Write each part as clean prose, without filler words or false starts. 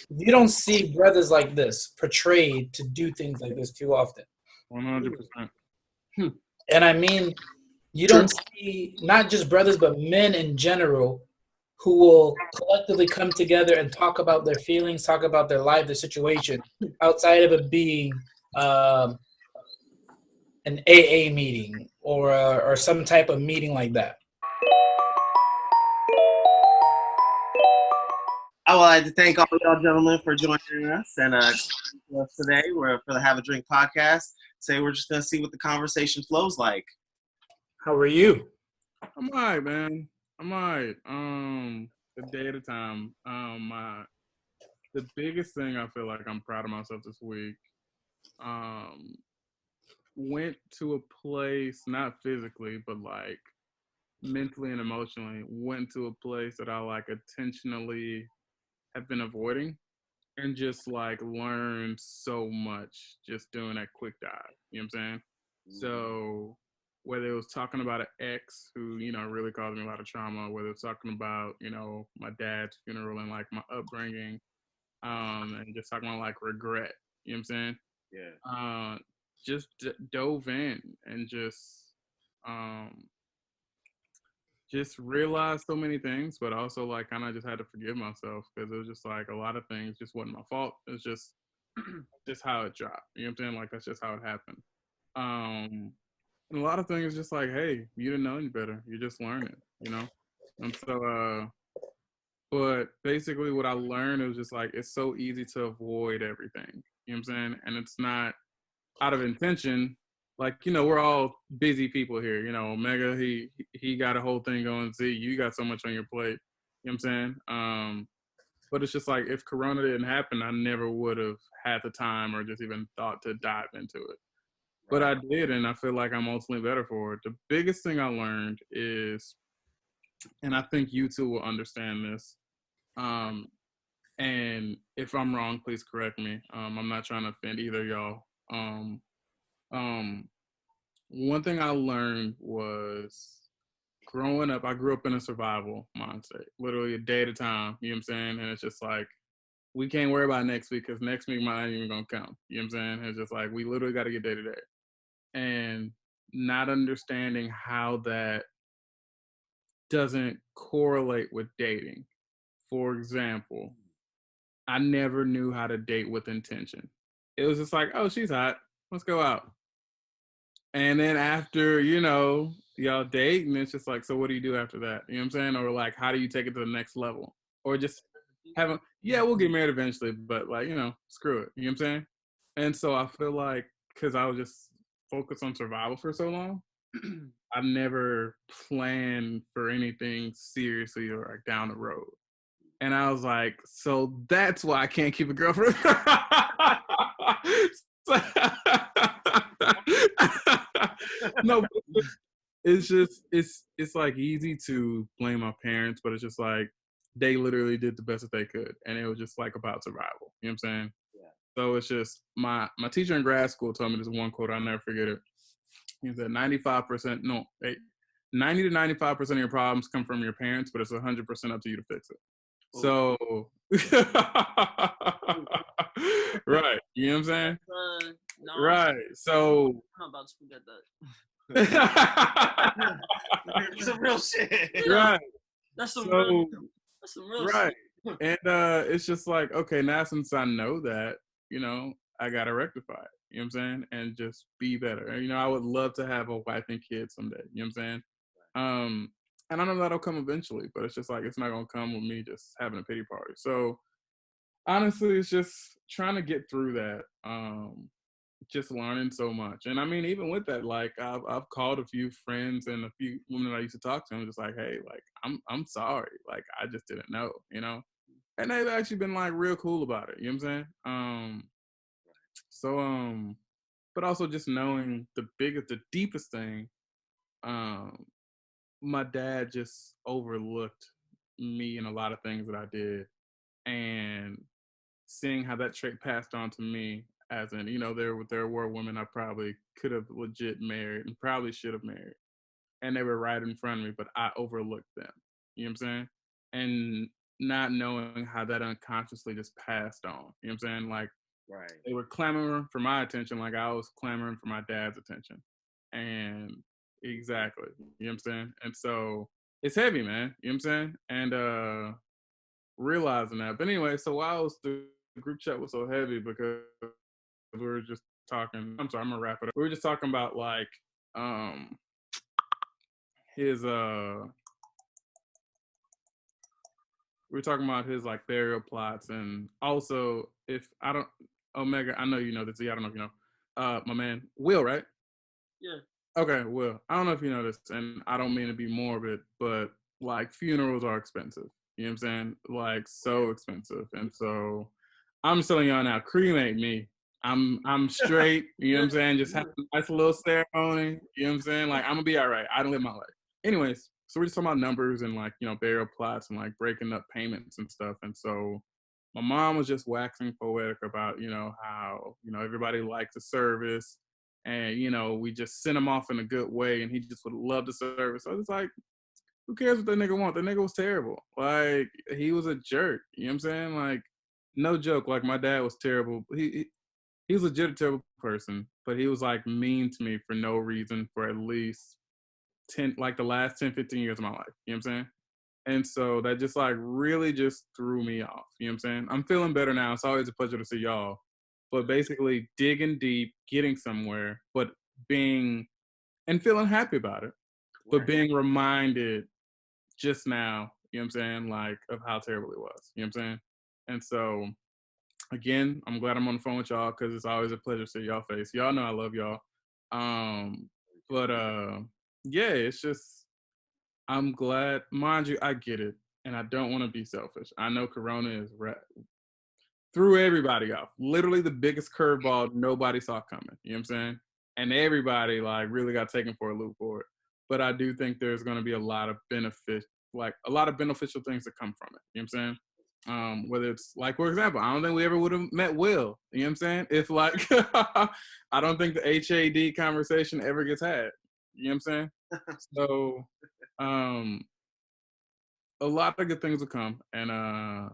You don't see brothers like this portrayed to do things like this too often. 100%. And I mean, you True. don't see not just brothers, but men in general who will collectively come together and talk about their feelings, talk about their life, their situation, outside of it being um, an AA meeting or some type of meeting like that. I would like to thank all y'all gentlemen for joining us and today. We're for the Have a Drink podcast. Today we're just gonna see what the conversation flows like. How are you? I'm all right, man. I'm all right. A day at a time. The biggest thing I feel like I'm proud of myself this week, went to a place, not physically, but like mentally and emotionally, went to a place that I like intentionally have been avoiding and just like learned so much just doing that quick dive. You know what I'm saying? So whether it was talking about an ex who, really caused me a lot of trauma, whether it's talking about, my dad's funeral and like my upbringing, and just talking about like regret, you know what I'm saying? Yeah. Just dove in and um, just realized so many things, but also like kind of just had to forgive myself because it was just like a lot of things just wasn't my fault. It's just how it dropped. You know what I'm saying? Like that's just how it happened. And a lot of things just like, hey, you didn't know any better. You're just learning, you know? And so but basically what I learned was just like it's so easy to avoid everything. You know what I'm saying? And it's not out of intention. Like, we're all busy people here. Omega, he got a whole thing going. Z, you got so much on your plate. You know what I'm saying? But it's just like if Corona didn't happen, I never would have had the time or just even thought to dive into it. But I did, and I feel like I'm ultimately better for it. The biggest thing I learned is, and I think you two will understand this, and if I'm wrong, please correct me. I'm not trying to offend either of y'all. Um, One thing I learned was growing up, I grew up in a survival mindset, literally a day at a time, you know what I'm saying? And it's just like, we can't worry about next week because next week might not even gonna come, you know what I'm saying? It's just like, we literally got to get day to day. And not understanding how that doesn't correlate with dating. For example, I never knew how to date with intention. It was just like, oh, she's hot. Let's go out. And then after, y'all date, and it's just like, so what do you do after that? You know what I'm saying? Or like, how do you take it to the next level? Or just yeah, we'll get married eventually, but like, screw it. You know what I'm saying? And so I feel like, because I was just focused on survival for so long, I never planned for anything seriously or like down the road. And I was like, so that's why I can't keep a girlfriend. No, it's just it's like easy to blame my parents, but it's just like they literally did the best that they could, and it was just like about survival. You know what I'm saying? Yeah. So it's just my teacher in grad school told me this one quote, I'll never forget it. He said 95%, no, 90 to 95% of your problems come from your parents, but it's 100% up to you to fix it. So, right, you know what I'm saying? No, Right, so I'm about to forget that. Some real shit. Right. That's some So, real right. shit. And it's just like, okay, now since I know that, I gotta rectify it. You know what I'm saying? And just be better. And, I would love to have a wife and kids someday. You know what I'm saying? And I know that'll come eventually, but it's just like it's not gonna come with me just having a pity party. So honestly, it's just trying to get through that. Just learning so much. And I mean, even with that, like I've called a few friends and a few women that I used to talk to. I'm just like, hey, like I'm sorry. Like I just didn't know, And they've actually been like real cool about it. You know what I'm saying? But also just knowing the deepest thing, my dad just overlooked me and a lot of things that I did. And seeing how that trait passed on to me, as in, there were women I probably could have legit married and probably should have married. And they were right in front of me, but I overlooked them. You know what I'm saying? And not knowing how that unconsciously just passed on. You know what I'm saying? Like, Right. they were clamoring for my attention like I was clamoring for my dad's attention. And exactly. You know what I'm saying? And so it's heavy, man. You know what I'm saying? And realizing that. But anyway, so the group chat was so heavy because we were just talking. I'm sorry, I'm gonna wrap it up. We were just talking about like his we were talking about his like burial plots, and also if I don't Omega, I know you know this. I don't know if you know. My man Will, right? Yeah. Okay, Will. I don't know if you know this, and I don't mean to be morbid, but like funerals are expensive. You know what I'm saying? Like so expensive, and so I'm just telling y'all now, cremate me. I'm straight. You know what I'm saying? Just have a nice little ceremony. You know what I'm saying? Like I'm gonna be all right. I done live my life. Anyways, so we're just talking about numbers and like, you know, burial plots and like breaking up payments and stuff. And so my mom was just waxing poetic about, you know, how, you know, everybody liked the service and, you know, we just sent him off in a good way and he just would love the service. So it's like, who cares what that nigga want? That nigga was terrible. Like, he was a jerk. You know what I'm saying? Like, no joke. Like, my dad was terrible. He was legit a terrible person, but he was like mean to me for no reason for at least the last 10, 15 years of my life. You know what I'm saying? And so that just like really just threw me off. You know what I'm saying? I'm feeling better now. It's always a pleasure to see y'all. But basically digging deep, getting somewhere, but being and feeling happy about it. But being reminded just now, you know what I'm saying, like of how terrible it was. You know what I'm saying? And so again, I'm glad I'm on the phone with y'all because it's always a pleasure to see y'all face. Y'all know I love y'all. But yeah, it's just I'm glad. Mind you, I get it, and I don't want to be selfish. I know Corona is threw everybody off. Literally the biggest curveball nobody saw coming. You know what I'm saying? And everybody like really got taken for a loop for it. But I do think there's going to be a lot of beneficial things that come from it. You know what I'm saying? Whether it's like, for example, I don't think we ever would have met Will. You know what I'm saying? If like, I don't think the H.A.D conversation ever gets had. You know what I'm saying? So, a lot of good things will come, and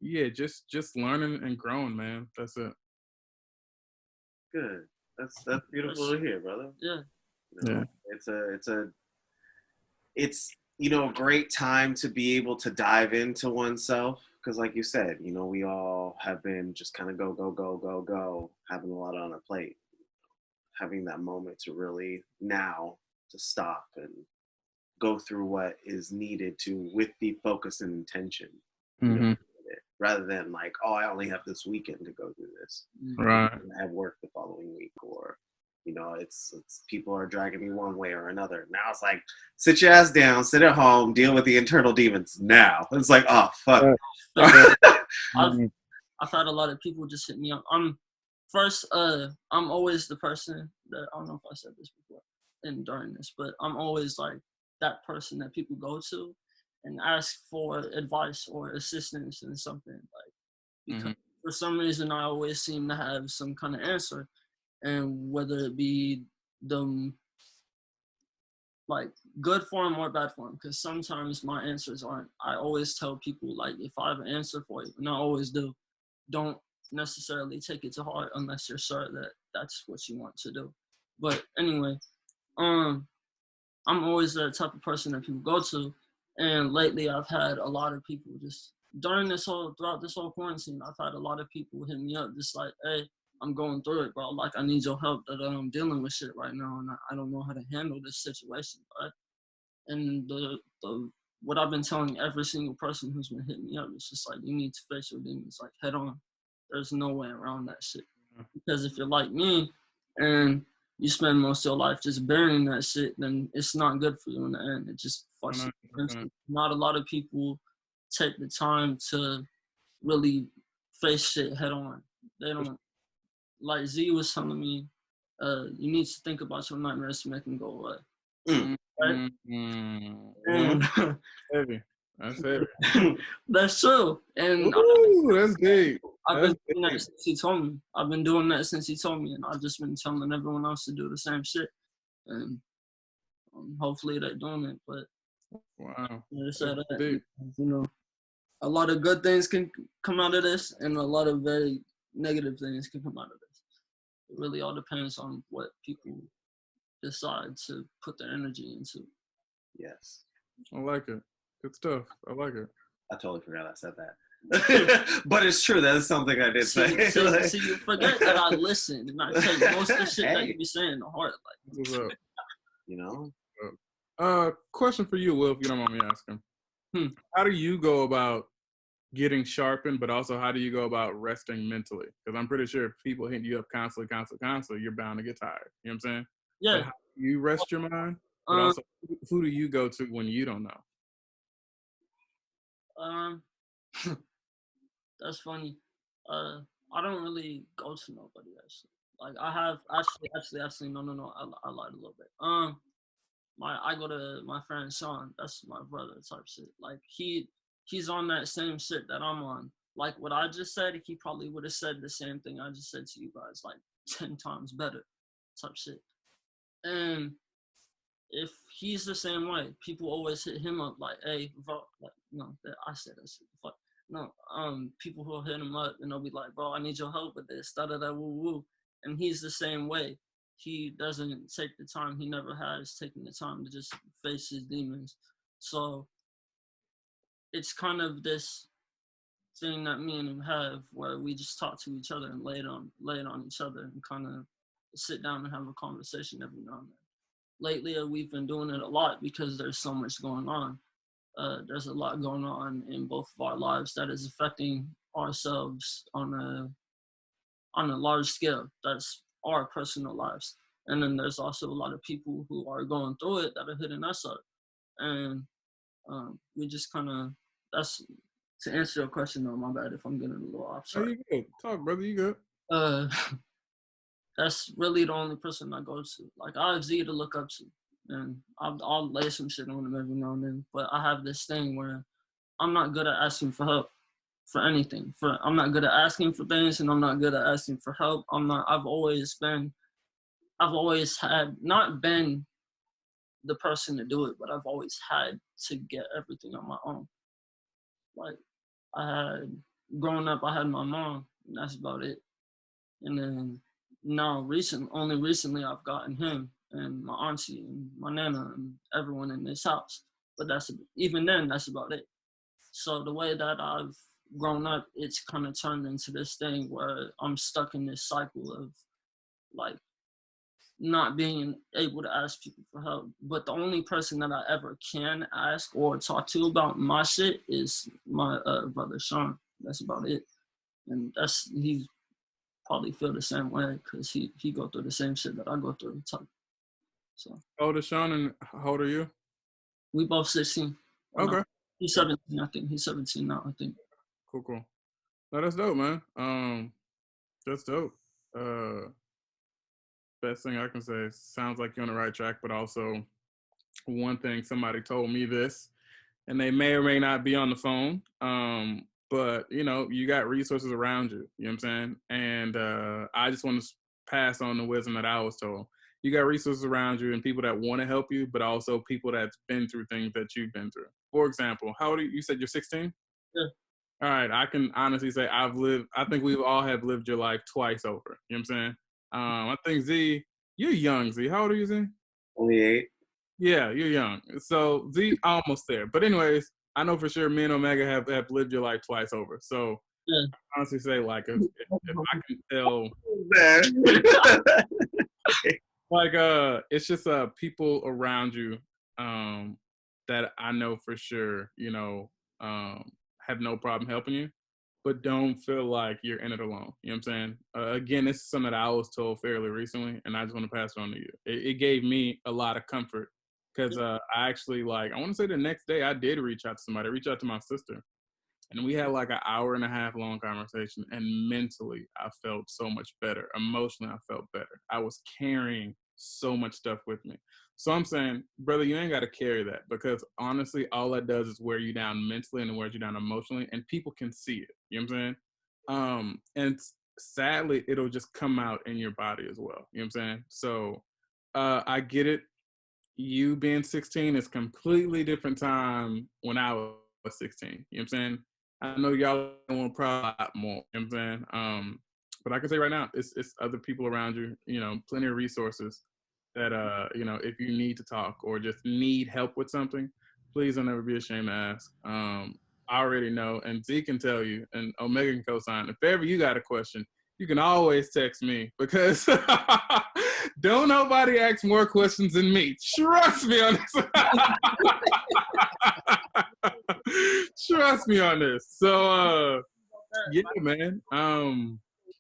yeah, just learning and growing, man. That's it. Good. That's beautiful to hear, brother. Yeah. You know, it's you know, a great time to be able to dive into oneself because, like you said, you know, we all have been just kind of go, having a lot on our plate. Having that moment to really now to stop and go through what is needed to with the focus and intention, you know, rather than like, oh, I only have this weekend to go do this. Right. I have work the following week, or you know, it's people are dragging me one way or another. Now it's like, sit your ass down, sit at home, deal with the internal demons now. It's like, oh fuck. I've had a lot of people just hit me up. I'm always the person that, I don't know if I said this before and during this, but I'm always like that person that people go to and ask for advice or assistance in something, like because for some reason I always seem to have some kind of answer, and whether it be the like good form or bad form, because sometimes my answers aren't. I always tell people, like, if I have an answer for you, and I always do, don't necessarily take it to heart unless you're sure that that's what you want to do. But anyway, I'm always the type of person that people go to, and lately I've had a lot of people just throughout this whole quarantine, I've had a lot of people hit me up just like, hey, I'm going through it, bro. Like, I need your help that I'm dealing with shit right now, and I don't know how to handle this situation, right? And the what I've been telling every single person who's been hitting me up is just like, you need to face your demons, like, head on. There's no way around that shit. Because if you're like me and you spend most of your life just burying that shit, then it's not good for you in the end. It just fucks you. Not a lot of people take the time to really face shit head on. They don't. Like Z was telling me, you need to think about your nightmares to make them go away. Right? And heavy. That's heavy. That's true. And that's deep. I've been doing that since he told me. And I've just been telling everyone else to do the same shit. And hopefully they're doing it. But wow, it's deep. You know. a lot of good things can come out of this, and a lot of very negative things can come out of this. It really all depends on what people decide to put their energy into. Yes. I like it. Good stuff. I like it. I totally forgot I said that. But it's true. That is something I did say. See, you forget that I listen, and I take most of the shit that you be saying to heart. Like, What's up? You know? Question for you, Will, if you don't mind me asking. How do you go about getting sharpened, but also how do you go about resting mentally? Because I'm pretty sure if people hit you up constantly, you're bound to get tired. You know what I'm saying? yeah. But how do you rest your mind? But also, who do you go to when you don't know? That's funny. I don't really go to nobody actually. Like I have actually no. I lied a little bit. I go to my friend Sean. That's my brother type shit. Like he's on that same shit that I'm on. Like what I just said, he probably would have said the same thing I just said to you guys, like 10 times better type shit. And if he's the same way, people always hit him up like, "Hey, bro," like, no, I said that shit. Fuck. No, people who hit him up and they'll be like, "Bro, I need your help with this." Da da da woo woo. And he's the same way. He doesn't take the time. He never has taken the time to just face his demons. So it's kind of this thing that me and him have where we just talk to each other and lay it on each other and kind of sit down and have a conversation every now and then. Lately, we've been doing it a lot because there's so much going on. There's a lot going on in both of our lives that is affecting ourselves on a large scale. That's our personal lives. And then there's also a lot of people who are going through it that are hitting us up. And we just kind of, that's, to answer your question though, my bad if I'm getting a little off. Sorry. You good. Talk, brother, you good. That's really the only person I go to. Like I have Z to look up to, and I'll lay some shit on him every now and then. But I have this thing where I'm not good at asking for help for anything. I'm not good at asking for things, and I'm not good at asking for help. I've always had not been the person to do it, but I've always had to get everything on my own. Like growing up, I had my mom, and that's about it. And then now only recently I've gotten him and my auntie and my nana and everyone in this house. But even then, that's about it. So the way that I've grown up, it's kind of turned into this thing where I'm stuck in this cycle of like not being able to ask people for help. But the only person that I ever can ask or talk to about my shit is my brother Sean. That's about it. And he's probably feel the same way because he go through the same shit that I go through. So. How old is Sean and how old are you? We both 16. Okay. No, he's 17, I think. He's 17 now, I think. Cool. No, that's dope, man. That's dope. Best thing I can say, sounds like you're on the right track, but also one thing, somebody told me this, and they may or may not be on the phone, but, you got resources around you, you know what I'm saying? And I just want to pass on the wisdom that I was told. You got resources around you and people that want to help you, but also people that's been through things that you've been through. For example, how old are you? You said you're 16? Yeah. All right, I can honestly say I think we all have lived your life twice over, you know what I'm saying? I think Z, you're young, Z. How old are you, Z? Only 8. Yeah, you're young. So Z, almost there. But anyways, I know for sure me and Omega have lived your life twice over. So yeah. I honestly say, like, if I can tell, like, it's just people around you that I know for sure, have no problem helping you, but don't feel like you're in it alone. You know what I'm saying? Again, this is something that I was told fairly recently, and I just want to pass it on to you. It gave me a lot of comfort because I actually, I want to say the next day I did reach out to somebody. I reached out to my sister, and we had like an hour and a half long conversation, and mentally I felt so much better. Emotionally, I felt better. I was carrying so much stuff with me. So I'm saying, brother, you ain't got to carry that because honestly, all that does is wear you down mentally and wears you down emotionally, and people can see it. You know what I'm saying? And sadly, it'll just come out in your body as well. You know what I'm saying? So I get it. You being 16 is completely different time when I was 16. You know what I'm saying? I know y'all want probably a lot more. You know what I'm saying? But I can say right now, it's other people around you. You know, plenty of resources that you know, if you need to talk or just need help with something, please don't ever be ashamed to ask. I already know, and Z can tell you, and Omega can co-sign. If ever you got a question, you can always text me because don't nobody ask more questions than me. Trust me on this. Trust me on this. So yeah, man.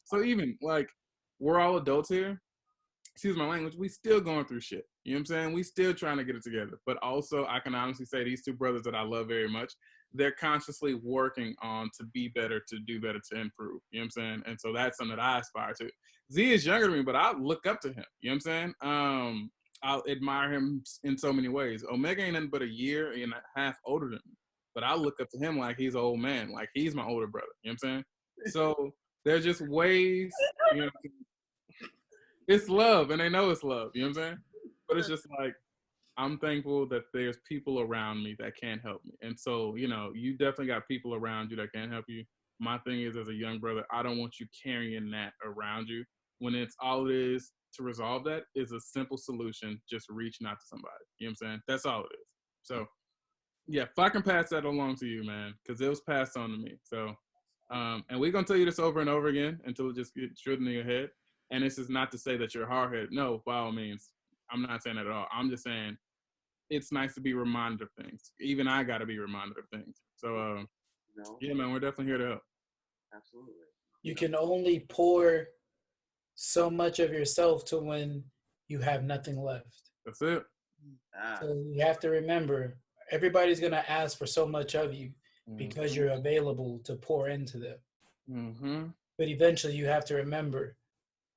So even like we're all adults here. Excuse my language. We still going through shit. You know what I'm saying? We still trying to get it together. But also, I can honestly say these two brothers that I love very much, they're consciously working on to be better, to do better, to improve. You know what I'm saying? And so that's something that I aspire to. Z is younger than me, but I look up to him. You know what I'm saying? I admire him in so many ways. Omega ain't nothing but a year and a half older than me. But I look up to him like he's an old man, like he's my older brother. You know what I'm saying? So there's just ways, you know, it's love, and they know it's love. You know what I'm saying? But it's just like, I'm thankful that there's people around me that can help me. And so, you know, you definitely got people around you that can help you. My thing is, as a young brother, I don't want you carrying that around you when it's all it is to resolve that is a simple solution, just reaching out to somebody. You know what I'm saying? That's all it is. So, yeah, if I can pass that along to you, man, because it was passed on to me. So, and we're going to tell you this over and over again until it just gets driven in your head. And this is not to say that you're hard-headed. No, by all means. I'm not saying that at all. I'm just saying it's nice to be reminded of things. Even I got to be reminded of things. So, yeah, man, we're definitely here to help. Absolutely. You can only pour so much of yourself to when you have nothing left. That's it. So you have to remember, everybody's going to ask for so much of you because you're available to pour into them. Mm-hmm. But eventually you have to remember,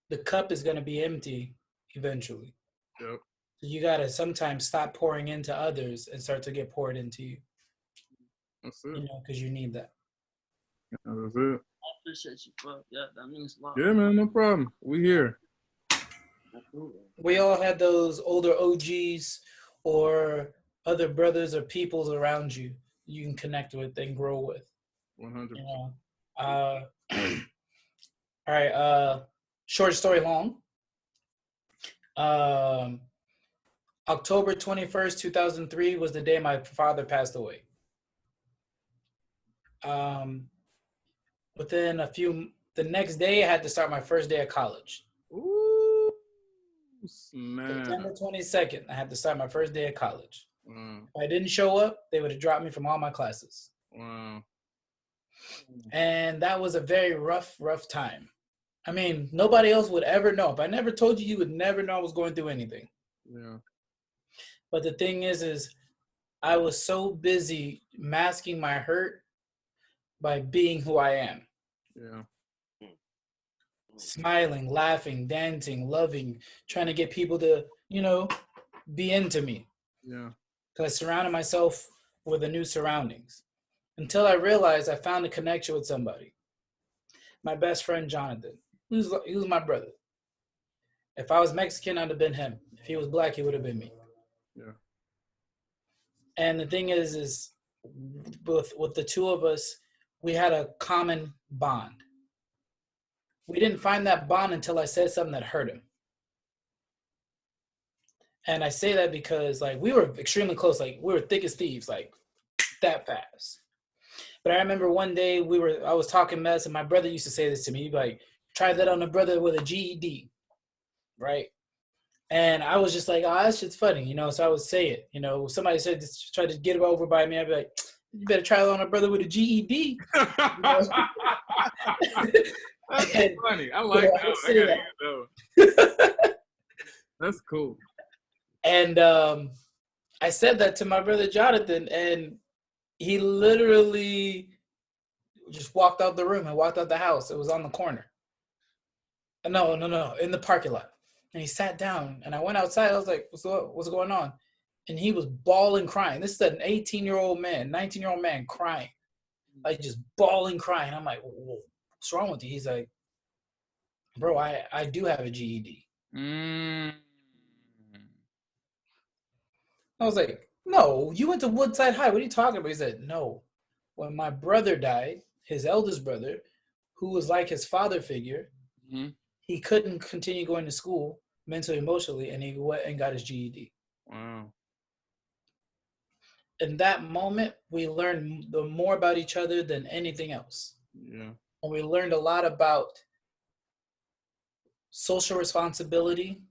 the cup is going to be empty eventually. Yep. So you got to sometimes stop pouring into others and start to get poured into you. That's it. You know, because you need that. That's it. I appreciate you, bro. Yeah, that means a lot. Yeah, man, no problem. We here. Absolutely. We all had those older OGs or other brothers or peoples around you can connect with and grow with. 100%. You know? All right. Short story long. October 21st, 2003 was the day my father passed away. Within the next day, I had to start my first day of college. Ooh, snap. September 22nd, I had to start my first day of college. Wow. If I didn't show up, they would have dropped me from all my classes. Wow. And that was a very rough time. I mean, nobody else would ever know. If I never told you, you would never know I was going through anything. Yeah. But the thing is I was so busy masking my hurt by being who I am. Yeah. Smiling, laughing, dancing, loving, trying to get people to, you know, be into me. Yeah. Because I surrounded myself with the new surroundings. Until I realized I found a connection with somebody. My best friend, Jonathan. He was my brother. If I was Mexican, I'd have been him. If he was black, he would have been me. Yeah. And the thing is with the two of us, we had a common bond. We didn't find that bond until I said something that hurt him. And I say that because, like, we were extremely close. Like, we were thick as thieves, like, that fast. But I remember one day I was talking mess, and my brother used to say this to me. He'd be like, try that on a brother with a GED, right? And I was just like, oh, that shit's funny, you know? So I would say it, you know? Somebody said, just try to get it over by me. I'd be like, you better try it on a brother with a GED. You know? That's And, funny. I like that. I gotta use that. That's cool. And I said that to my brother Jonathan, and he literally just walked out the room and walked out the house. It was on the corner. No, in the parking lot. And he sat down, and I went outside. I was like, what's going on? And he was bawling, crying. This is an 19-year-old man, 19-year-old man crying, like just bawling, crying. I'm like, what's wrong with you? He's like, bro, I do have a GED. I was like, no, you went to Woodside High. What are you talking about? He said, no, when my brother died, his eldest brother, who was like his father figure, he couldn't continue going to school mentally, emotionally, and he went and got his GED. Wow. In that moment, we learned more about each other than anything else. Yeah. And we learned a lot about social responsibility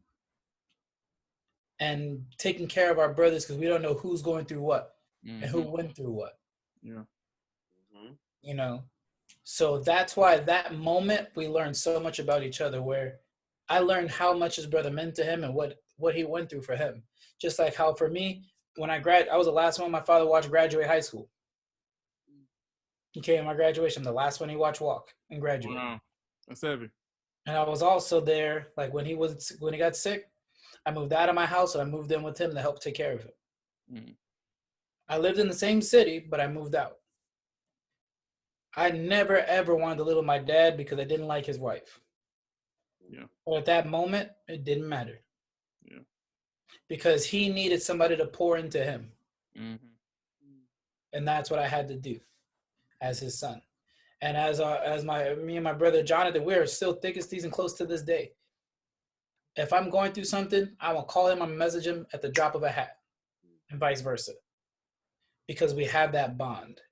and taking care of our brothers, because we don't know who's going through what and who went through what. Yeah. You know, so that's why that moment we learned so much about each other, where I learned how much his brother meant to him and what he went through for him. Just like how for me, when I was the last one my father watched graduate high school. He came to my graduation, the last one he watched walk and graduate. Wow. That's heavy. And I was also there, like when he got sick, I moved out of my house and I moved in with him to help take care of him. I lived in the same city, but I moved out. I never ever wanted to live with my dad because I didn't like his wife. Yeah. But at that moment, it didn't matter. Yeah. Because he needed somebody to pour into him. And that's what I had to do as his son. And me and my brother Jonathan, we're still thick as thieves and close to this day. If I'm going through something, I will call him and message him at the drop of a hat, and vice versa. Because we have that bond.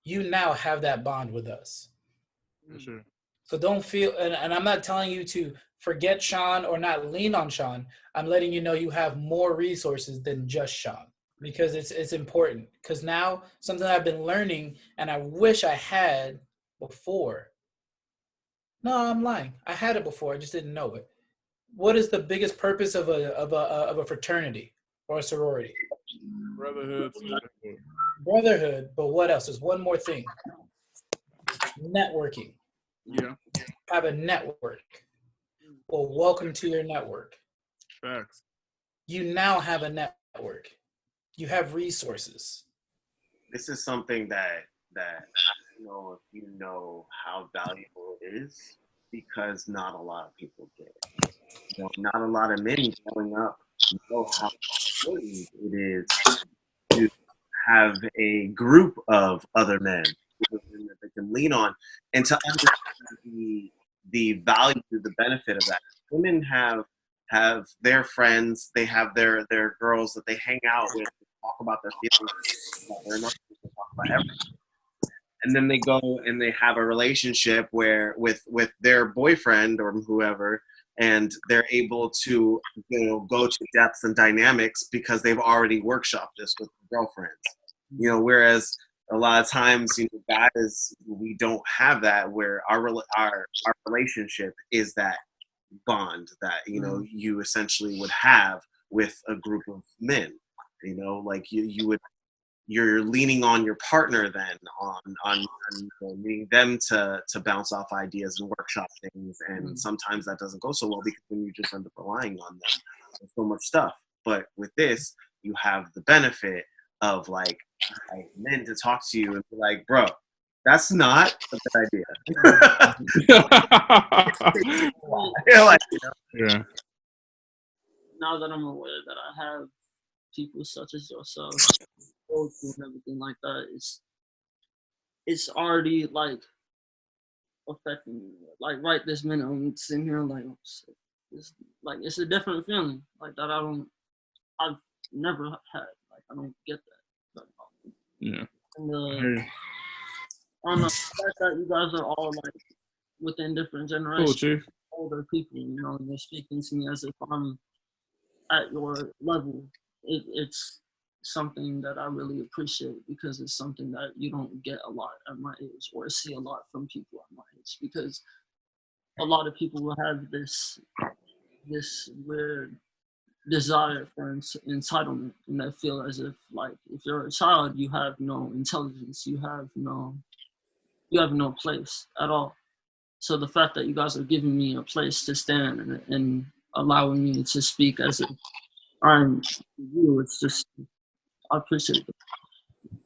You now have that bond with us. For sure. So don't feel, and I'm not telling you to forget Sean or not lean on Sean. I'm letting you know you have more resources than just Sean, because it's important. Because now something I've been learning and I wish I had before. No, I'm lying. I had it before. I just didn't know it. What is the biggest purpose of a fraternity or a sorority? Brotherhood. Brotherhood, but what else? There's one more thing. Networking. Yeah. Have a network. Well, welcome to your network. Facts. You now have a network. You have resources. This is something that I don't know if you know how valuable it is, because not a lot of people get it. You know, not a lot of men growing up know how important it is to have a group of other men that they can lean on, and to understand the value, the benefit of that. Women have their friends, they have their girls that they hang out with, talk about their feelings, about their emotions, talk about everything. And then they go and they have a relationship where with their boyfriend or whoever, and they're able to, you know, go to depths and dynamics because they've already workshopped this with girlfriends. You know, whereas a lot of times, you know, guys, we don't have that, where our relationship is that bond that, you know, you essentially would have with a group of men. You know, like you're leaning on your partner then on you know, needing them to bounce off ideas and workshop things, and sometimes that doesn't go so well because then you just end up relying on them for so much stuff. But with this, you have the benefit of like men to talk to you and be like, bro, that's not a good idea. Like, you know? Yeah. Now that I'm aware that I have people such as yourself, and everything like that, it's already like affecting me. Like right this minute, I'm sitting here like, oh, shit. It's a different feeling like that. I've never had. Like I don't get that. Yeah. And I don't know, the fact that you guys are all like within different generations, Cool, Chief. older people, you know, and you're speaking to me as if I'm at your level. It's something that I really appreciate, because it's something that you don't get a lot at my age or see a lot from people at my age, because a lot of people will have this weird desire for entitlement, and they feel as if like if you're a child you have no intelligence, you have no place at all. So the fact that you guys are giving me a place to stand and allowing me to speak as if I'm you, it's just, I appreciate it.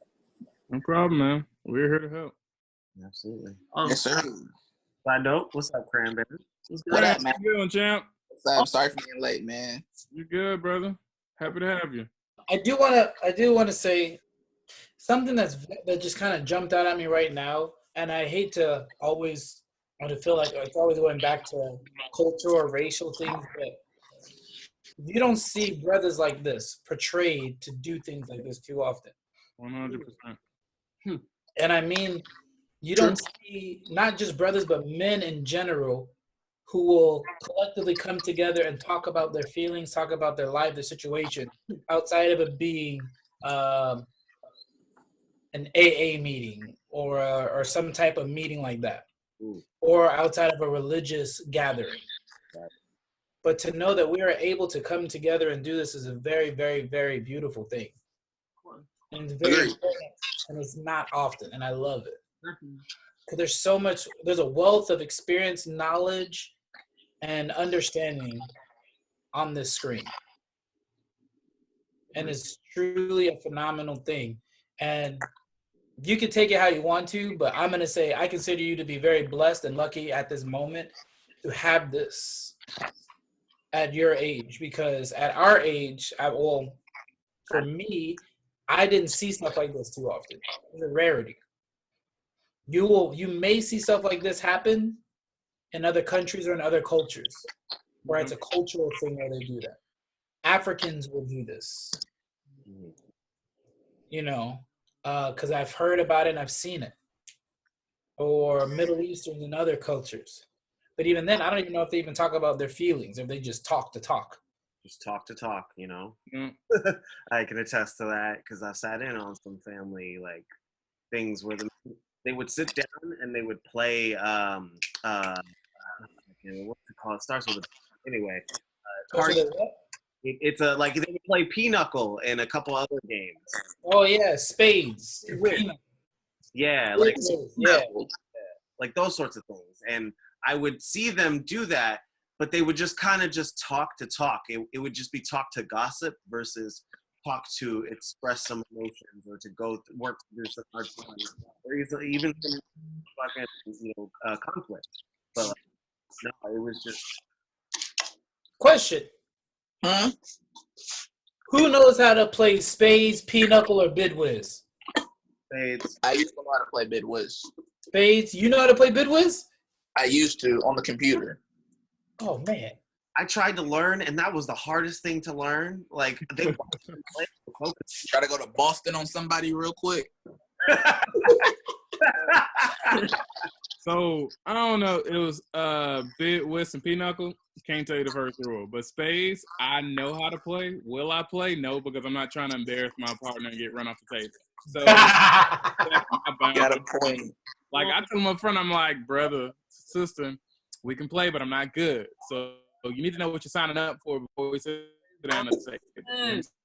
No problem, man. We're here to help. Absolutely. Yes, sir. I know. What's up, Cranberry? What up, man? You doing, champ? I'm sorry for being late, man. You good, brother? Happy to have you. I do want to say something that just kind of jumped out at me right now, and I hate to always, or to feel like it's always going back to cultural or racial things, but you don't see brothers like this portrayed to do things like this too often. 100%. And I mean, you don't see not just brothers, but men in general who will collectively come together and talk about their feelings, talk about their life, their situation, outside of it being an AA meeting or some type of meeting like that, or outside of a religious gathering. But to know that we are able to come together and do this is a very, very, very beautiful thing. And it's very important, and it's not often, and I love it. Because there's a wealth of experience, knowledge, and understanding on this screen. And it's truly a phenomenal thing. And you can take it how you want to, but I'm going to say I consider you to be very blessed and lucky at this moment to have this at your age, because at our age, for me, I didn't see stuff like this too often. It's a rarity. You may see stuff like this happen in other countries or in other cultures, where it's a cultural thing where they do that. Africans will do this, because I've heard about it and I've seen it, or Middle Eastern and other cultures. But even then, I don't even know if they even talk about their feelings, if they just talk to talk. Just talk to talk, I can attest to that because I sat in on some family like things where they would sit down and they would play what's it called? It starts with anyway. It's like they would play Pinochle and a couple other games. Oh yeah, spades. Yeah, like those sorts of things. And I would see them do that, but they would just kind of just talk to talk. It would just be talk to gossip versus talk to express some emotions or to go work through some hard times, or even some fucking conflict. But no, it was just. Question. Huh? Who knows how to play spades, pinochle, or bidwiz? Spades. I used to know how to play Bidwiz. Spades. You know how to play bidwiz? I used to on the computer. Oh man. I tried to learn, and that was the hardest thing to learn. Like they Try to go to Boston on somebody real quick. So I don't know. It was Bidwiz and Pinochle. Can't tell you the first rule, but spades I know how to play. Will I play? No, because I'm not trying to embarrass my partner and get run off the table. So Got a point. Like I tell him up front, I'm like, brother, sister, we can play, but I'm not good. So you need to know what you're signing up for before we sit down and say,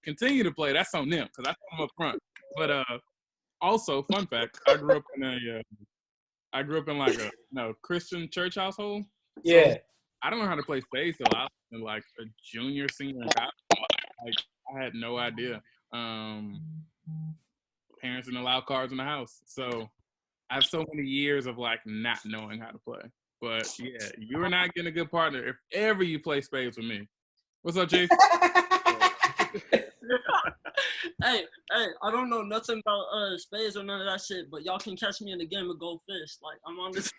continue to play. That's on them because I tell them up front. But also, fun fact, I grew up in like a Christian church household. Yeah. So I don't know how to play spades till I was in like a junior, senior in college. Like I had no idea. Parents didn't allow cards in the house, so I have so many years of like not knowing how to play. But yeah, you're not getting a good partner if ever you play spades with me. What's up, Chief? Hey, I don't know nothing about spades or none of that shit, but y'all can catch me in the game of Go Fish. Like I'm on this.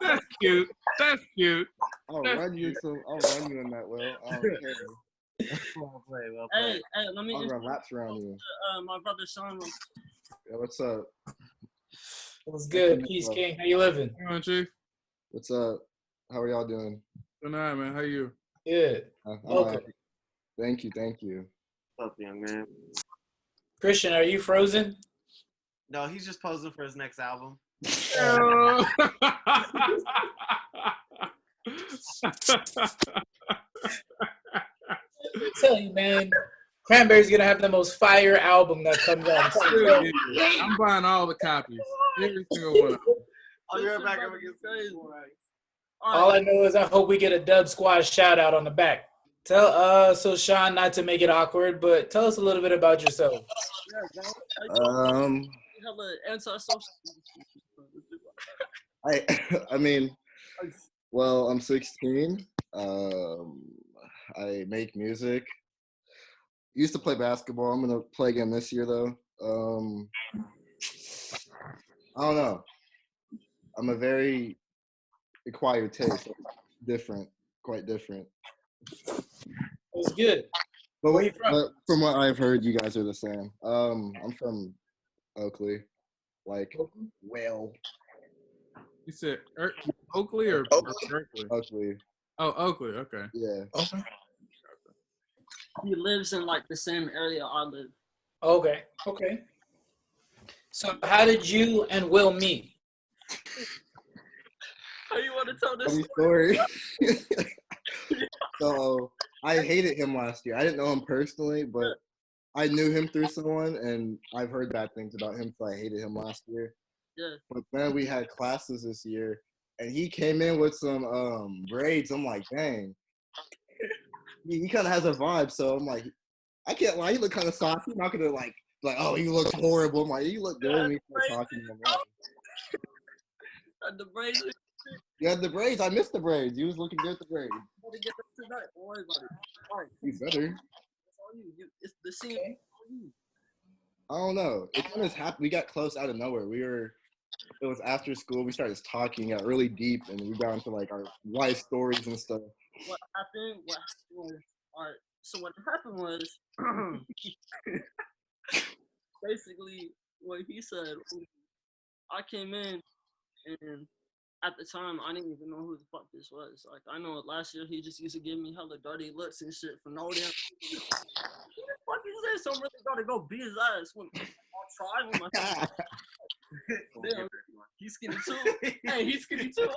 That's cute. That's cute. I'll run you in that, Will. Okay. Well played. Hey, let me I'll run laps around you. my brother Sean. Yeah, what's up? What's good? Peace, King. How you living? Come on, Chief. What's up? How are y'all doing? Good night, man. How you? Good. I'm Welcome. all right. Thank you. What's up, young man? Christian, are you frozen? No, he's just posing for his next album. I tell you, man, Cranberry's gonna have the most fire album that comes out. I'm buying all the copies. Every single one of them. I'll be right back. I'm gonna get Crazy. All I know is I hope we get a Dub Squad shout out on the back. So Sean, not to make it awkward, but tell us a little bit about yourself. I mean, well, I'm 16. I make music. used to play basketball. I'm gonna play again this year though. I don't know. I'm a very acquired taste, different, quite different. It's good. But, Where you from? but from what I've heard, you guys are the same. I'm from Oakley, like Whale. You said Oakley or Berkeley? Oakley. Oh, Oakley. Okay. Yeah. Okay. He lives in like the same area I live. Okay. Okay. So how did you and Will meet? How you want to tell this Funny story. So I hated him last year. I didn't know him personally, but I knew him through someone, and I've heard bad things about him, so I hated him last year. Yeah. But then we had classes this year, and he came in with some braids. I'm like, dang. He kind of has a vibe, so I'm like, I can't lie. He look kind of soft. I'm not gonna like, oh, he looks horrible. I'm like, you look good. And we start talking to him. The braids. You had the braids. I missed the braids. You was looking good with the braids. To get them tonight. Don't worry about it. All right. You better. It's all you. It's the scene. Okay. All you. I don't know. It kind of happened. We got close out of nowhere. It was after school. We started talking, got really deep, and we got into like our life stories and stuff. What happened was, all right. So what happened was, basically, what he said. I came in, and at the time, I didn't even know who the fuck this was. Like, I know last year he just used to give me hella dirty looks and shit for no damn. Who the fuck is this? I'm really gonna go beat his ass when I'll try with my. Damn, he's skinny too. Hey, he's skinny too.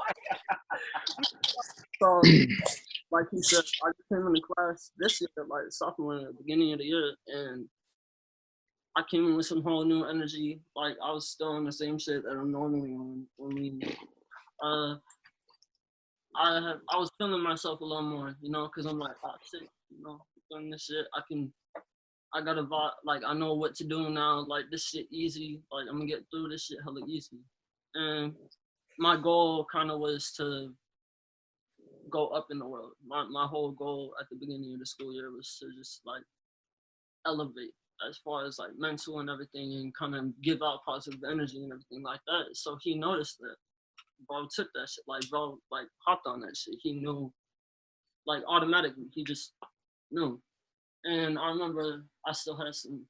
So, like he said, I just came into class this year, like sophomore, at the beginning of the year, and I came in with some whole new energy. Like I was still on the same shit that I'm normally on. I was feeling myself a little more, you know, because I'm like, oh shit, you know, doing this shit. I got a vibe, like I know what to do now. Like this shit easy. Like I'm gonna get through this shit hella easy. And my goal kind of was to go up in the world. My whole goal at the beginning of the school year was to just like elevate as far as like mental and everything, and kind of give out positive energy and everything like that. So he noticed that. Bro took that shit, like bro, like hopped on that shit. He knew, like automatically, he just knew. And I remember I still had some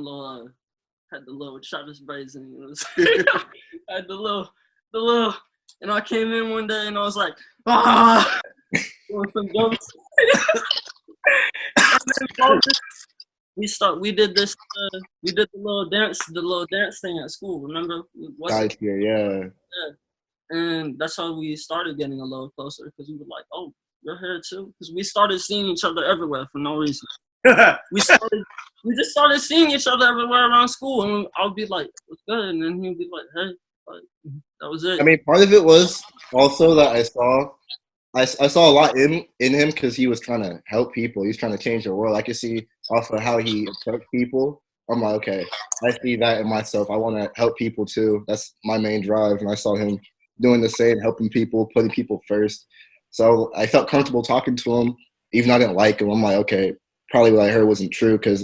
little, had the little Travis braids in it. Had the little, and I came in one day and I was like, doing some dumb we did this, we did the little dance thing at school. Remember? Guys here, yeah. And that's how we started getting a little closer, because we were like, oh, you're here too? Because we started seeing each other everywhere for no reason. We just started seeing each other everywhere around school, and I'll be like, what's good? And then he'll be like, hey, like, that was it. I mean, part of it was also that I saw a lot in him because he was trying to help people. He was trying to change the world. I could see also how he approached people. I'm like, okay, I see that in myself. I want to help people too. That's my main drive. And I saw him doing the same, helping people, putting people first. So I felt comfortable talking to him, even though I didn't like him. I'm like, okay, probably what I heard wasn't true, because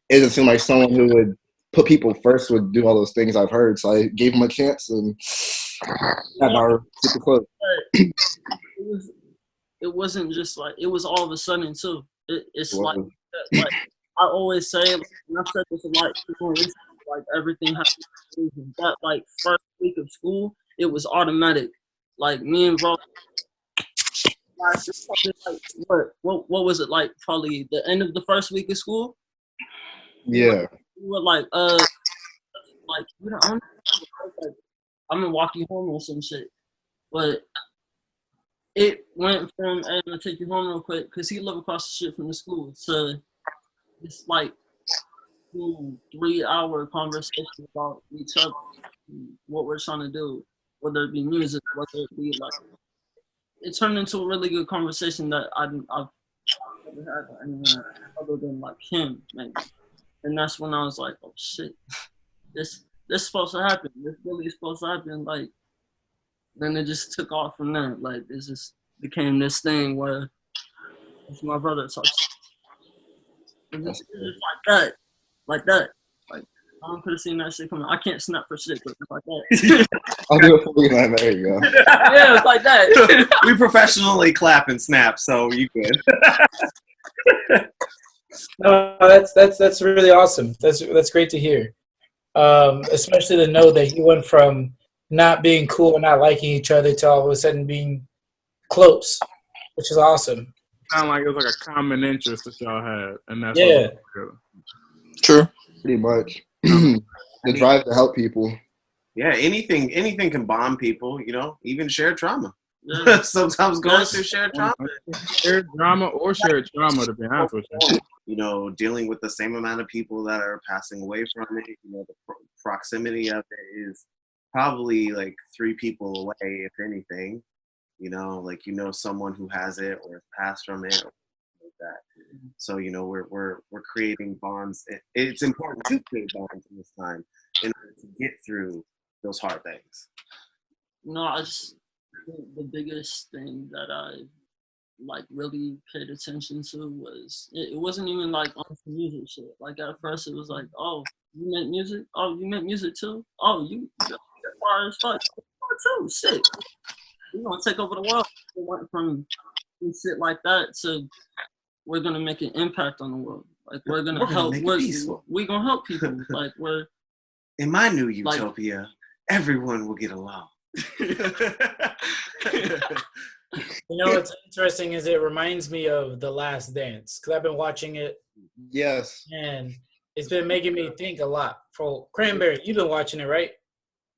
it doesn't seem like someone who would put people first would do all those things I've heard. So I gave him a chance, and our super close. It wasn't just like, it was all of a sudden too. It's like I always say, and I've said this a lot, like everything happened. That like first week of school, it was automatic. Like me and bro, like, what was it like? Probably the end of the first week of school. Yeah. We were like you know, I'm gonna walk you home or some shit, but it went from, hey, I'm gonna take you home real quick, because he lived across the street from the school, to it's like 2-3 hour conversation about each other, what we're trying to do, whether it be music, whether it be like, it turned into a really good conversation that I've never had with anyone other than like him, maybe. And that's when I was like, oh shit, this is supposed to happen. This really is supposed to happen. Like, then it just took off from there. Like, it just became this thing where it's my brother talks. That's Just like that, like that. Like I could have seen that shit coming. I can't snap for shit, but it's like that. I'll do it for you, man. There you go. Yeah, it's like that. We professionally clap and snap, so you good. No, that's really awesome. That's great to hear. Especially to know that you went from not being cool and not liking each other to all of a sudden being close, which is awesome. Sound like it was like a common interest that y'all had, and that's Yeah. what True. Pretty much. The drive to help people. Yeah, anything can bond people, you know, even shared trauma. Yeah. Sometimes going through shared trauma. shared drama or shared trauma, to be honest with you. You know, dealing with the same amount of people that are passing away from it, you know, the proximity of it is probably like 3 people away, if anything. You know, like, you know, someone who has it or has passed from it, or like that. So, you know, we're creating bonds. It's important to create bonds in this time in order to get through those hard things. No, I just think the biggest thing that I like really paid attention to was it wasn't even like on some music shit. Like at first it was like, oh, you make music? Oh, you make music too? Oh, you're fire as fuck. Too shit. We're gonna take over the world. We went from shit like that to we're gonna make an impact on the world. Like we're gonna help. Make it peaceful. We're gonna help people. Like we're in my new utopia, everyone will get along. You know what's interesting is it reminds me of The Last Dance because I've been watching it Yes. and it's been making me think a lot. For Cranberry, you've been watching it, right?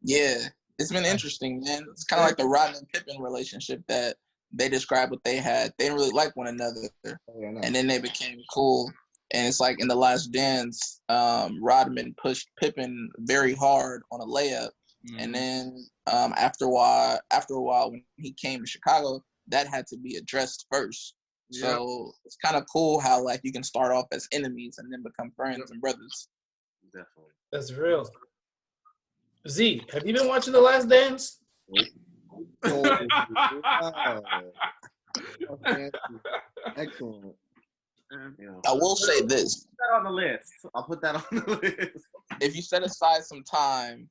Yeah, it's been interesting, man. It's kind of like the Rodman and Pippen relationship that they described what they had. They didn't really like one another, and then they became cool. And it's like in The Last Dance, Rodman pushed Pippen very hard on a layup, and then after a while, when he came to Chicago, that had to be addressed first. Yep. So it's kind of cool how like you can start off as enemies and then become friends and brothers. Definitely. That's real. Z, have you been watching The Last Dance? Oh, wow. Excellent. I will say this. Put that on the list. I'll put that on the list. If you set aside some time,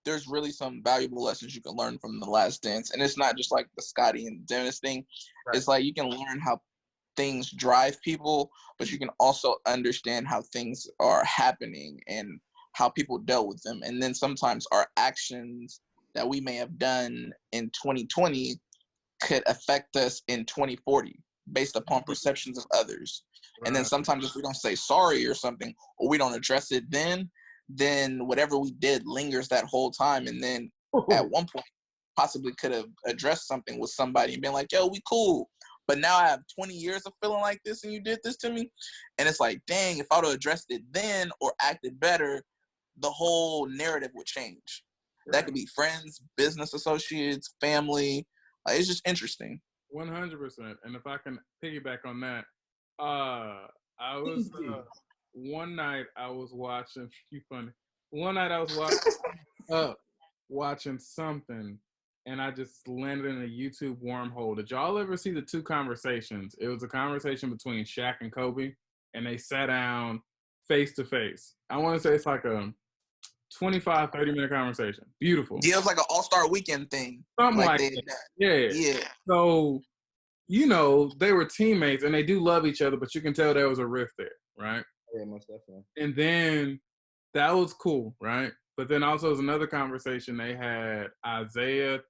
there's really some valuable lessons you can learn from The Last Dance. And it's not just like the Scotty and Dennis thing. Right. It's like you can learn how things drive people, but you can also understand how things are happening and how people dealt with them. And then sometimes our actions that we may have done in 2020 could affect us in 2040 based upon perceptions of others. Right. And then sometimes if we don't say sorry or something, or we don't address it then whatever we did lingers that whole time. And then at one point, possibly could have addressed something with somebody and been like, yo, we cool. But now I have 20 years of feeling like this and you did this to me. And it's like, dang, if I would have addressed it then or acted better, the whole narrative would change. Right. That could be friends, business associates, family. It's just interesting. 100%. And if I can piggyback on that, I was one night I was watching. You funny. One night I was watching something, and I just landed in a YouTube wormhole. Did y'all ever see the two conversations? It was a conversation between Shaq and Kobe, and they sat down face to face. I want to say it's like a 25, 30-minute conversation. Beautiful. Yeah, it was like an all-star weekend thing. Something like that. Yeah. So, you know, they were teammates, and they do love each other, but you can tell there was a rift there, right? Yeah, most definitely. And then that was cool, right? But then also was another conversation they had Isaiah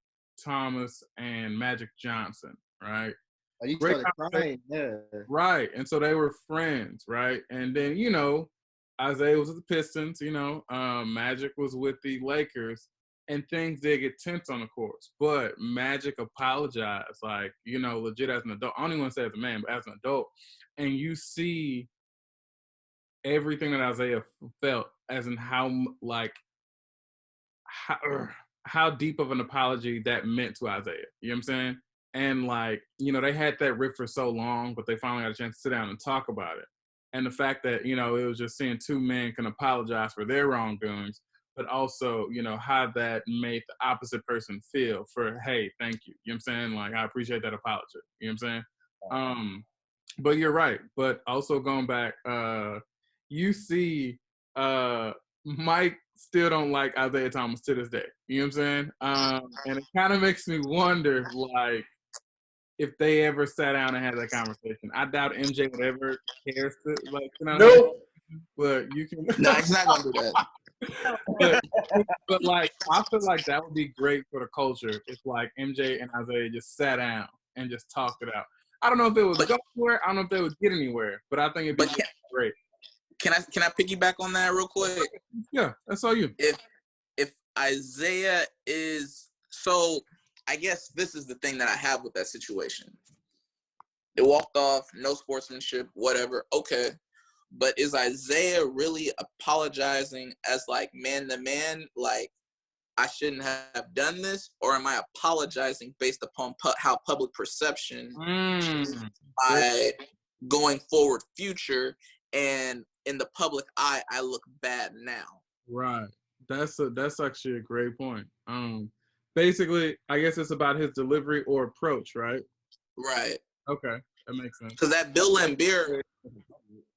Thomas and Magic Johnson, right? Oh, you started crying, yeah. Right. And so they were friends, right? And then, you know, Isaiah was with the Pistons, you know, Magic was with the Lakers, and things did get tense on the course. But Magic apologized, like, you know, legit as an adult. I don't even want to say as a man, but as an adult. And you see everything that Isaiah felt, as in how deep of an apology that meant to Isaiah. You know what I'm saying? And like, you know, they had that rift for so long, but they finally got a chance to sit down and talk about it. And the fact that, you know, it was just seeing two men can apologize for their wrongdoings, but also, you know, how that made the opposite person feel for, hey, thank you. You know what I'm saying? Like, I appreciate that apology. You know what I'm saying? But you're right. But also going back, you see, Mike still don't like Isaiah Thomas to this day. You know what I'm saying? And it kind of makes me wonder, like, if they ever sat down and had that conversation. I doubt MJ would ever care to, like, you know. Nope. But you can. No, he's not gonna do that. but like, I feel like that would be great for the culture if like MJ and Isaiah just sat down and just talked it out. I don't know if it would go anywhere. I don't know if they would get anywhere, but I think it'd be great. Can I piggyback on that real quick? Yeah, that's all you. If Isaiah is so, I guess this is the thing that I have with that situation. They walked off, no sportsmanship, whatever. Okay. But is Isaiah really apologizing as like man to man, like I shouldn't have done this, or am I apologizing based upon how public perception by going forward future, and in the public eye I look bad now? Right. That's actually a great point. Basically, I guess it's about his delivery or approach, right? Right. Okay, that makes sense. Because that Bill Lambier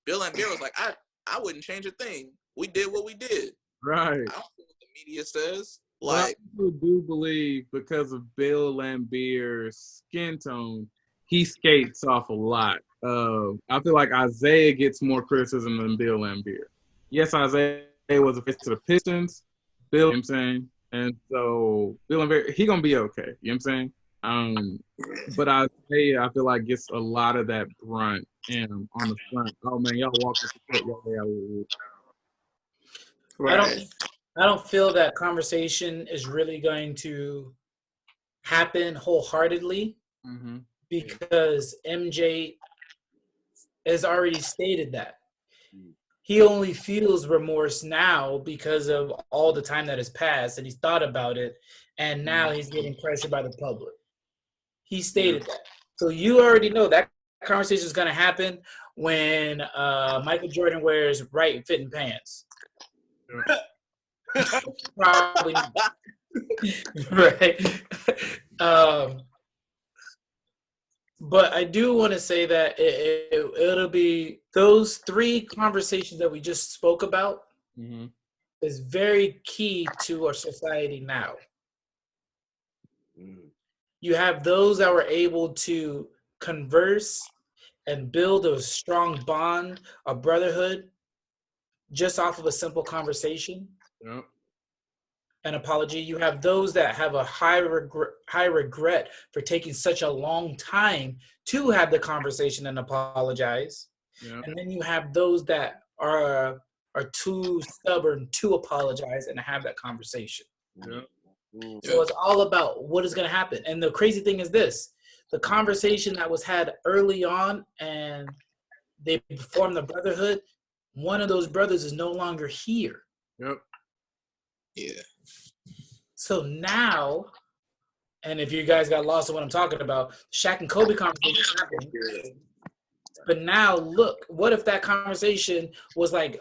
was like, I wouldn't change a thing. We did what we did. Right. I don't know what the media says. Like, I do believe because of Bill Lambier's skin tone, he skates off a lot. I feel like Isaiah gets more criticism than Bill Lambier. Yes, Isaiah was a face to the Pistons. Bill, you know what I'm saying? And so Bill Lambier, he gonna be okay. You know what I'm saying? But Isaiah, I feel like gets a lot of that brunt on the front. Oh man, y'all walk the foot y'all way. Right. I don't feel that conversation is really going to happen wholeheartedly because MJ has already stated that. He only feels remorse now because of all the time that has passed and he's thought about it, and now he's getting pressured by the public. He stated that. So you already know that conversation is going to happen when Michael Jordan wears right-fitting pants. Probably right. But I do want to say that it'll be those three conversations that we just spoke about is very key to our society now. You have those that were able to converse and build a strong bond, a brotherhood, just off of a simple conversation. Yep. An apology. You have those that have a high regret for taking such a long time to have the conversation and apologize. Yep. And then you have those that are too stubborn to apologize and have that conversation. Yep. So it's all about what is going to happen. And the crazy thing is this, the conversation that was had early on and they formed the brotherhood, one of those brothers is no longer here. Yep. Yeah. So now, and if you guys got lost in what I'm talking about, Shaq and Kobe conversation happened. But now look, what if that conversation was like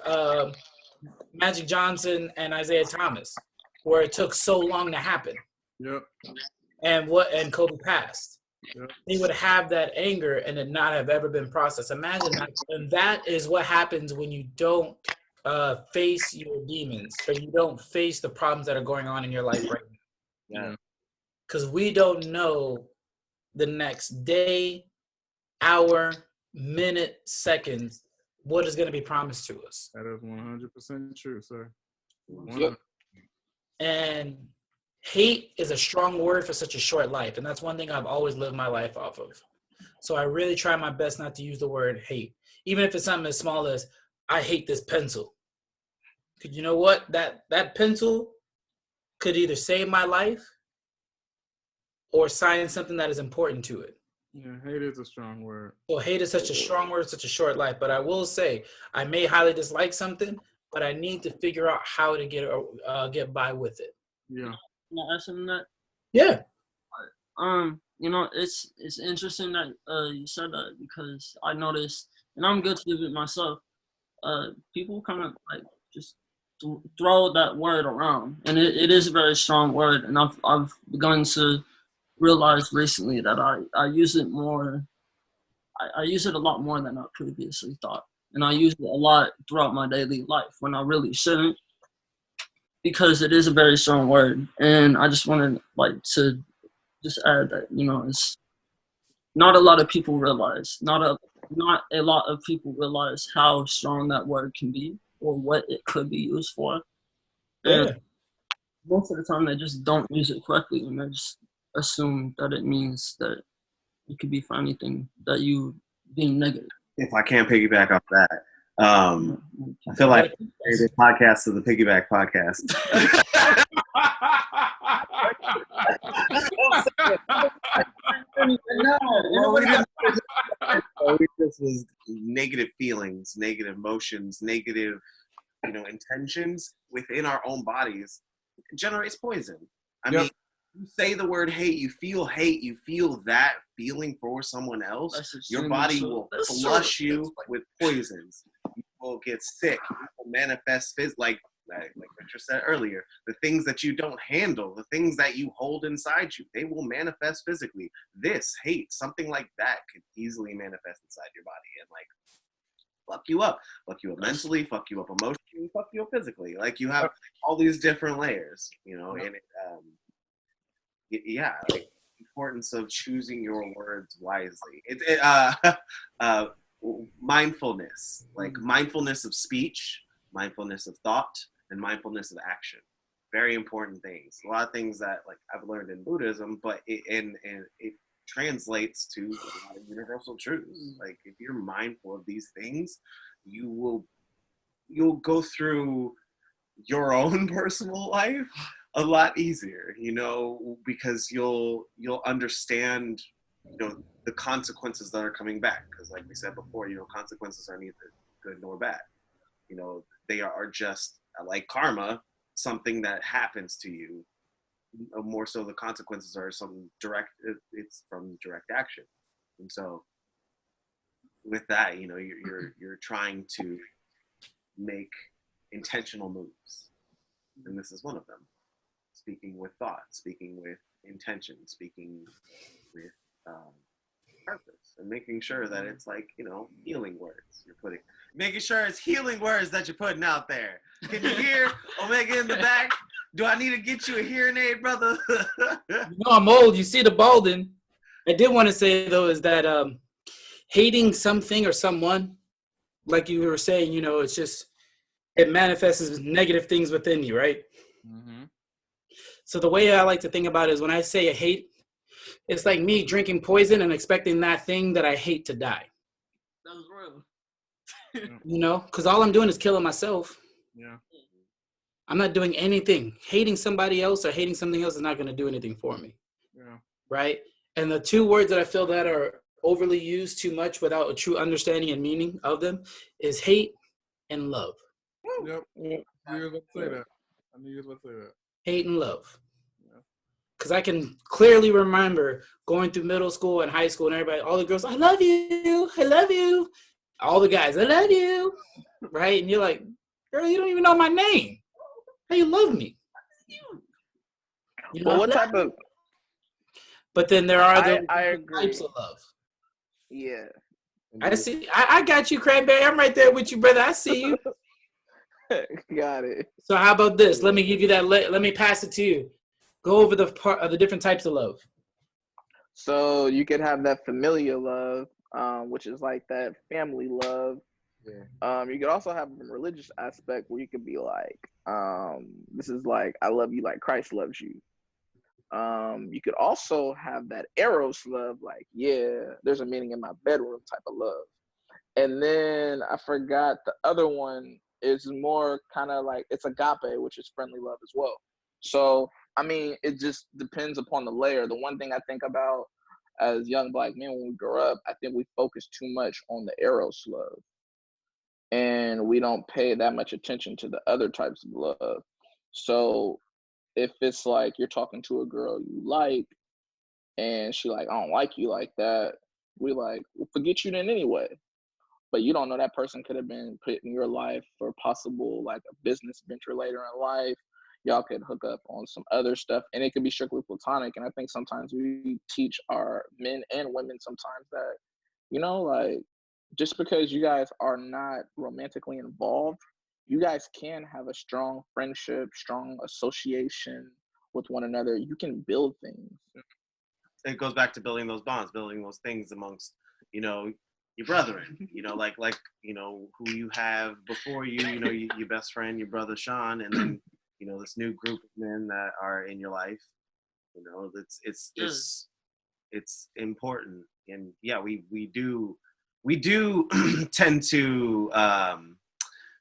Magic Johnson and Isaiah Thomas, where it took so long to happen? Yep. And Kobe passed. Yep. They would have that anger and it not have ever been processed. Imagine that. And that is what happens when you don't face your demons, or you don't face the problems that are going on in your life right now. Yeah. Because we don't know the next day, hour, minute, seconds, what is going to be promised to us. That is 100% true, sir. Yep. And hate is a strong word for such a short life. And that's one thing I've always lived my life off of. So I really try my best not to use the word hate. Even if it's something as small as, I hate this pencil. Because you know what? That pencil could either save my life or sign something that is important to it. Yeah, hate is a strong word. So hate is such a strong word, such a short life. But I will say, I may highly dislike something, but I need to figure out how to get by with it. Yeah. Can I add something to that? Yeah. You know, it's interesting that you said that, because I noticed, and I'm guilty of it myself, people kind of like just throw that word around, and it is a very strong word, and I've begun to realize recently that I use it more I use it a lot more than I previously thought. And I use it a lot throughout my daily life when I really shouldn't, because it is a very strong word. And I just wanted to just add that, it's not a lot of people realize, not a lot of people realize how strong that word can be or what it could be used for. And most of the time they just don't use it correctly, and they just assume that it means that it could be for anything that you deem negative. If I can't piggyback off that, I feel like the podcast is the piggyback podcast. This was negative feelings, negative emotions, negative, intentions within our own bodies generates poison. I mean, you say the word hate, you feel that feeling for someone else, your body will flush you with poisons. You will get sick. You will manifest like Richard said earlier, the things that you don't handle, the things that you hold inside you, they will manifest physically. This hate, something like that could easily manifest inside your body and fuck you up mentally, fuck you up emotionally, fuck you up physically. Like you have all these different layers, and it, importance of choosing your words wisely. Mindfulness, mindfulness of speech, mindfulness of thought, and mindfulness of action. Very important things. A lot of things that I've learned in Buddhism, but it translates to a lot of universal truths. Like if you're mindful of these things, you'll go through your own personal life a lot easier, because you'll understand, the consequences that are coming back. Because like we said before, consequences are neither good nor bad. They are just like karma, something that happens to you. More so, the consequences are it's from direct action. And so with that, you're trying to make intentional moves. And this is one of them. Speaking with thought, speaking with intention, speaking with purpose, and making sure that it's healing words you're putting. Making sure it's healing words that you're putting out there. Can you hear Omega in the back? Do I need to get you a hearing aid, brother? I'm old. You see the balding. I did want to say, though, is that hating something or someone, like you were saying, it's just, it manifests as negative things within you, right? Mm-hmm. So the way I like to think about it is when I say I hate, it's like me drinking poison and expecting that thing that I hate to die. That was real. Because all I'm doing is killing myself. Yeah. I'm not doing anything. Hating somebody else or hating something else is not going to do anything for me. Yeah. Right? And the two words that I feel that are overly used too much without a true understanding and meaning of them is hate and love. Yep. I knew you was about to say that. Hate and love. Because I can clearly remember going through middle school and high school and everybody, all the girls, I love you. I love you. All the guys, I love you. Right? And you're like, girl, you don't even know my name. How you love me? Well, what type of... But then there are the types of love. Yeah. I see. I got you, Cranberry. I'm right there with you, brother. I see you. Got it. So how about this? Let me give you that. Let me pass it to you. Go over the part of the different types of love. So you could have that familial love, which is like that family love. Yeah. You could also have a religious aspect where you could be like, this is like, I love you like Christ loves you. You could also have that eros love, like, yeah, there's a meaning in my bedroom type of love. And then I forgot the other one is more kind of like, it's agape, which is friendly love as well. So, I mean, it just depends upon the layer. The one thing I think about as young Black men when we grow up, I think we focus too much on the eros love. And we don't pay that much attention to the other types of love. So if it's like you're talking to a girl you like, and she like, I don't like you like that, we like, we'll forget you then anyway. But you don't know that person could have been put in your life for possible like a business venture later in life. Y'all could hook up on some other stuff, and it could be strictly platonic. And I think sometimes we teach our men and women sometimes that You know, like just because you guys are not romantically involved, you guys can have a strong friendship, strong association with one another. You can build things. It goes back to building those bonds, building those things amongst, your brethren, who you have before you, your best friend, your brother Sean, and then, this new group of men that are in your life. It's important. And yeah, we do tend to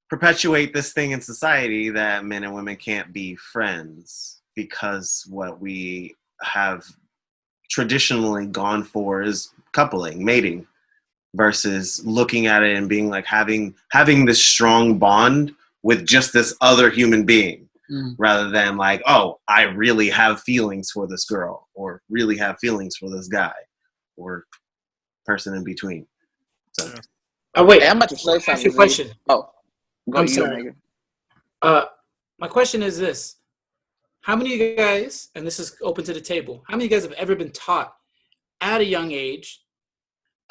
perpetuate this thing in society that men and women can't be friends, because what we have traditionally gone for is coupling, mating, versus looking at it and being like having this strong bond with just this other human being, rather than like, oh, I really have feelings for this girl, or really have feelings for this guy, or person in between. So, wait, Hey, I'm about to say ask something. you a question. Oh, go I'm you, sorry. Megan. My question is this: how many of you guys, and this is open to the table, how many of you guys have ever been taught at a young age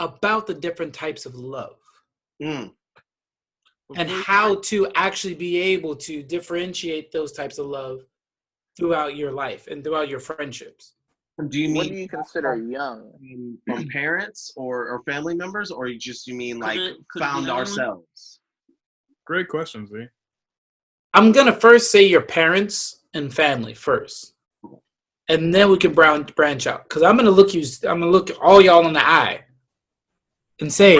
about the different types of love and how to actually be able to differentiate those types of love throughout your life and throughout your friendships? do you What mean do you consider young? from parents or family members, or you mean like could found be anyone? ourselves? Great question, Z. I'm gonna first say your parents and family first, and then we can branch out. Because I'm gonna look all y'all in the eye and say,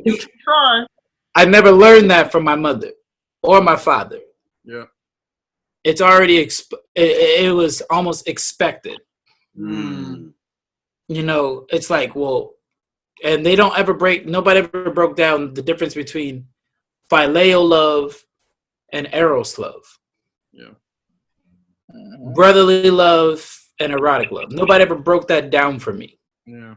You can try. I never learned that from my mother or my father. Yeah. It's already it was almost expected. It's like, well, and nobody ever broke down the difference between filial love and eros love. Yeah. Brotherly love and erotic love. Nobody ever broke that down for me. Yeah.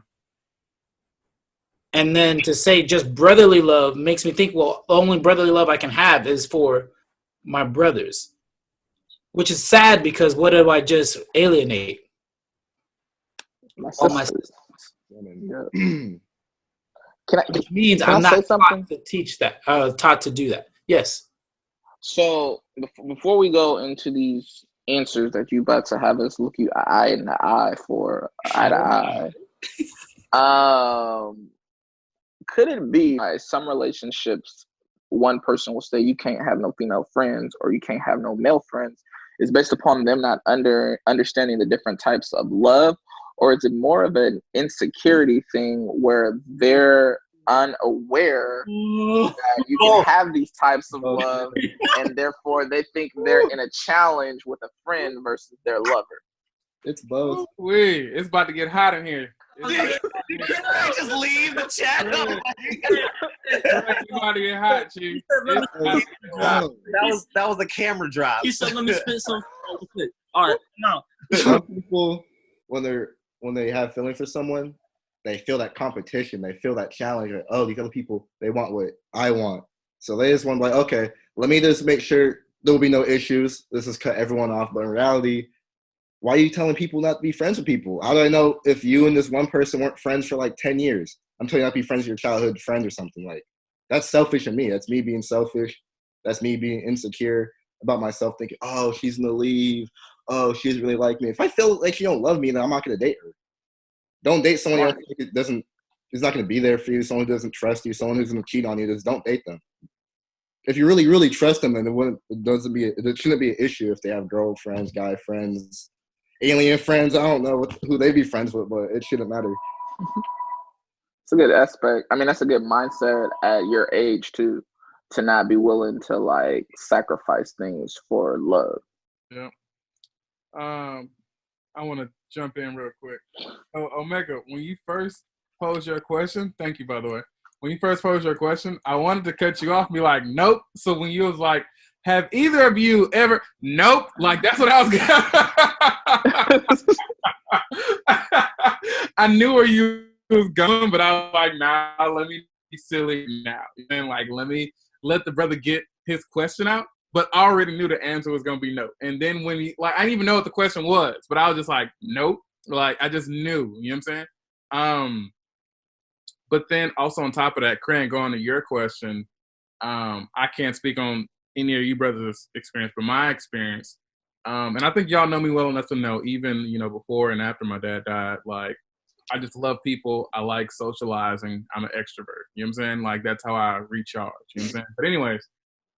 And then to say just brotherly love makes me think, well, the only brotherly love I can have is for my brothers, which is sad, because what do I just alienate? All my sisters. Which means I'm not taught to teach that, taught to do that. Yes. So before we go into these answers that you about to have us look you eye in the eye for eye to eye, could it be some relationships one person will say you can't have no female friends or you can't have no male friends is based upon them not understanding the different types of love? Or is it more of an insecurity thing where they're unaware that you can have these types of love, and therefore they think they're in a challenge with a friend versus their lover? It's both. It's about to get hot in here. Just leave the chat. It's about to get hot, Chief. That was a camera drop. He said, "Let me spit some." All right, now. Some people, when they have feelings for someone, they feel that competition. They feel that challenge. Like, oh, these other people, they want what I want. So they just want to be like, okay, let me just make sure there will be no issues. This is cut everyone off. But in reality, why are you telling people not to be friends with people? How do I know if you and this one person weren't friends for like 10 years? I'm telling you not to be friends with your childhood friend or something. Like, that's selfish in me. That's me being selfish. That's me being insecure about myself, thinking, oh, she's going to leave. Oh, she doesn't really like me. If I feel like she don't love me, then I'm not going to date her. Don't date someone else who is not going to be there for you, someone who doesn't trust you, someone who's going to cheat on you. Just don't date them. If you really, really trust them, then it shouldn't be an issue if they have girlfriends, guy friends, alien friends. I don't know who they be friends with, but it shouldn't matter. It's a good aspect. I mean, that's a good mindset at your age too, to not be willing to like sacrifice things for love. Yeah. I want to jump in real quick. Omega, when you first posed your question, thank you, by the way. When you first posed your question, I wanted to cut you off and be like, nope. So when you was like, have either of you ever, nope. Like, that's what I was I knew where you was going, but I was like, nah, let me be silly now. And like, let the brother get his question out. But I already knew the answer was going to be no. And then when I didn't even know what the question was, but I was just like, nope. Like, I just knew, you know what I'm saying? But then also on top of that, Cran, going to your question, I can't speak on any of you brothers' experience, but my experience, and I think y'all know me well enough to know, even, before and after my dad died, like, I just love people. I like socializing. I'm an extrovert. You know what I'm saying? Like, that's how I recharge. You know what I'm saying? But anyways,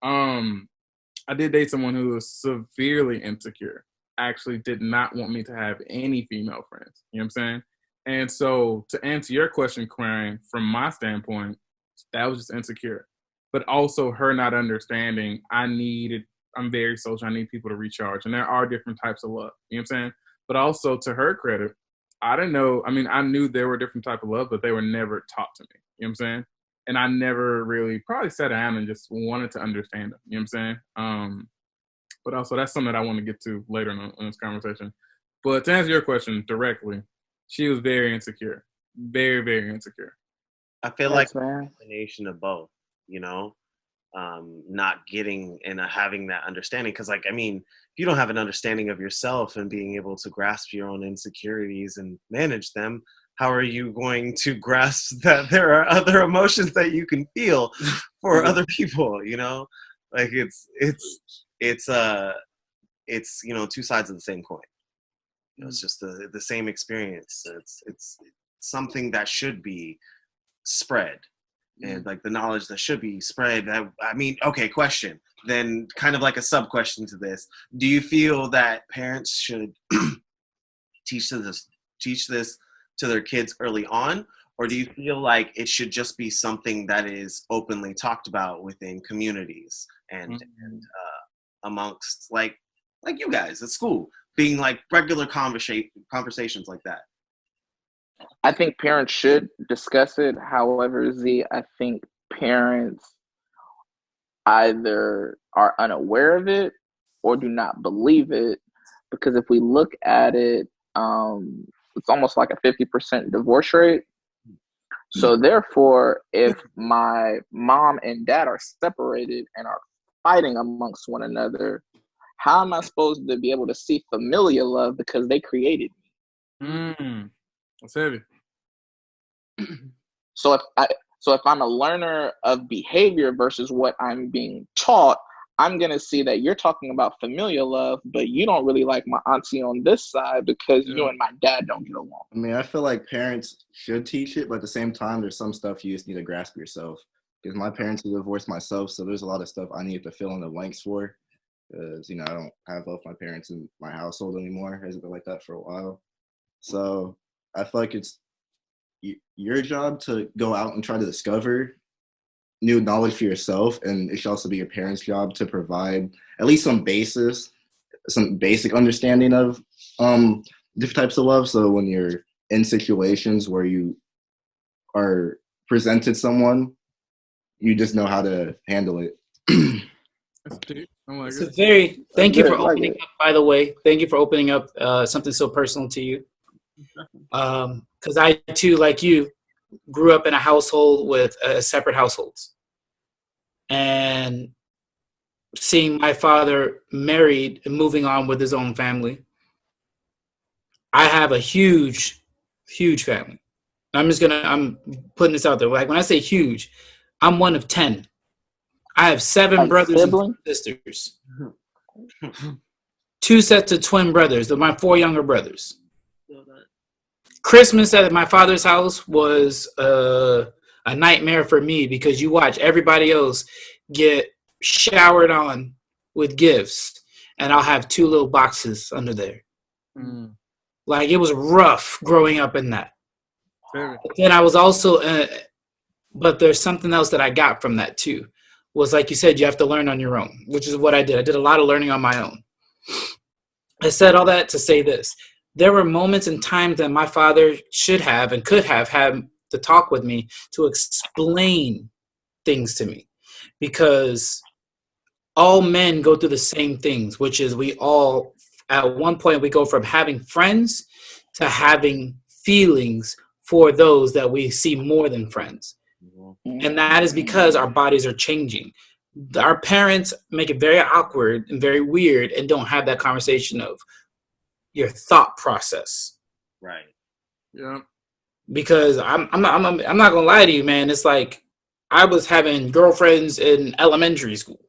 I did date someone who was severely insecure. Actually did not want me to have any female friends. You know what I'm saying? And so to answer your question, Quarian, from my standpoint, that was just insecure. But also her not understanding I'm very social. I need people to recharge. And there are different types of love. You know what I'm saying? But also to her credit, I didn't know. I mean, I knew there were different types of love, but they were never taught to me. You know what I'm saying? And I never really probably sat down and just wanted to understand them. You know what I'm saying? But also that's something that I want to get to later in this conversation. But to answer your question directly, she was very insecure. Very, very insecure. I feel like a combination of both, not getting and having that understanding. Because, like, I mean, if you don't have an understanding of yourself and being able to grasp your own insecurities and manage them, how are you going to grasp that there are other emotions that you can feel for other people? Like it's two sides of the same coin. It's just the same experience. It's something that should be spread, and like the knowledge that should be spread. Okay, question. Then kind of like a sub question to this: do you feel that parents should teach this to their kids early on, or do you feel like it should just be something that is openly talked about within communities and amongst like you guys at school, being like regular conversations like that? I think parents should discuss it. However, Z, I think parents either are unaware of it or do not believe it, because if we look at it, it's almost like a 50% divorce rate. So therefore, if my mom and dad are separated and are fighting amongst one another, how am I supposed to be able to see familial love because they created me? That's heavy. So if I'm a learner of behavior versus what I'm being taught, I'm going to see that you're talking about familial love, but you don't really like my auntie on this side because you and my dad don't get along. I mean, I feel like parents should teach it, but at the same time, there's some stuff you just need to grasp yourself. Because my parents are divorced myself, so there's a lot of stuff I need to fill in the blanks for. Because, I don't have both my parents in my household anymore. It hasn't been like that for a while. So I feel like it's your job to go out and try to discover new knowledge for yourself, and it should also be your parents' job to provide at least some basic understanding of different types of love. So when you're in situations where you are presented someone, you just know how to handle it. That's deep. I like It's it. Thank you for opening up, by the way. Thank you for opening up something so personal to you. Because I too, like you, grew up in a household with separate households, and seeing my father married and moving on with his own family. I have a huge family. I'm putting this out there. Like when I say huge, I'm one of 10. I have 7 brothers and sisters. 2 sets of twin brothers. They're my 4 younger brothers. Christmas at my father's house was a nightmare for me because you watch everybody else get showered on with gifts, and I'll have 2 little boxes under there. Like, it was rough growing up in that. But then I was also, but there's something else that I got from that too. Was like you said, you have to learn on your own, which is what I did. I did a lot of learning on my own. I said all that to say this. There were moments and times that my father should have and could have had to talk with me to explain things to me, because all men go through the same things, which is we all, at one point, we go from having friends to having feelings for those that we see more than friends. And that is because our bodies are changing. Our parents make it very awkward and very weird and don't have that conversation of your thought process. Right. Yeah. because I'm not gonna lie to you, man. It's like I was having girlfriends in elementary school.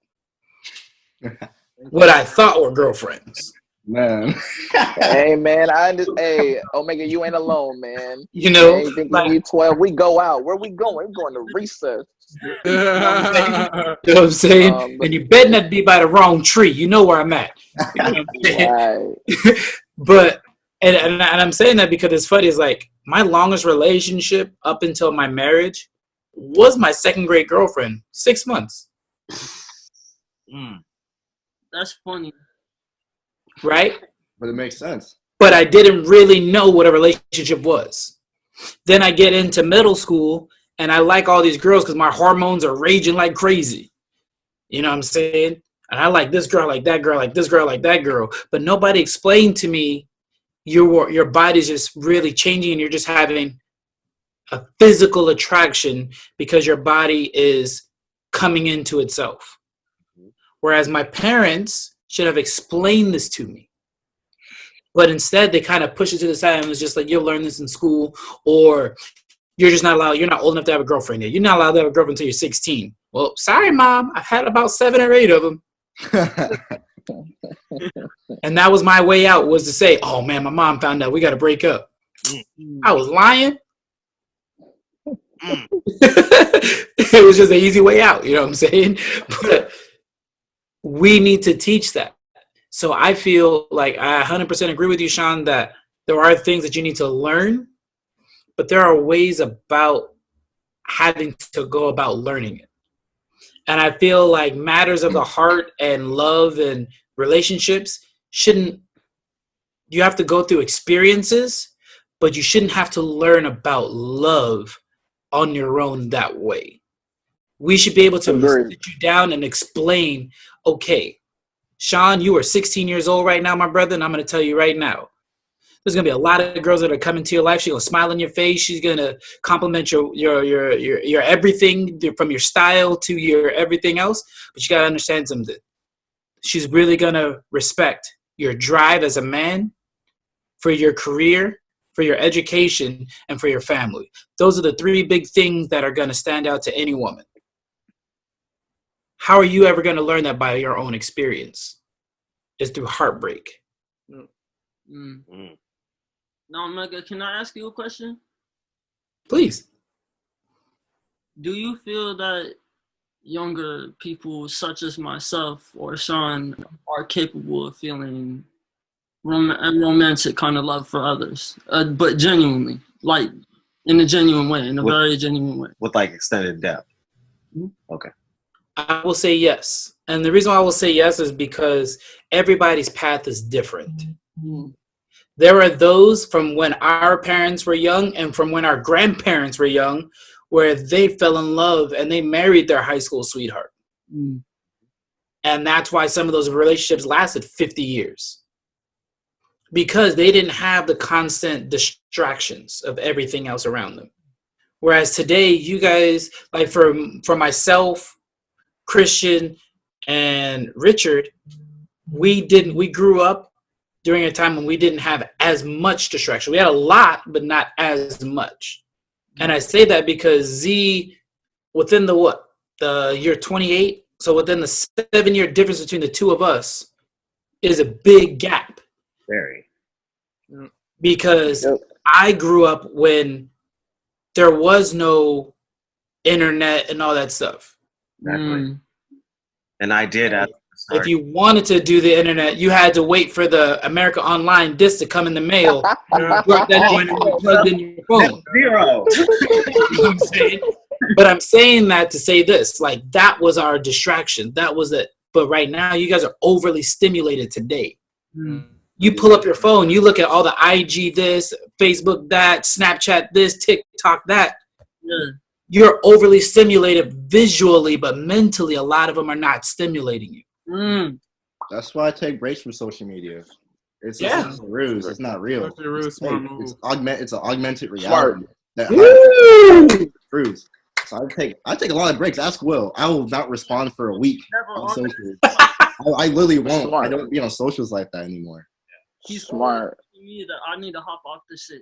What I thought were girlfriends. Man. Hey man, hey Omega, you ain't alone, man. You know, ain't thinking like, you 12. We go out. Where we going? We going to recess. you know what I'm saying? And you better not be by the wrong tree. You know where I'm at. You know what I'm saying? Right. But and I'm saying that because it's funny. It's like my longest relationship up until my marriage was my second grade girlfriend. 6 months. That's funny. Right? But it makes sense. But I didn't really know what a relationship was. Then I get into middle school and I like all these girls because my hormones are raging like crazy. You know what I'm saying? And I like this girl, like that girl, like this girl, like that girl. But nobody explained to me your body's just really changing and you're just having a physical attraction because your body is coming into itself. Whereas my parents should have explained this to me. But instead, they kind of push it to the side and was just like, you'll learn this in school, or you're just not allowed, you're not old enough to have a girlfriend yet. You're not allowed to have a girlfriend until you're 16. Well, sorry, Mom. I've had about 7 or 8 of them. And that was my way out, was to say, oh, man, my mom found out. We got to break up. I was lying. It was just an easy way out. You know what I'm saying? But we need to teach that. So I feel like I 100% agree with you, Sean, that there are things that you need to learn, but there are ways about having to go about learning it. And I feel like matters of the heart and love and relationships you have to go through experiences, but you shouldn't have to learn about love on your own that way. We should be able to sit you down and explain, okay, Sean, you are 16 years old right now, my brother, and I'm going to tell you right now, there's going to be a lot of girls that are coming to your life. She's going to smile in your face. She's going to compliment your everything, from your style to your everything else. But you got to understand something. She's really going to respect your drive as a man, for your career, for your education, and for your family. Those are the 3 big things that are going to stand out to any woman. How are you ever going to learn that by your own experience? It's through heartbreak. Now, Mega, can I ask you a question? Please. Do you feel that younger people such as myself or Sean are capable of feeling a romantic kind of love for others, but genuinely, like in a genuine way, in a very genuine way? With like extended depth. Mm-hmm. Okay. I will say yes. And the reason why I will say yes is because everybody's path is different. Mm-hmm. There are those from when our parents were young and from when our grandparents were young where they fell in love and they married their high school sweetheart. Mm-hmm. And that's why some of those relationships lasted 50 years. Because they didn't have the constant distractions of everything else around them. Whereas today, you guys, like for myself, Christian, and Richard, we grew up during a time when we didn't have as much distraction. We had a lot, but not as much. And I say that because Z, within the year 28, so within the 7-year difference between the two of us is a big gap. Very. Because I grew up when there was no internet and all that stuff. Exactly. And I did at the start. If you wanted to do the internet, you had to wait for the America Online disc to come in the mail. That joint and you plugged in your phone. Zero. You know what I'm saying? But I'm saying that to say this, like that was our distraction. That was it. But right now, you guys are overly stimulated today. You pull up your phone, you look at all the IG this, Facebook that, Snapchat this, TikTok that. You're overly stimulated visually, but mentally, a lot of them are not stimulating you. That's why I take breaks from social media. It's a ruse. It's not real. That's a really smart move. It's an augmented reality. That ruse. So I take a lot of breaks. Ask Will. I will not respond for a week on socials. I literally won't. I don't be on socials like that anymore. He's smart. Me that I need to hop off this shit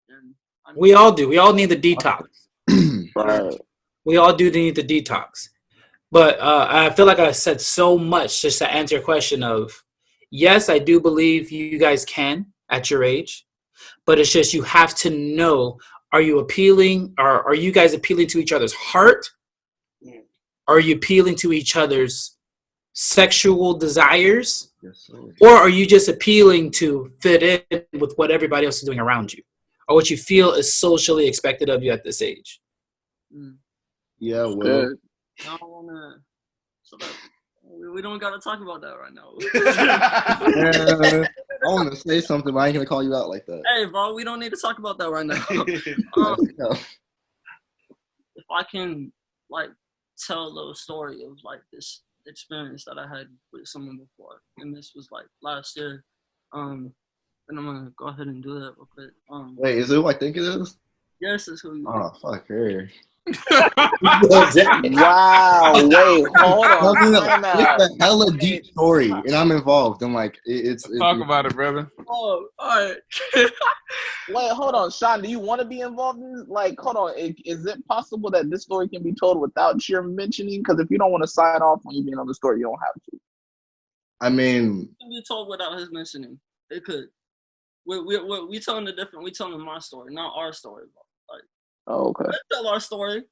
and We all do. We all need the detox. Right. We all do need the detox. But I feel like I said so much just to answer your question of, yes, I do believe you guys can at your age, but it's just you have to know, are you appealing, or are you guys appealing to each other's heart? Or are you appealing to each other's sexual desires? Yes, Or are you just appealing to fit in with what everybody else is doing around you? Or what you feel is socially expected of you at this age? yeah, well, Good. I don't wanna. So that we don't gotta talk about that right now. I want to say something, but I ain't gonna call you out like that. Hey, bro, we don't need to talk about that right now. No. If I can, like, tell a little story of like this experience that I had with someone before, and this was like last year. And I'm gonna go ahead and do that real quick. Wait, is it who I think it is? Yes, it's who you. Oh, fuck her. Wow. Wait, hold on. Time out. It's a hella deep story, and I'm involved. I'm like, it's Talk about it, brother. Oh, all right. Wait, hold on, Sean. Do you want to be involved in this? Like, hold on. Is it possible that this story can be told without your mentioning? Because if you don't want to sign off when you being on the story, you don't have to. I mean, It can be told without his mentioning. It could. We telling the different. We telling my story, not our story. Like, Oh, okay. let's tell our story.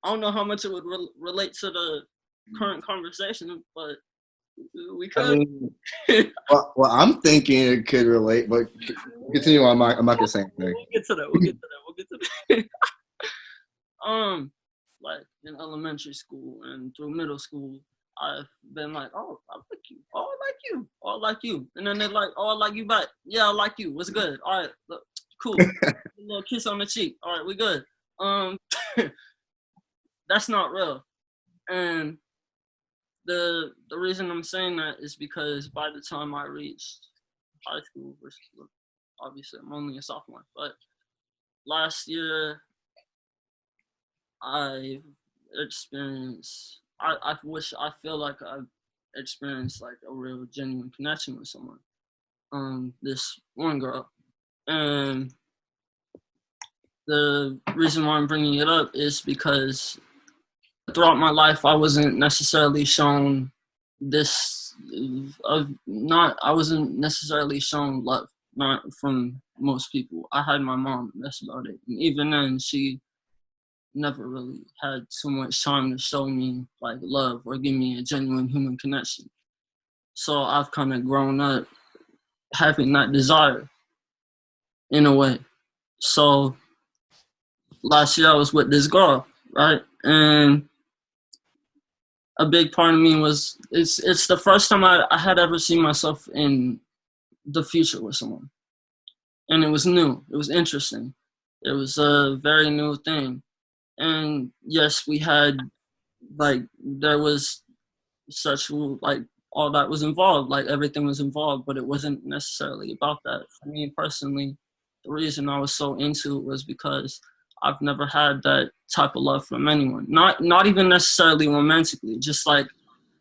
I don't know how much it would relate to the current conversation, but we could. I mean, well, I'm thinking it could relate, but continue on. I'm not gonna say anything. We'll get to that. Like in elementary school and through middle school, I've been like, oh, I like you. Oh, I like you. Oh, I like you. And then they're like, oh, I like you back. Yeah, I like you. What's good? All right, look, cool. A little kiss on the cheek. All right, we good. That's not real. And the reason I'm saying that is because by the time I reached high school, which obviously I'm only a sophomore, but last year I experienced, I feel like I've experienced like a real genuine connection with someone. This one girl. And the reason why I'm bringing it up is because throughout my life, I wasn't necessarily shown I wasn't necessarily shown love, not from most people. I had my mom, that's about it. And even then, she never really had too much time to show me like love or give me a genuine human connection. So I've kind of grown up having that desire in a way. So last year I was with this girl, right? And a big part of me was, it's the first time I had ever seen myself in the future with someone. And it was new. It was interesting. It was a very new thing. And yes, we had, like, there was sexual, like, all that was involved. Like, everything was involved, but it wasn't necessarily about that. For me personally, the reason I was so into it was because I've never had that type of love from anyone. Not even necessarily romantically, just like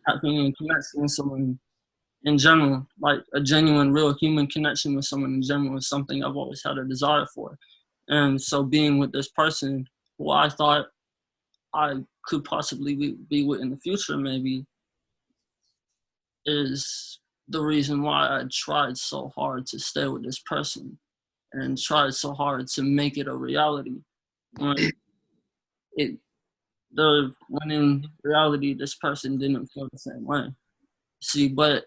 having a connection with someone in general, like a genuine, real human connection with someone in general is something I've always had a desire for. And so being with this person who I thought I could possibly be with in the future maybe is the reason why I tried so hard to stay with this person and tried so hard to make it a reality. When in reality, this person didn't feel the same way. See, but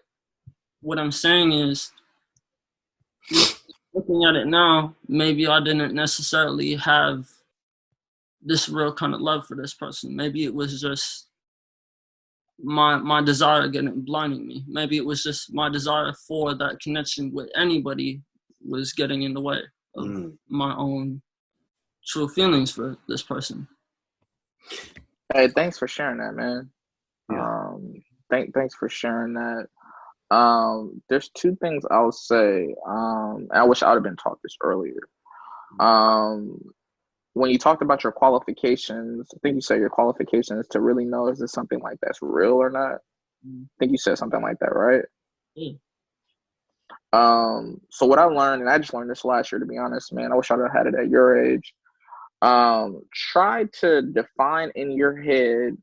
what I'm saying is, looking at it now, maybe I didn't necessarily have this real kind of love for this person. Maybe it was just my desire getting blinding me. Maybe it was just my desire for that connection with anybody was getting in the way of my own true feelings for this person. Hey, thanks for sharing that, man. Yeah. Thanks for sharing that. There's two things I'll say. And I wish I would have been taught this earlier. When you talked about your qualifications, I think you said your qualifications to really know is this something like that's real or not. I think you said something like that, right? Yeah. So what I learned, and I just learned this last year, to be honest, man, I wish I'd have had it at your age. Try to define in your head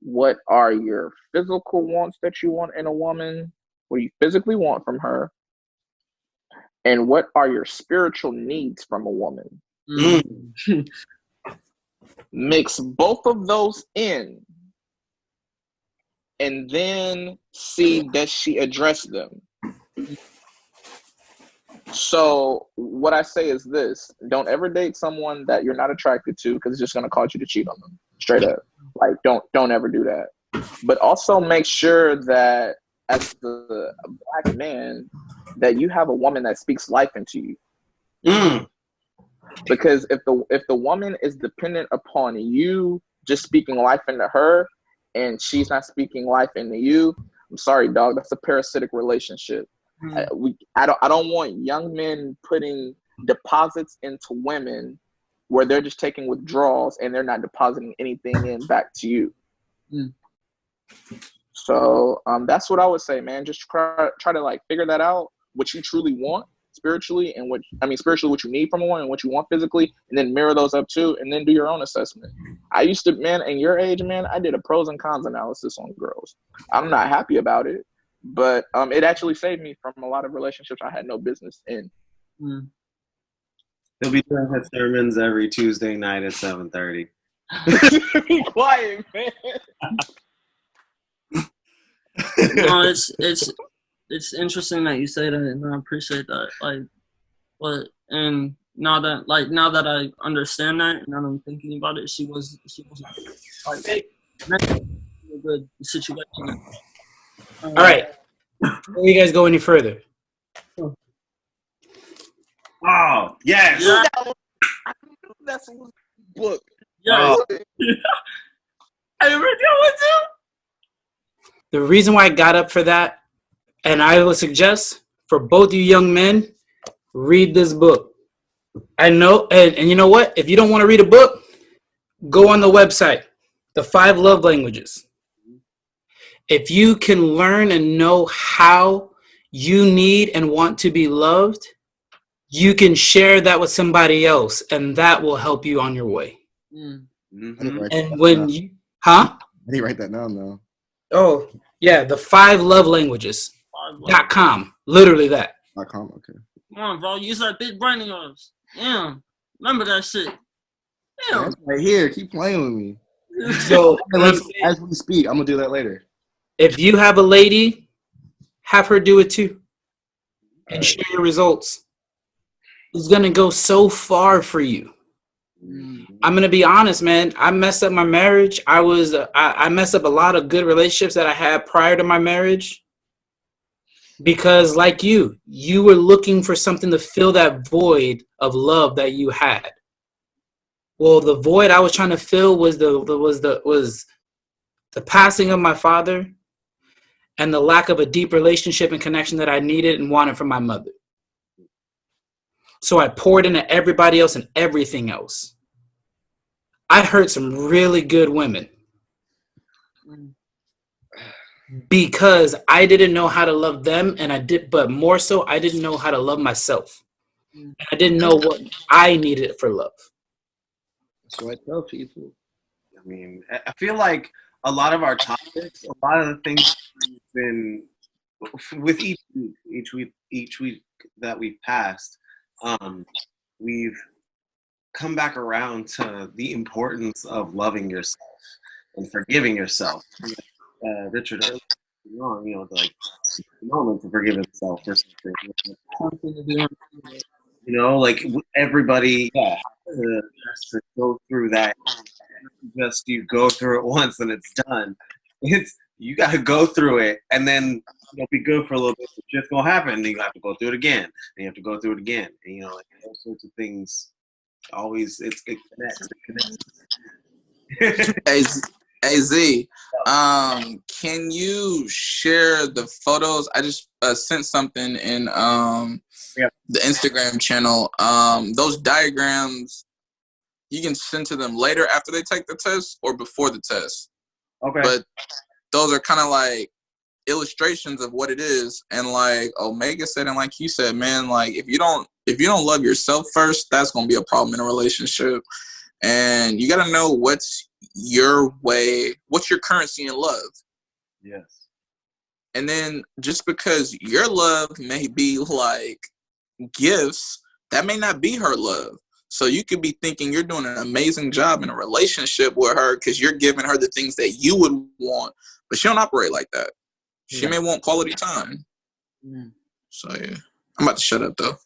what are your physical wants that you want in a woman, what you physically want from her, and what are your spiritual needs from a woman. Mix both of those in, and then see, does she address them? So what I say is this: don't ever date someone that you're not attracted to, because it's just going to cause you to cheat on them. Straight up. Like, don't ever do that. But also make sure that as the black man, that you have a woman that speaks life into you. Because if the woman is dependent upon you just speaking life into her, and she's not speaking life into you, I'm sorry, dog. That's a parasitic relationship. I don't want young men putting deposits into women where they're just taking withdrawals and they're not depositing anything in back to you. So that's what I would say, man. Just try to like figure that out, what you truly want spiritually, and spiritually what you need from a woman and what you want physically, and then mirror those up too, and then do your own assessment. I used to, man, in your age, man, I did a pros and cons analysis on girls. I'm not happy about it, but it actually saved me from a lot of relationships I had no business in. He'll be doing his sermons every Tuesday night at 7:30. Be quiet, man. No, it's interesting that you say that, and I appreciate that. Like, but and now that I understand that, and now that I'm thinking about it, she was like a good situation. All right, before you guys go any further, Oh yes. Yeah. That's a book. Yeah. Oh. I read that one too. the reason why I got up for that, and I would suggest for both you young men, read this book. I know, and you know what? If you don't want to read a book, go on the website, The 5 Love Languages. If you can learn and know how you need and want to be loved, you can share that with somebody else, and that will help you on your way. And when you, I need to write that down now. Oh, yeah, the 5 Love Languages.com. Literally that. .com, okay. Come on, bro. Use that big brain of yours. Damn. Remember that shit. Damn. That's right here. Keep playing with me. So as we speak, I'm gonna do that later. if you have a lady, have her do it too. And share your results. It's gonna go so far for you. I'm gonna be honest, man. I messed up my marriage. I messed up a lot of good relationships that I had prior to my marriage. Because like you were looking for something to fill that void of love that you had. Well, the void I was trying to fill was the passing of my father and the lack of a deep relationship and connection that I needed and wanted from my mother. So I poured into everybody else and everything else. I hurt some really good women because I didn't know how to love them, but more so, I didn't know how to love myself. I didn't know what I needed for love. That's what I tell people. I mean, I feel like a lot of our topics, a lot of the things we've been with each week that we've passed, we've come back around to the importance of loving yourself and forgiving yourself. Richard, like moment to forgive himself for something. Like everybody has to go through that. Just you go through it once and it's done. You got to go through it, and then it'll be good for a little bit. It's just gonna happen, and then you have to go through it again, and you have to go through it again, and like all sorts of things. Always, it connects. Hey Z, can you share the photos? I just sent something in the Instagram channel. Those diagrams, you can send to them later after they take the test or before the test. Okay. But those are kind of like illustrations of what it is. And like Omega said, and like you said, man, like if you don't love yourself first, that's gonna be a problem in a relationship. And you gotta know what's your way, what's your currency in love. Yes. And then just because your love may be like gifts, that may not be her love. So you could be thinking you're doing an amazing job in a relationship with her because you're giving her the things that you would want, but she don't operate like that. She may want quality time. So yeah, I'm about to shut up though.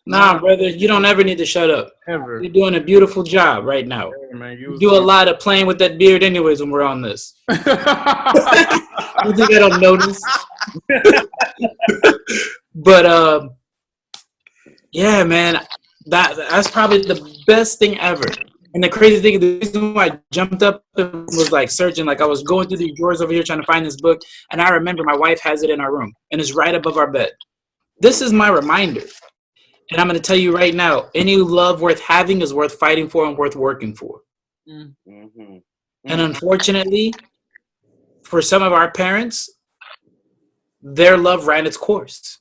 Nah, brother, you don't ever need to shut up. Ever. You're doing a beautiful job right now. Hey, man, You do a lot of playing with that beard anyways when we're on this. You think I don't notice? But yeah, man, that's probably the best thing ever. And the crazy thing, the reason why I jumped up and was like searching, like I was going through the drawers over here trying to find this book, and I remember my wife has it in our room, and it's right above our bed. This is my reminder. And I'm going to tell you right now, any love worth having is worth fighting for and worth working for. And unfortunately, for some of our parents, their love ran its course.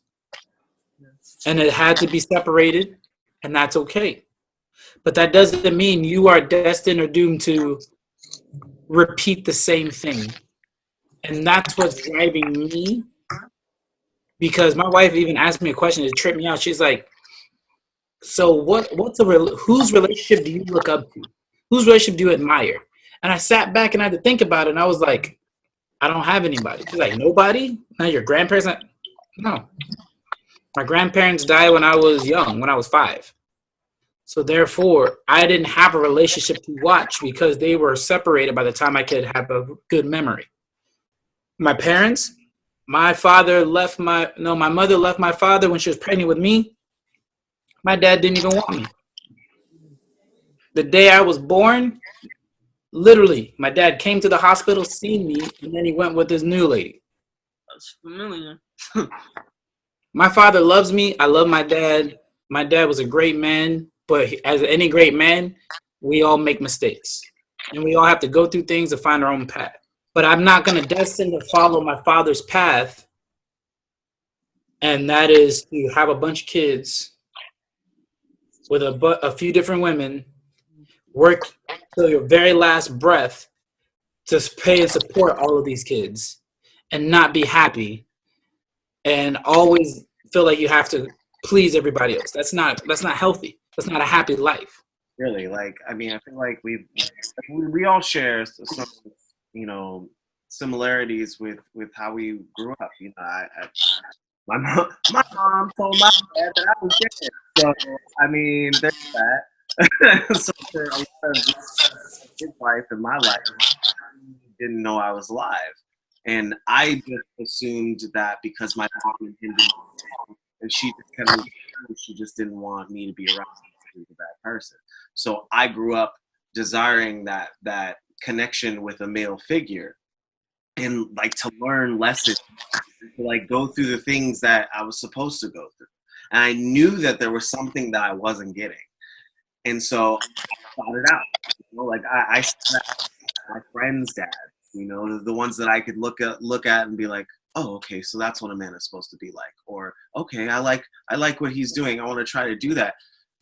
And it had to be separated, and that's okay. But that doesn't mean you are destined or doomed to repeat the same thing. And that's what's driving me. Because my wife even asked me a question to trip me out. She's like, so whose relationship do you look up to? Whose relationship do you admire? And I sat back and I had to think about it, and I was like, I don't have anybody. She's like, nobody? Now your grandparents? No. My grandparents died when I was young, when I was 5. So therefore, I didn't have a relationship to watch because they were separated by the time I could have a good memory. My parents, my mother left my father when she was pregnant with me. My dad didn't even want me. The day I was born, literally, my dad came to the hospital, seen me, and then he went with his new lady. That's familiar. My father loves me. I love my dad. My dad was a great man, but as any great man, we all make mistakes. And we all have to go through things to find our own path. But I'm not going to destine to follow my father's path, and that is to have a bunch of kids with a few different women, work till your very last breath to pay and support all of these kids and not be happy and always feel like you have to please everybody else. That's not healthy. That's not a happy life. Really, like, I mean, I feel like we all share some, similarities with how we grew up. My mom told my dad that I was dead. So, I mean, there's that. So for a lot of his life and my life, he didn't know I was alive. And I just assumed that because my mom and him didn't know, and she just didn't want me to be around a bad person. So I grew up desiring that connection with a male figure and like to learn lessons, to like go through the things that I was supposed to go through. And I knew that there was something that I wasn't getting. And so I sought it out. Like I sought out my friends' dads, the ones that I could look at and be like, oh, okay, so that's what a man is supposed to be like. Or, okay, I like what he's doing. I want to try to do that.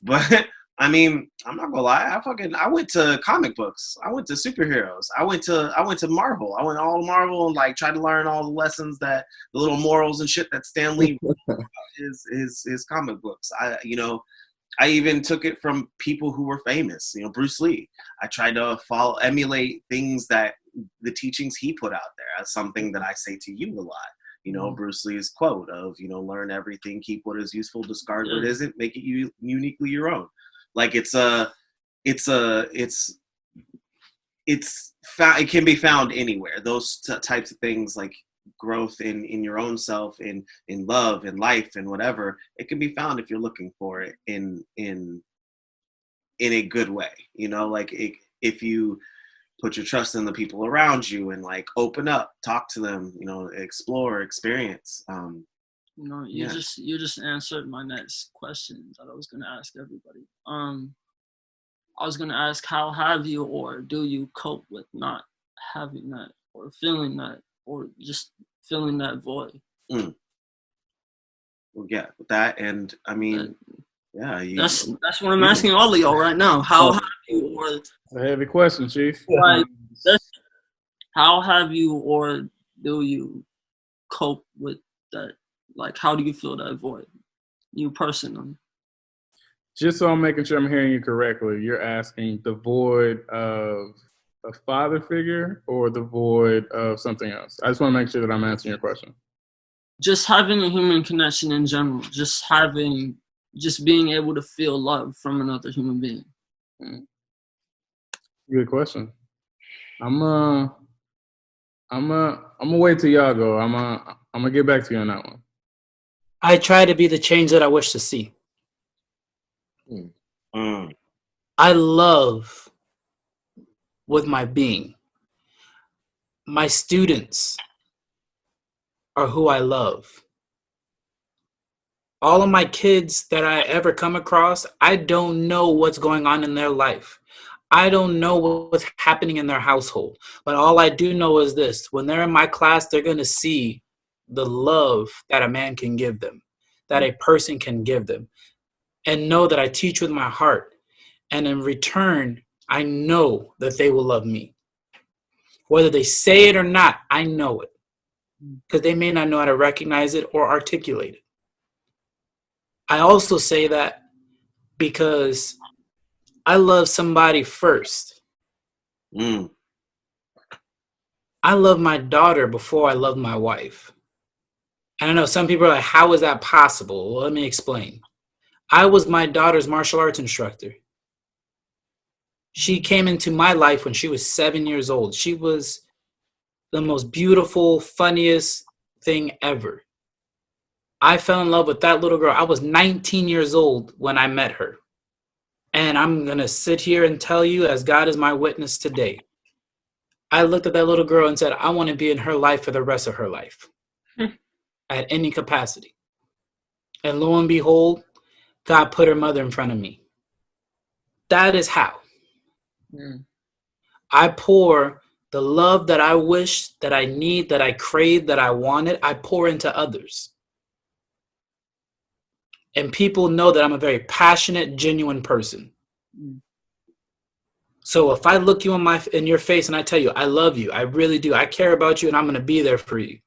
But I mean, I'm not gonna lie. I went to comic books. I went to superheroes. I went to Marvel. I went all to Marvel and like tried to learn all the lessons, the little morals and shit that Stan Lee his comic books. I even took it from people who were famous. Bruce Lee. I tried to emulate things that the teachings he put out there. As something that I say to you a lot. Bruce Lee's quote of, learn everything, keep what is useful, discard what isn't, make it uniquely your own. Like it can be found anywhere. Those types of things, like growth in your own self, in love, in life, and whatever, it can be found if you're looking for it in a good way. If you put your trust in the people around you and like open up, talk to them, explore, experience. You just answered my next question that I was gonna ask everybody. I was gonna ask, how have you or do you cope with not having that or feeling that or just feeling that void. Well, yeah, that, and I mean, yeah, that's what I'm asking all of y'all right now. How have you, or It's a heavy question, Chief. like, how have you, or do you cope with that? Like, how do you feel that void, you personally? Just so I'm making sure I'm hearing you correctly, you're asking the void of a father figure or the void of something else? I just want to make sure that I'm answering your question. Just having a human connection in general, just being able to feel love from another human being. Good question. I'm gonna wait till y'all go. I'm gonna get back to you on that one. I try to be the change that I wish to see. I love with my being. My students are who I love. All of my kids that I ever come across, I don't know what's going on in their life. I don't know what's happening in their household. But all I do know is this: when they're in my class, they're going to see the love that a man can give them, that a person can give them, and know that I teach with my heart. And in return, I know that they will love me. Whether they say it or not, I know it. Because they may not know how to recognize it or articulate it. I also say that because I love somebody first. I love my daughter before I love my wife. And I know some people are like, how is that possible? Well, let me explain. I was my daughter's martial arts instructor. She came into my life when she was 7 years old. She was the most beautiful, funniest thing ever. I fell in love with that little girl. I was 19 years old when I met her. And I'm going to sit here and tell you, as God is my witness today, I looked at that little girl and said, I want to be in her life for the rest of her life at any capacity. And lo and behold, God put her mother in front of me. That is how. I pour the love that I wish, that I need, that I crave, that I wanted, I pour into others. And people know that I'm a very passionate, genuine person. So if I look you in your face and I tell you, I love you, I really do, I care about you, and I'm going to be there for you,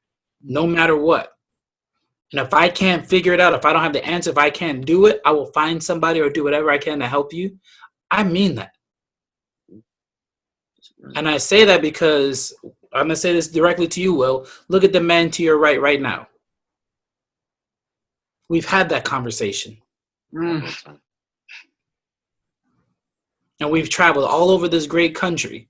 no matter what. And if I can't figure it out, if I don't have the answer, if I can't do it, I will find somebody or do whatever I can to help you. I mean that. And I say that because I'm going to say this directly to you, Will. Look at the man to your right now. We've had that conversation. And we've traveled all over this great country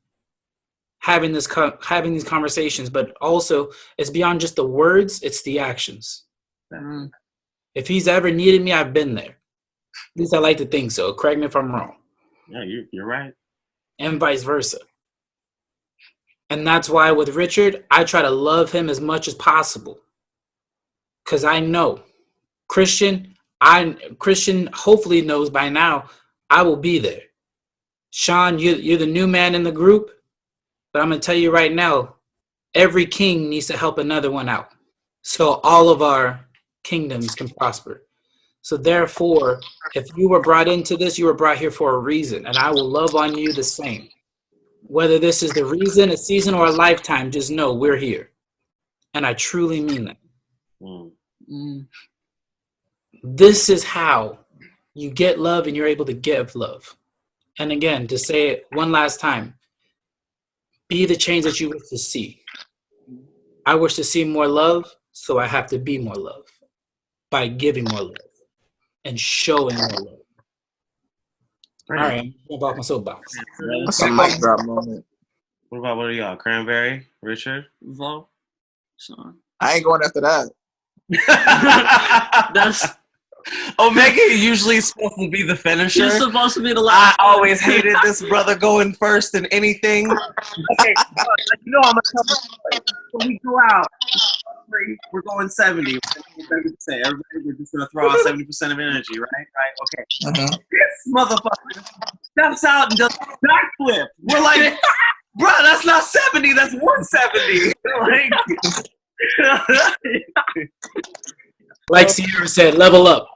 having these conversations, but also it's beyond just the words, it's the actions. If he's ever needed me, I've been there. At least I like to think so. Correct me if I'm wrong. Yeah, you're right. And vice versa. And that's why with Richard, I try to love him as much as possible. Because I know Christian hopefully knows by now I will be there. Sean, you're the new man in the group, but I'm going to tell you right now, every king needs to help another one out. So all of our kingdoms can prosper. So therefore, if you were brought into this, you were brought here for a reason, and I will love on you the same. Whether this is the reason, a season, or a lifetime, just know we're here. And I truly mean that. This is how you get love and you're able to give love. And again, to say it one last time, be the change that you wish to see. I wish to see more love, so I have to be more love by giving more love and showing more love. All right, I'm going to off my soapbox. That's a mic drop moment. What are y'all? Cranberry? Richard? Vo? Sean? I ain't going after that. That's... Omega usually supposed to be the finisher. You're supposed to be the last. I always hated this brother going first in anything. Okay, you know I'm gonna tell you. When we go out, we're going 70. 70%. Everybody, we're just gonna throw out 70% of energy, right? Right? Okay. This motherfucker steps out and does a backflip. We're like, bro, that's not 70. That's 170. Like, Like Sierra said, level up.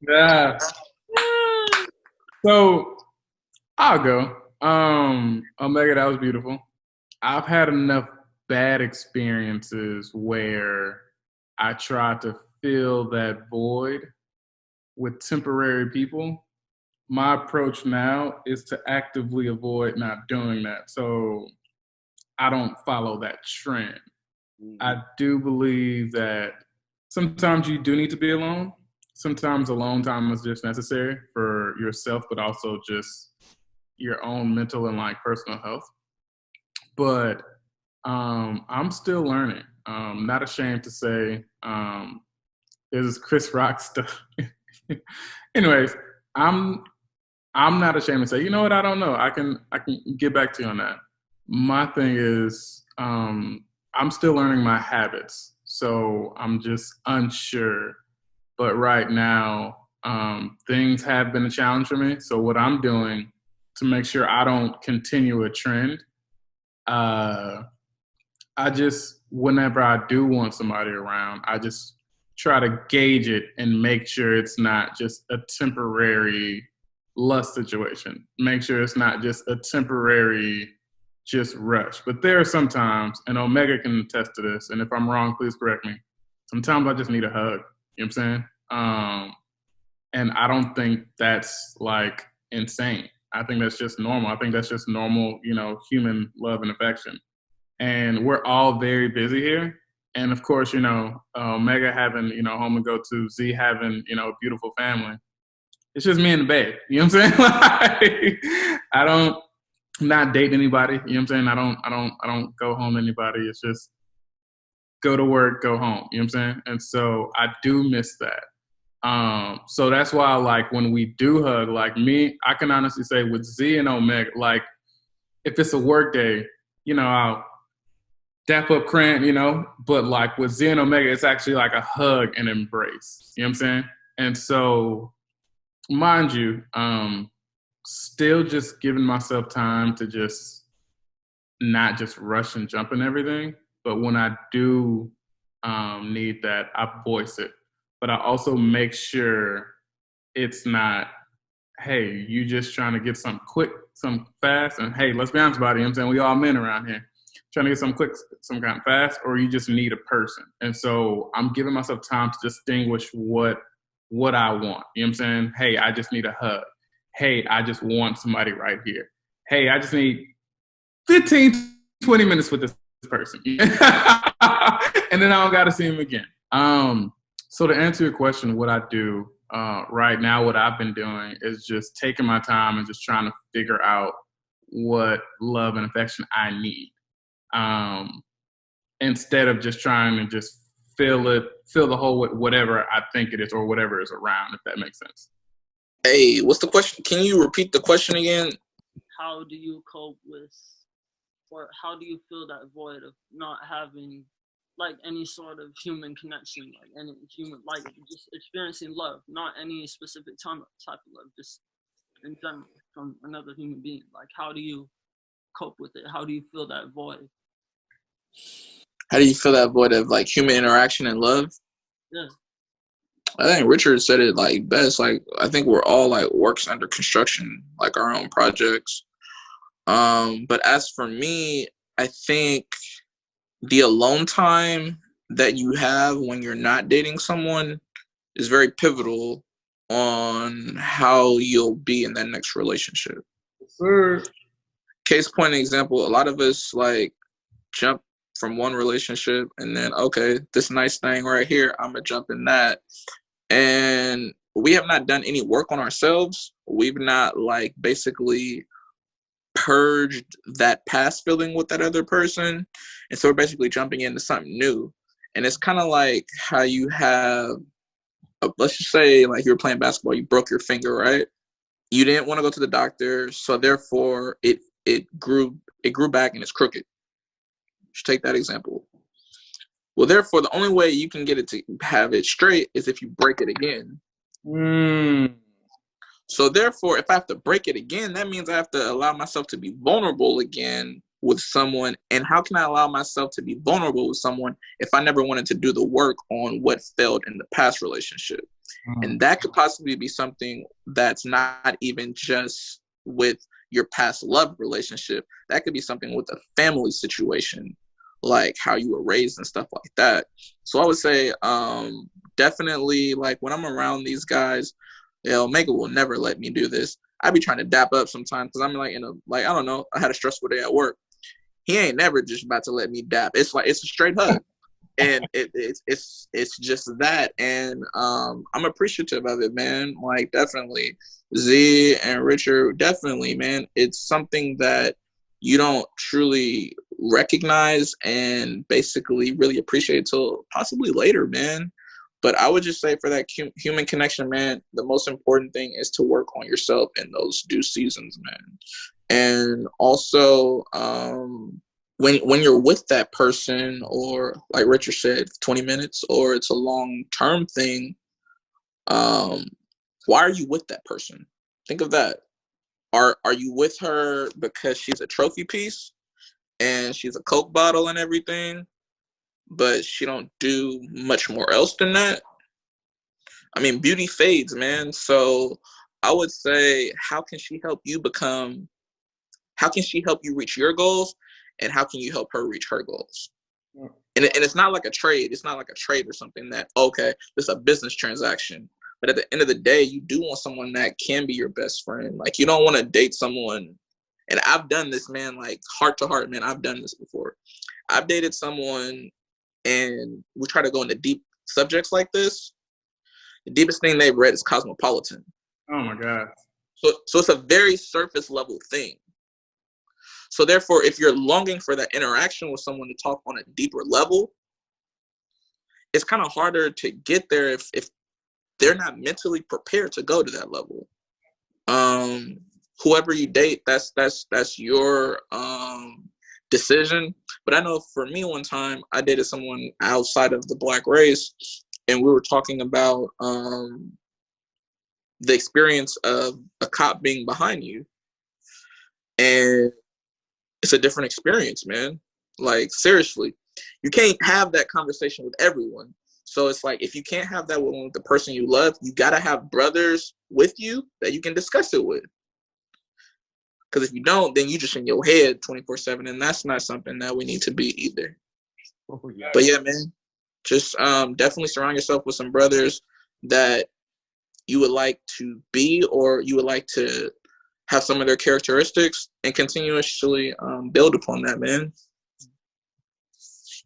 Yeah. So I'll go. Omega, that was beautiful. I've had enough bad experiences where I tried to fill that void with temporary people. My approach now is to actively avoid not doing that. So I don't follow that trend. I do believe that sometimes you do need to be alone. Sometimes alone time is just necessary for yourself, but also just your own mental and like personal health. But I'm still learning. Not ashamed to say there's Chris Rock stuff. Anyways, I'm not ashamed to say, you know what, I don't know. I can get back to you on that. My thing is I'm still learning my habits. So I'm just unsure. But right now, things have been a challenge for me. So what I'm doing to make sure I don't continue a trend, I just, whenever I do want somebody around, I just try to gauge it and make sure it's not just a temporary lust situation. Make sure it's not just a temporary just rush. But there are some times, and Omega can attest to this, and if I'm wrong, please correct me. Sometimes I just need a hug. You know what I'm saying? And I don't think that's like insane. I think that's just normal. I think that's just normal, human love and affection. And we're all very busy here. And of course, Omega having, home to go to, Z having, a beautiful family. It's just me and the babe. You know what I'm saying? I'm not dating anybody. You know what I'm saying? I don't go home to anybody. It's just go to work, go home. You know what I'm saying? And so I do miss that. So that's why, like, when we do hug, like me, I can honestly say with Z and Omega, like, if it's a work day, I'll dap up Grant, but like with Z and Omega, it's actually like a hug and embrace. You know what I'm saying? And so, mind you, still just giving myself time to just not just rush and jump and everything. But when I do need that, I voice it. But I also make sure it's not, hey, you just trying to get something quick, something fast, and hey, let's be honest about it. You know what I'm saying? We all men around here. Trying to get something quick, some kind of fast, or you just need a person. And so I'm giving myself time to distinguish what I want. You know what I'm saying? Hey, I just need a hug. Hey, I just want somebody right here. Hey, I just need 15, 20 minutes with this person. And then I don't got to see him again. So to answer your question, what I do right now, what I've been doing is just taking my time and just trying to figure out what love and affection I need. Instead of just trying to just fill the hole with whatever I think it is or whatever is around, if that makes sense. Hey, what's the question? Can you repeat the question again? How do you cope with, or how do you fill that void of not having like any sort of human connection, like any human, like just experiencing love, not any specific type of love, just in general from another human being? Like, how do you cope with it? How do you fill that void? How do you fill that void of like human interaction and love? Yeah. I think Richard said it like best. Like, I think we're all like works under construction, like our own projects. But as for me, I think the alone time that you have when you're not dating someone is very pivotal on how you'll be in that next relationship. Sure. Case point example, a lot of us like jump from one relationship and then, okay, this nice thing right here, I'm gonna jump in that. And we have not done any work on ourselves. We've not like basically purged that past feeling with that other person. And so we're basically jumping into something new. And it's kind of like how you have, let's just say like you were playing basketball, you broke your finger, right? You didn't want to go to the doctor, so therefore it grew back and it's crooked. Just take that example. Well, therefore, the only way you can get it to have it straight is if you break it again. So therefore, if I have to break it again, that means I have to allow myself to be vulnerable again with someone, and how can I allow myself to be vulnerable with someone if I never wanted to do the work on what failed in the past relationship? And that could possibly be something that's not even just with your past love relationship. That could be something with a family situation, like how you were raised and stuff like that. So I would say definitely, like, when I'm around these guys, Omega will never let me do this. I be trying to dap up sometimes because I'm like, I don't know, I had a stressful day at work. He ain't never just about to let me dap. It's like, it's a straight hug. And it's just that. And I'm appreciative of it, man. Like, definitely. Z and Richard, definitely, man. It's something that you don't truly recognize and basically really appreciate till possibly later, man. But I would just say, for that human connection, man, the most important thing is to work on yourself in those due seasons, man. And also, when you're with that person, or like Richard said, 20 minutes, or it's a long-term thing, why are you with that person? Think of that. Are you with her because she's a trophy piece and she's a Coke bottle and everything, but she don't do much more else than that? I mean, beauty fades, man. So I would say, how can she help you reach your goals, and how can you help her reach her goals? Yeah. And it's not like a trade. It's not like a trade or something that, okay, this is a business transaction. But at the end of the day, you do want someone that can be your best friend. Like, you don't want to date someone. And I've done this, man, like, heart to heart, man. I've done this before. I've dated someone, and we try to go into deep subjects like this. The deepest thing they've read is Cosmopolitan. Oh my God. So it's a very surface level thing. So therefore, if you're longing for that interaction with someone to talk on a deeper level, it's kind of harder to get there if they're not mentally prepared to go to that level. Whoever you date, that's your decision. But I know for me, one time I dated someone outside of the Black race, and we were talking about the experience of a cop being behind you. And it's a different experience, man. Like, seriously, you can't have that conversation with everyone. So it's like, if you can't have that with the person you love, you got to have brothers with you that you can discuss it with. Because if you don't, then you just in your head 24/7, and that's not something that we need to be either. Oh, yeah. But yeah, man, just definitely surround yourself with some brothers that you would like to be, or you would like to have some of their characteristics, and continuously build upon that, man.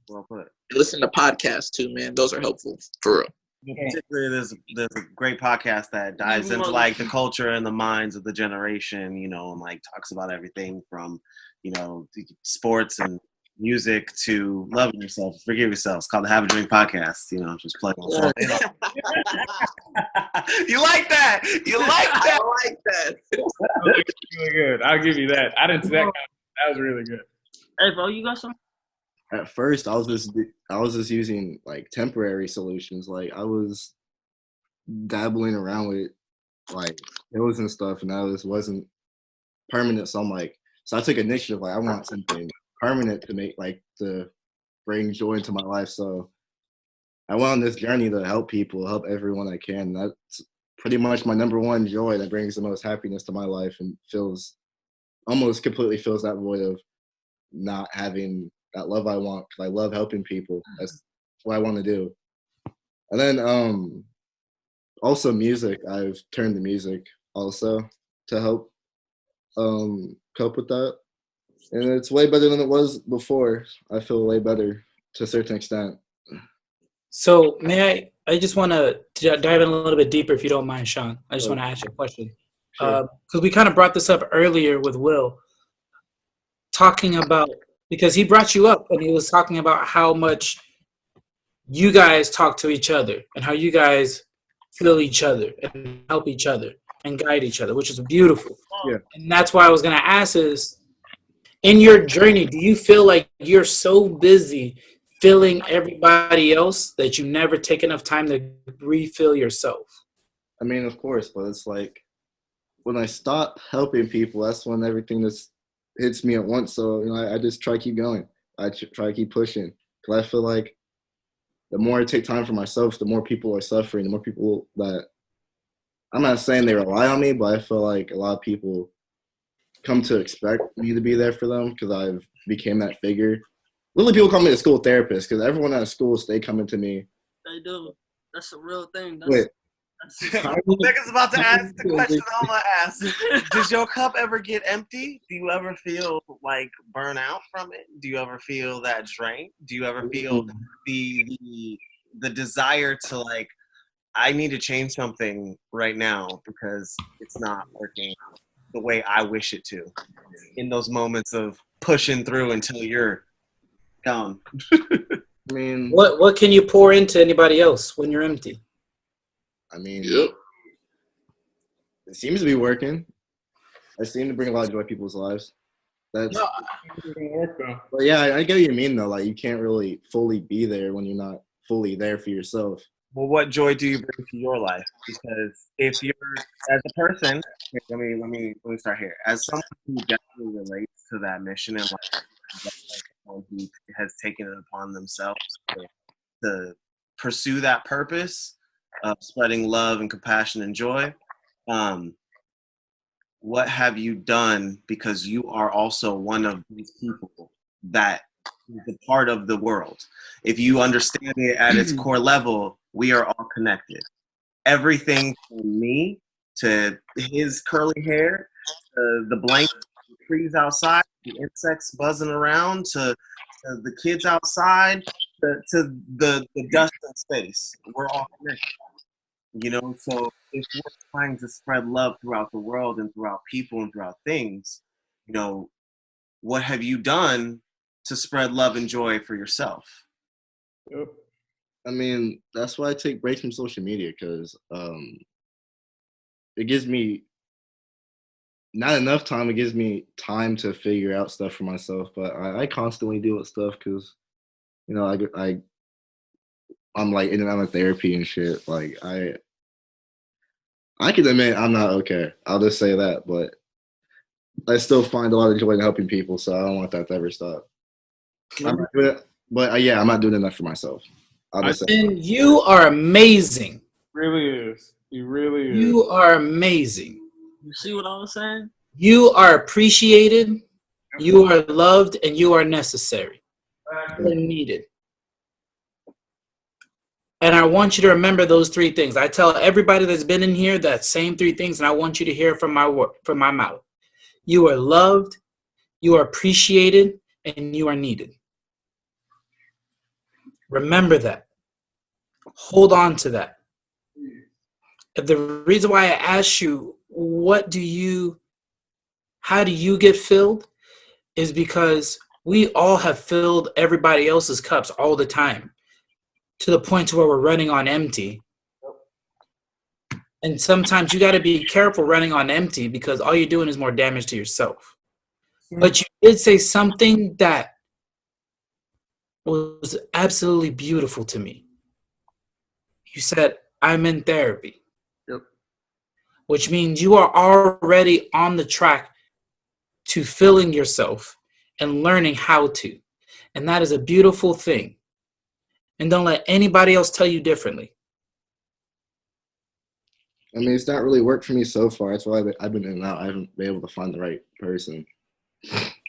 Well put. Listen to podcasts too, man. Those are helpful, for real. Particularly, there's a great podcast that dives into like the culture and the minds of the generation, you know, and like talks about everything from, you know, sports and music to loving yourself, forgive yourself. It's called the Have a Drink Podcast. You know, just plugging. You like that? You like that? I like that. That was really good. I'll give you that. I didn't see that. That was really good. Hey, bro, you got some? At first, I was just using like temporary solutions. Like, I was dabbling around with like pills and stuff, and that wasn't permanent. So I'm like, so I took initiative. Like, I want something permanent to make, like, to bring joy into my life. So I went on this journey to help people, help everyone I can. That's pretty much my number one joy that brings the most happiness to my life, and almost completely fills that void of not having that love I want, because I love helping people. That's what I want to do. And then also music. I've turned to music also to help cope with that. And it's way better than it was before. I feel way better to a certain extent. So I just want to dive in a little bit deeper, if you don't mind, Sean. I just want to ask you a question. Sure. Because we kind of brought this up earlier with Will, talking about, because he brought you up and he was talking about how much you guys talk to each other and how you guys feel each other and help each other and guide each other, which is beautiful. Yeah. And that's why I was going to ask is, in your journey, do you feel like you're so busy filling everybody else that you never take enough time to refill yourself? I mean, of course, but it's like when I stop helping people, that's when everything just hits me at once. So, I just try to keep going. I try to keep pushing. Because I feel like the more I take time for myself, the more people are suffering, the more people that, I'm not saying they rely on me, but I feel like a lot of people come to expect me to be there for them because I've became that figure. Really, people call me a school therapist because everyone at school, they coming to me. They do. That's a real thing. Wait. Nigga's about to ask the question I'm gonna ask. Does your cup ever get empty? Do you ever feel like burnout from it? Do you ever feel that drain? Do you ever feel the desire to like, I need to change something right now because it's not working the way I wish it to? In those moments of pushing through until you're gone. I mean, What can you pour into anybody else when you're empty? I mean, it seems to be working. I seem to bring a lot of joy to people's lives. But yeah, I get what you mean though. Like you can't really fully be there when you're not fully there for yourself. Well, what joy do you bring to your life? Because if you're, as a person, let me start here. As someone who definitely relates to that mission and who has taken it upon themselves to pursue that purpose of spreading love and compassion and joy, what have you done? Because you are also one of these people that is a part of the world. If you understand it at its core level, we are all connected. Everything from me to his curly hair, to the blanket, the trees outside, the insects buzzing around, to the kids outside, to the dust in space. We're all connected. So if we're trying to spread love throughout the world and throughout people and throughout things, what have you done to spread love and joy for yourself? Yep. I mean, that's why I take breaks from social media because it gives me not enough time. It gives me time to figure out stuff for myself, but I constantly deal with stuff because, I'm like in and out of therapy and shit. Like I can admit I'm not okay. I'll just say that, but I still find a lot of joy in helping people, so I don't want that to ever stop. I'm not doing it, but yeah, I'm not doing enough for myself. I'll just say. And you are amazing. Really is. You really is. You are amazing. You see what I was saying? You are appreciated. You are loved, and you are necessary. You are needed. And I want you to remember those three things. I tell everybody that's been in here that same three things, and I want you to hear from my mouth. You are loved, you are appreciated, and you are needed. Remember that. Hold on to that. The reason why I asked you, how do you get filled, is because we all have filled everybody else's cups all the time, to the point to where we're running on empty. And sometimes you got to be careful running on empty because all you're doing is more damage to yourself. But you did say something that was absolutely beautiful to me. You said, I'm in therapy. Yep. Which means you are already on the track to filling yourself and learning how to. And that is a beautiful thing. And don't let anybody else tell you differently. I mean, it's not really worked for me so far. That's why I've been in and out. I haven't been able to find the right person.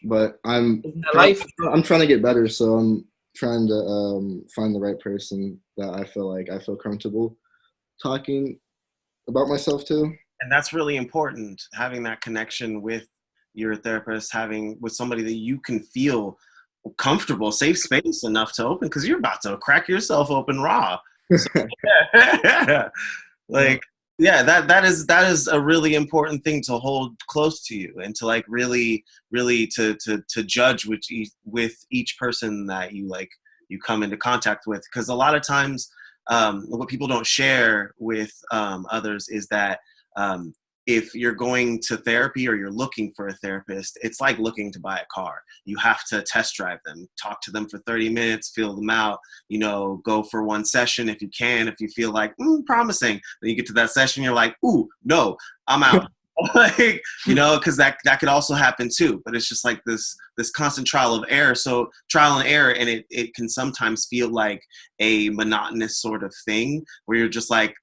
But I'm trying to get better, so I'm trying to find the right person that I feel comfortable talking about myself to. And that's really important, having that connection with your therapist, having with somebody that you can feel comfortable, safe space enough to open, because you're about to crack yourself open raw. So, that is a really important thing to hold close to you, and to really to judge with each person that you come into contact with, because a lot of times what people don't share with others is that if you're going to therapy or you're looking for a therapist, it's like looking to buy a car. You have to test drive them, talk to them for 30 minutes, feel them out, go for one session if you can, if you feel like, promising. Then you get to that session, you're like, ooh, no, I'm out. Like, you know, because that could also happen too. But it's just like this constant trial and error, and it can sometimes feel like a monotonous sort of thing where you're just like,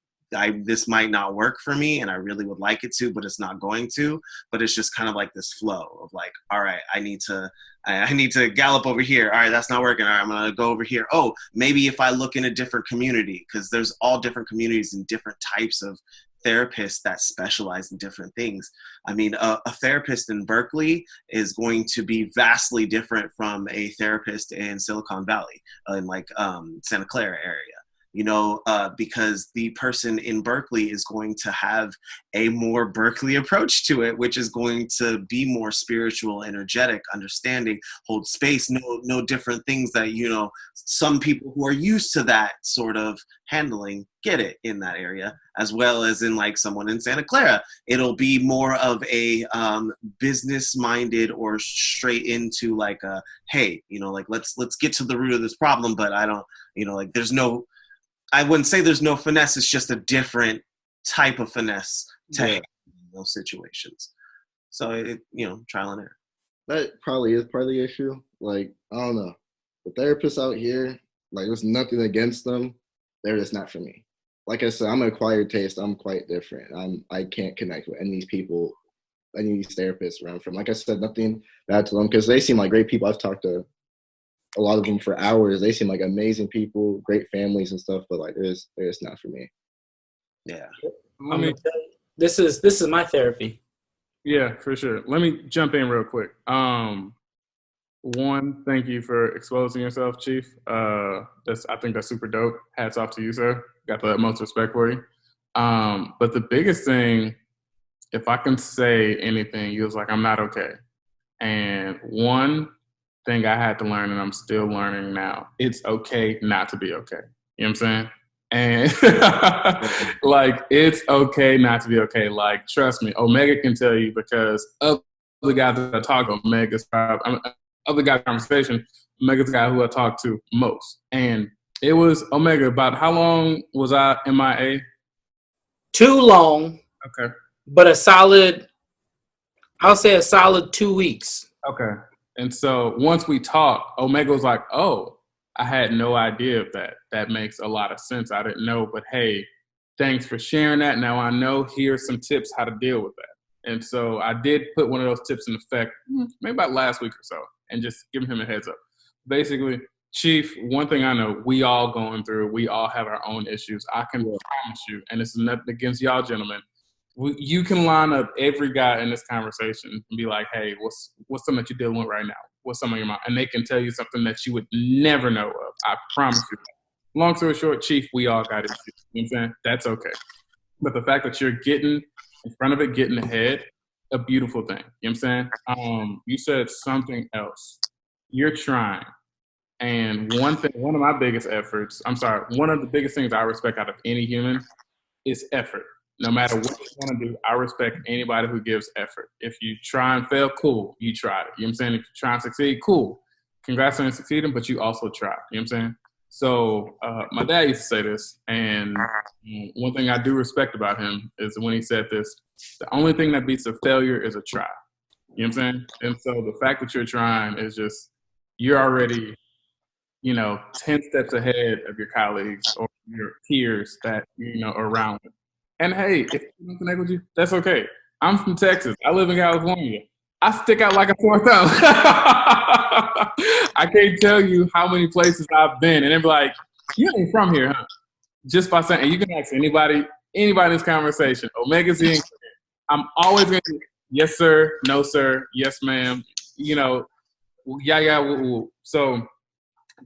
this might not work for me, and I really would like it to, but it's not going to. But it's just kind of like this flow of like, all right, I need to gallop over here. All right, that's not working. All right, I'm gonna go over here. Oh, maybe if I look in a different community, because there's all different communities and different types of therapists that specialize in different things. I mean, a therapist in Berkeley is going to be vastly different from a therapist in Silicon Valley, in like Santa Clara area. You know, because the person in Berkeley is going to have a more Berkeley approach to it, which is going to be more spiritual, energetic, understanding, hold space, no different things that, you know, some people who are used to that sort of handling get it in that area, as well as in like someone in Santa Clara. It'll be more of a business-minded or straight into like a, hey, you know, like let's get to the root of this problem, but I don't, you know, like I wouldn't say there's no finesse. It's just a different type of finesse to handle those situations. So you know, trial and error. That probably is part of the issue. Like, I don't know. The therapists out here, like, there's nothing against them. They're just not for me. Like I said, I'm an acquired taste. I'm quite different. I can't connect with any of these people, any of these therapists where I'm from. Like I said, nothing bad to them because they seem like great people. I've talked to a lot of them for hours. They seem like amazing people, great families and stuff, but like they're just not for me. Yeah. This is my therapy. Yeah, for sure. Let me jump in real quick. One, thank you for exposing yourself, Chief. I think that's super dope. Hats off to you, sir. Got the utmost respect for you. But the biggest thing, if I can say anything, you was like, I'm not okay. And one thing I had to learn, and I'm still learning now, it's okay not to be okay. You know what I'm saying? And like, it's okay not to be okay. Like, trust me, Omega can tell you because of the guys that I talk to, other guys conversation, Omega's the guy who I talk to most. And it was Omega. About how long was I MIA? Too long. Okay. But I'll say a solid 2 weeks. Okay. And so once we talked, Omega was like, oh, I had no idea of that. That makes a lot of sense. I didn't know, but hey, thanks for sharing that. Now I know here's some tips how to deal with that. And so I did put one of those tips in effect maybe about last week or so and just giving him a heads up. Basically, Chief, one thing I know, we all going through, we all have our own issues. I can promise you, and it's nothing against y'all gentlemen, you can line up every guy in this conversation and be like, hey, what's something that you're dealing with right now? What's something on your mind? And they can tell you something that you would never know of. I promise you. Long story short, Chief, we all got issues. You know what I'm saying? That's okay. But the fact that you're getting in front of it, getting ahead, a beautiful thing. You know what I'm saying? You said something else. You're trying. And one of the biggest things I respect out of any human is effort. No matter what you want to do, I respect anybody who gives effort. If you try and fail, cool, you tried it. You know what I'm saying? If you try and succeed, cool. Congrats on succeeding, but you also tried. You know what I'm saying? So my dad used to say this, and one thing I do respect about him is when he said this, the only thing that beats a failure is a try. You know what I'm saying? And so the fact that you're trying is just, you're already, 10 steps ahead of your colleagues or your peers that, are around you. And hey, if I don't connect with you, that's okay. I'm from Texas. I live in California. I stick out like a sore thumb. I can't tell you how many places I've been, and they're like, "You ain't from here, huh?" Just by saying, and you can ask anybody in this conversation. Omega Z. I'm always going to, yes sir, no sir, yes ma'am. Yeah. Woo, woo. So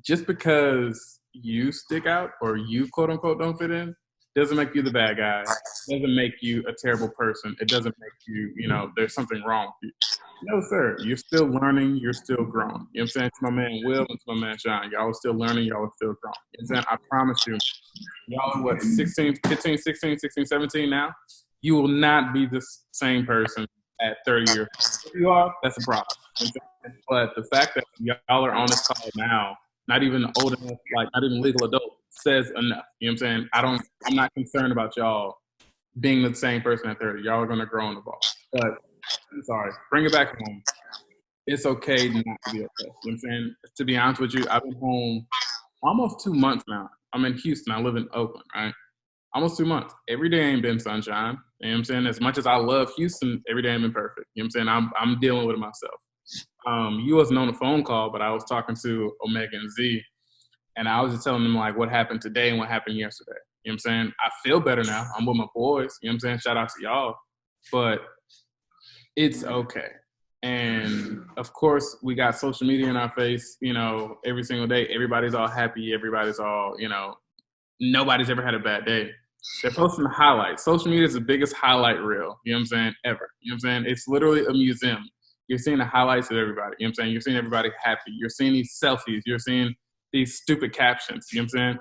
just because you stick out or you quote unquote don't fit in, doesn't make you the bad guy. Doesn't make you a terrible person. It doesn't make you, there's something wrong with you. No, sir. You're still learning. You're still growing. You know what I'm saying? To my man Will and to my man Sean. Y'all are still learning. Y'all are still growing. You know what I'm saying? I promise you. Y'all are what, 15, 16, 17 now? You will not be the same person at 30 years. If you are, that's a problem. You know what I'm saying? But the fact that y'all are on this call now, not even old enough, like not even legal adult, says enough. You know what I'm saying? I'm not concerned about y'all being the same person at 30. Y'all are going to grow and evolve. But I'm sorry, bring it back home. It's okay not to be okay. You know what I'm saying? To be honest with you, I've been home almost 2 months now. I'm in Houston. I live in Oakland, right? Almost 2 months. Every day ain't been sunshine. You know what I'm saying? As much as I love Houston, every day ain't been perfect. You know what I'm saying? I'm dealing with it myself. You wasn't on a phone call, but I was talking to Omega and Z, and I was just telling them like what happened today and what happened yesterday. You know what I'm saying? I feel better now. I'm with my boys. You know what I'm saying? Shout out to y'all. But it's okay. And of course, we got social media in our face, you know, every single day. Everybody's all happy. Everybody's all, you know, nobody's ever had a bad day. They're posting the highlights. Social media is the biggest highlight reel, you know what I'm saying, ever. You know what I'm saying? It's literally a museum. You're seeing the highlights of everybody. You know what I'm saying? You're seeing everybody happy. You're seeing these selfies. You're seeing these stupid captions. You know what I'm saying?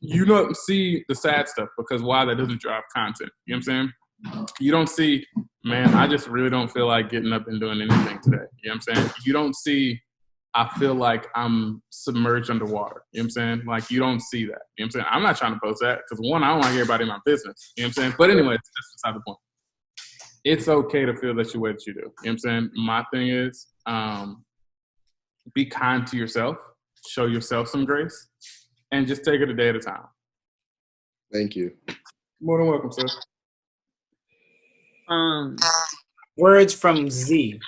You don't see the sad stuff because why? That doesn't drive content. You know what I'm saying? You don't see, man, I just really don't feel like getting up and doing anything today. You know what I'm saying? You don't see, I feel like I'm submerged underwater. You know what I'm saying? Like, you don't see that. You know what I'm saying? I'm not trying to post that because, one, I don't want to hear everybody in my business. You know what I'm saying? But anyway, that's beside the point. It's okay to feel that you way that you do. You know what I'm saying? My thing is be kind to yourself. Show yourself some grace. And just take it a day at a time. Thank you. More than welcome, sir. Words from Z.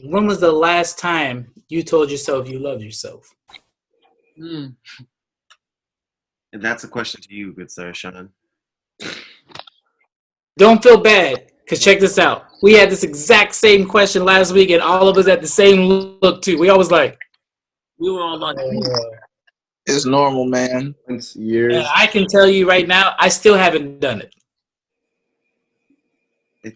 When was the last time you told yourself you love yourself? And that's a question to you, good sir, Sean. Don't feel bad, because check this out. We had this exact same question last week, and all of us had the same look, too. We always like, We were all like, It's normal, man. It's years. and I can tell you right now, I still haven't done it.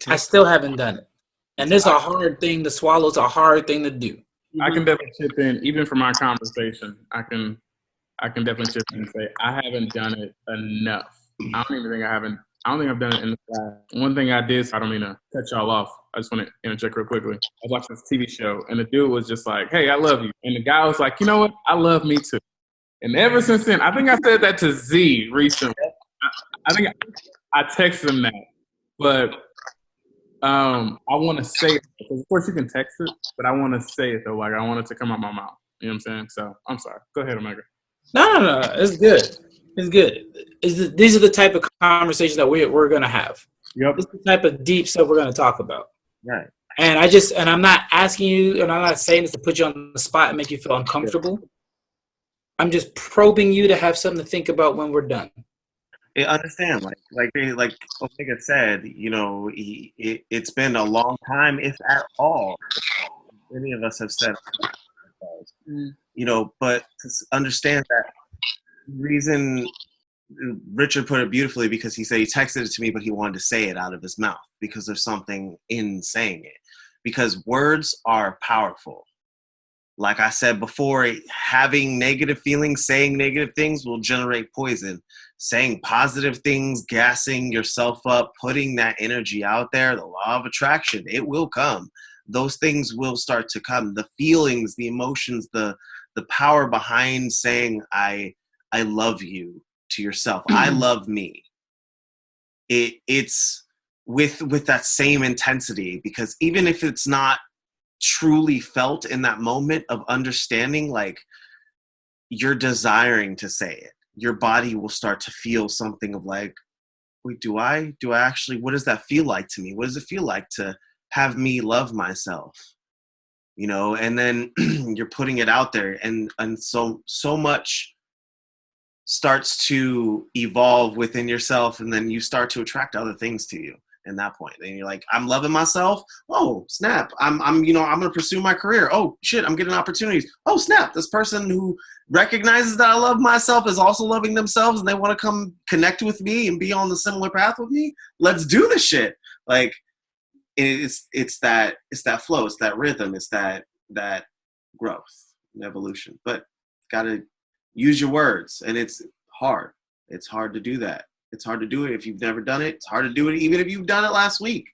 I still haven't done it. And this is a hard thing to swallow. It's a hard thing to do. I can definitely chip in, even from our conversation. I can definitely chip in and say I haven't done it enough. I don't think I've done it in the past. One thing I did, so I don't mean to cut y'all off. I just want to interject real quickly. I was watching this TV show, and the dude was just like, "Hey, I love you," and the guy was like, "You know what? I love me too." And ever since then, I think I said that to Z recently. I think I texted him that, but I want to say it because of course you can text it, but I want to say it though. Like I want it to come out my mouth. You know what I'm saying? So I'm sorry. Go ahead, Omega. No. It's good. It's good. These are the type of conversations that we're going to have. Yep. This is the type of deep stuff we're going to talk about. Right. And I'm not asking you, and I'm not saying this to put you on the spot and make you feel uncomfortable. I'm just probing you to have something to think about when we're done. I understand, like Omega said, you know, it's been a long time, if at all. Many of us have said, you know, but to understand that reason, Richard put it beautifully because he said he texted it to me, but he wanted to say it out of his mouth because there's something in saying it. Because words are powerful. Like I said before, having negative feelings, saying negative things will generate poison. Saying positive things, gassing yourself up, putting that energy out there, the law of attraction, it will come. Those things will start to come. The feelings, the emotions, the power behind saying I love you to yourself. I love me. It's with that same intensity, because even if it's not truly felt in that moment of understanding, like you're desiring to say it, your body will start to feel something of like, wait, do I actually, what does that feel like to me? What does it feel like to have me love myself? You know, and then you're putting it out there, and so much starts to evolve within yourself, and then you start to attract other things to you. In that point, then you're like, I'm loving myself. Oh snap! I'm gonna pursue my career. Oh shit! I'm getting opportunities. Oh snap! This person who recognizes that I love myself is also loving themselves, and they want to come connect with me and be on the similar path with me. Let's do this shit. Like it's that flow. It's that rhythm. It's that growth and evolution. But gotta use your words, and it's hard. It's hard to do that. It's hard to do it if you've never done it. It's hard to do it even if you've done it last week,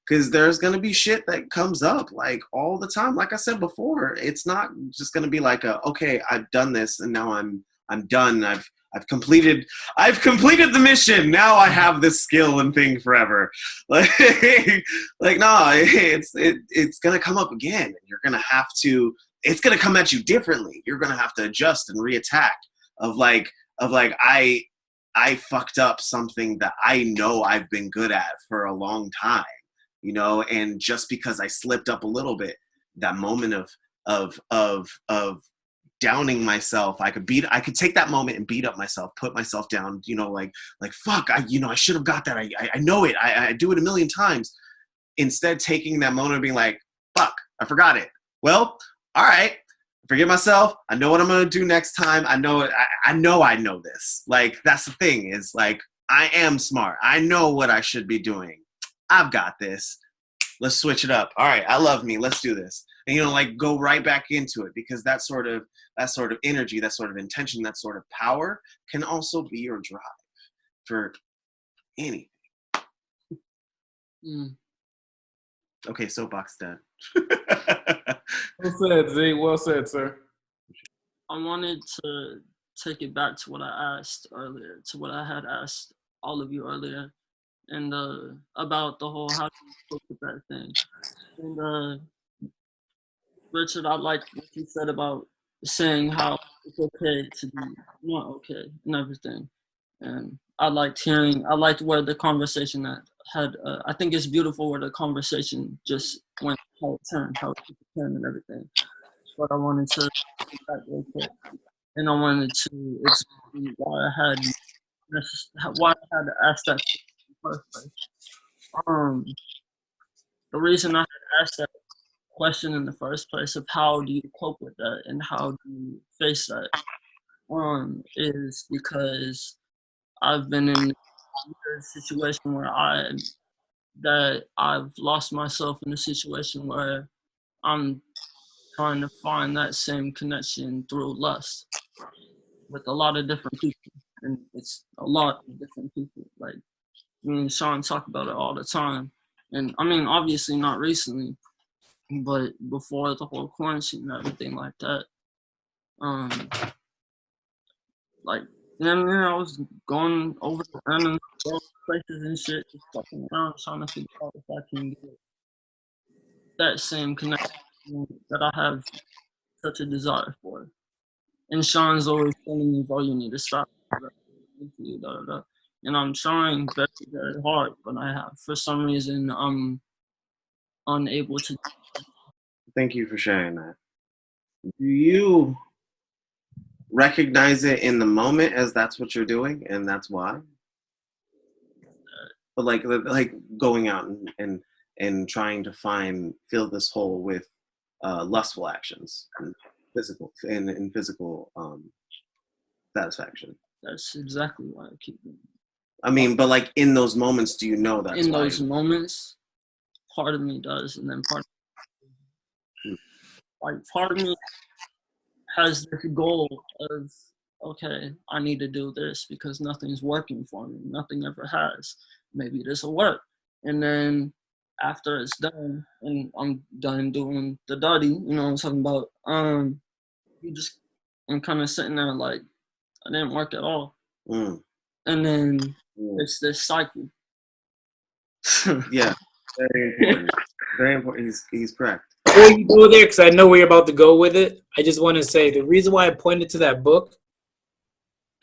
because there's going to be shit that comes up like all the time. Like I said before, it's not just going to be like okay, I've done this and now I'm done. I've completed the mission. Now I have this skill and thing forever. Like no, it's gonna come up again. And you're gonna have to. It's gonna come at you differently. You're gonna have to adjust and reattack. Of like I fucked up something that I know I've been good at for a long time, you know, and just because I slipped up a little bit, that moment of downing myself, I could take that moment and beat up myself, put myself down, you know, like fuck, I should have got that. I know it. I do it a million times. Instead, taking that moment and being like, fuck, I forgot it. Well, all right. Forgive myself. I know what I'm going to do next time. I know it. I know this. Like, that's the thing is like, I am smart. I know what I should be doing. I've got this. Let's switch it up. All right. I love me. Let's do this. And, you know, like go right back into it because that sort of energy, that sort of intention, that sort of power can also be your drive for anything. Okay. Soapbox done. Well said, Z. Well said, sir. I wanted to take it back to what I asked earlier, to what I had asked all of you earlier, and about the whole how do you cope with that thing. And Richard, I like what you said about saying how it's okay to be not okay and everything. And I liked where the conversation had. I think it's beautiful where the conversation just went, how it turned and everything. But I wanted to get back real quick, and I wanted to explain why I had to ask that in the first place. The reason I had asked that question in the first place of how do you cope with that and how do you face that is because I've been in a situation where I've lost myself in a situation where I'm trying to find that same connection through lust with a lot of different people, and it's a lot of different people. Like me and Sean talk about it all the time, and I mean obviously not recently, but before the whole quarantine and everything like that. Like then I was going over to random places and shit, just fucking around trying to figure out if I can get that same connection that I have such a desire for. And Sean's always telling me, bro, you need to stop. And I'm trying very, very hard, but for some reason, I'm unable to. Thank you for sharing that. Do you recognize it in the moment as that's what you're doing and that's why? But like going out and trying to fill this hole with lustful actions and physical satisfaction. That's exactly why I keep doing it. I mean, but like in those moments, do you know that's in why? those moments, part of me does, and then part of me has this goal of, okay, I need to do this because nothing's working for me. Nothing ever has. Maybe this will work. And then after it's done and I'm done doing the dirty, you know what I'm talking about? I'm kind of sitting there like, I didn't work at all. And then it's this cycle. Yeah, very important. Very important. He's correct. Before you go there, because I know where you're about to go with it, I just want to say the reason why I pointed to that book,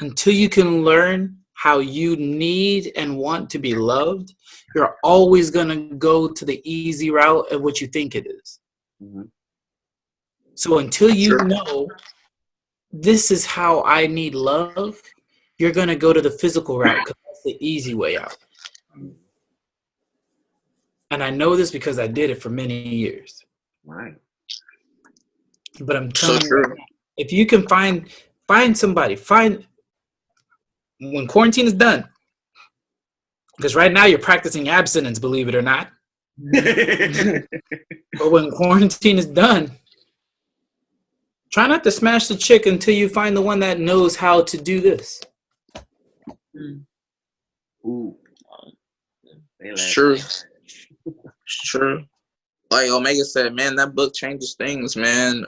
until you can learn how you need and want to be loved, you're always going to go to the easy route of what you think it is. Mm-hmm. So until you know this is how I need love, you're going to go to the physical route because that's the easy way out. And I know this because I did it for many years. Right. But I'm telling you, if you can find somebody, when quarantine is done, because right now you're practicing abstinence, believe it or not. But when quarantine is done, try not to smash the chick until you find the one that knows how to do this. Ooh. It's true. It's true. Like Omega said, man, that book changes things, man.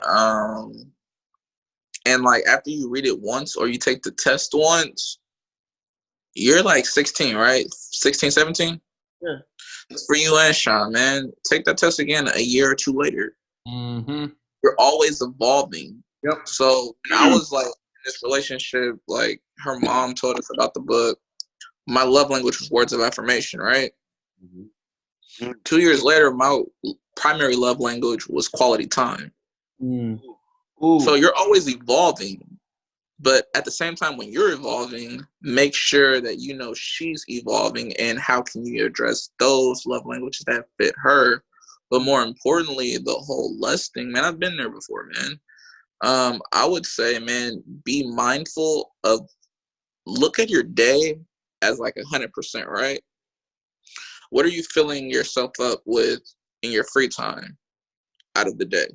And like after you read it once or you take the test once, you're like 16, right? 16, 17? Yeah. For you and Sean, man, take that test again a year or two later. Mm-hmm. You're always evolving. Yep. So when I was like in this relationship, like her mom told us about the book. My love language was words of affirmation, right? Mm-hmm. 2 years later, my primary love language was quality time. Mm. Ooh. So you're always evolving. But at the same time, when you're evolving, make sure that you know she's evolving and how can you address those love languages that fit her. But more importantly, the whole lust thing, man, I've been there before, man. I would say, man, be mindful of, look at your day as like 100%, right? What are you filling yourself up with in your free time out of the day?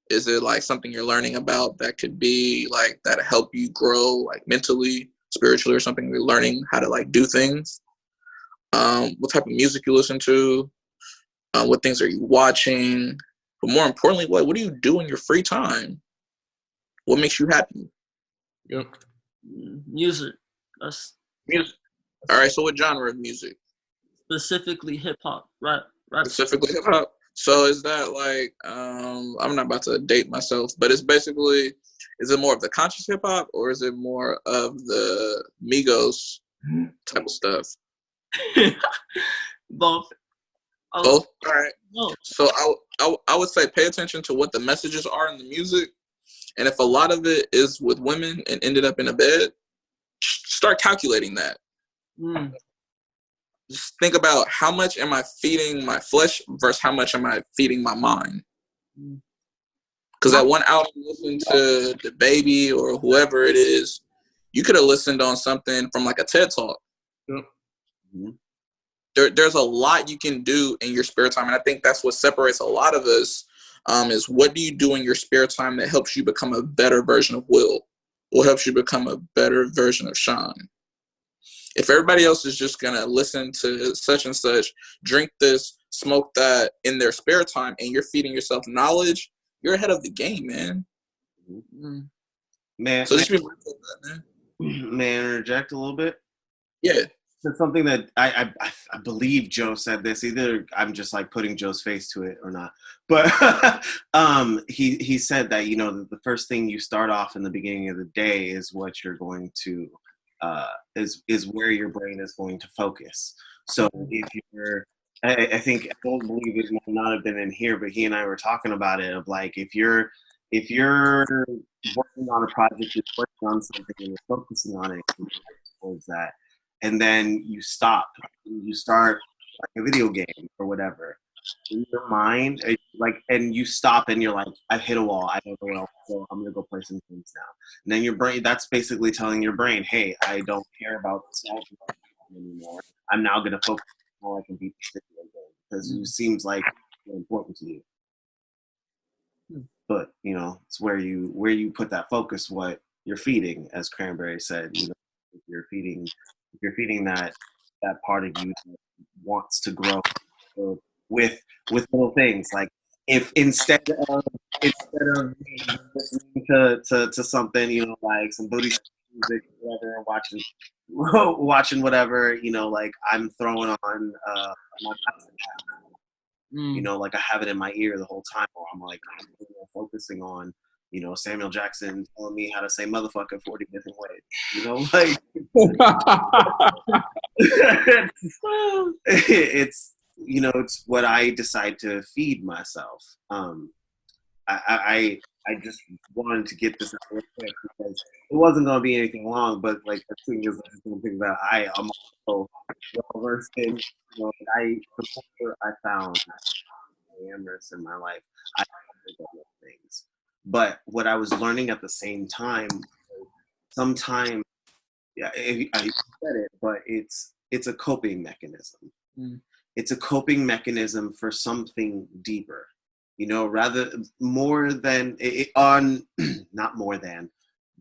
Is it like something you're learning about that could be like that help you grow like mentally, spiritually, or something you're learning how to like do things? What type of music you listen to? What things are you watching? But more importantly, what do you do in your free time? What makes you happy? Yep. Music. That's Music. All right. So what genre of music? specifically hip hop, rap. Specifically hip hop. So is that like I'm not about to date myself, but it's basically, is it more of the conscious hip hop or is it more of the Migos type of stuff? Both. Both. All right. No. So I would say pay attention to what the messages are in the music, and if a lot of it is with women and ended up in a bed, start calculating that. Mm. Just think about how much am I feeding my flesh versus how much am I feeding my mind. Because that one album you listen to the baby or whoever it is, you could have listened on something from like a TED Talk. Yep. Mm-hmm. There's a lot you can do in your spare time. And I think that's what separates a lot of us, is what do you do in your spare time that helps you become a better version of Will? What helps you become a better version of Sean? If everybody else is just going to listen to such and such, drink this, smoke that in their spare time, and you're feeding yourself knowledge, you're ahead of the game, man. Man, So just be mindful of that, man. May I interject a little bit? Yeah. It's something that I believe Joe said this. Either I'm just like putting Joe's face to it or not. But he said that, you know, the first thing you start off in the beginning of the day is what you're going to is where your brain is going to focus. So if you're, I think, I don't believe it might not have been in here, but he and I were talking about it of like, if you're working on a project, you're working on something and you're focusing on it towards that, and then you stop, you start like a video game or whatever, in your mind, like, and you stop and you're like, I've hit a wall, I don't know what else, so I'm gonna go play some games now. And then your brain, that's basically telling your brain, hey, I don't care about this anymore. I'm now gonna focus on how I can beat this video game because it seems like it's important to you. But you know, it's where you put that focus, what you're feeding, as Cranberry said. You know, if you're feeding that part of you that wants to grow with little things, like if instead of listening to something, you know, like some booty music, whatever, watching whatever, you know, like I'm throwing on my you know, like I have it in my ear the whole time, or I'm like focusing on, you know, Samuel Jackson telling me how to say motherfucker 40 different ways. You know, like it's, you know, it's what I decide to feed myself. I just wanted to get this out real quick because it wasn't going to be anything long, but like the thing is, I just want to think about I'm also well versed in, you know, before I found amorous in my life, I did all those things. But what I was learning at the same time, sometimes, yeah, I said it, but it's a coping mechanism. It's a coping mechanism for something deeper, you know, rather more than not more than,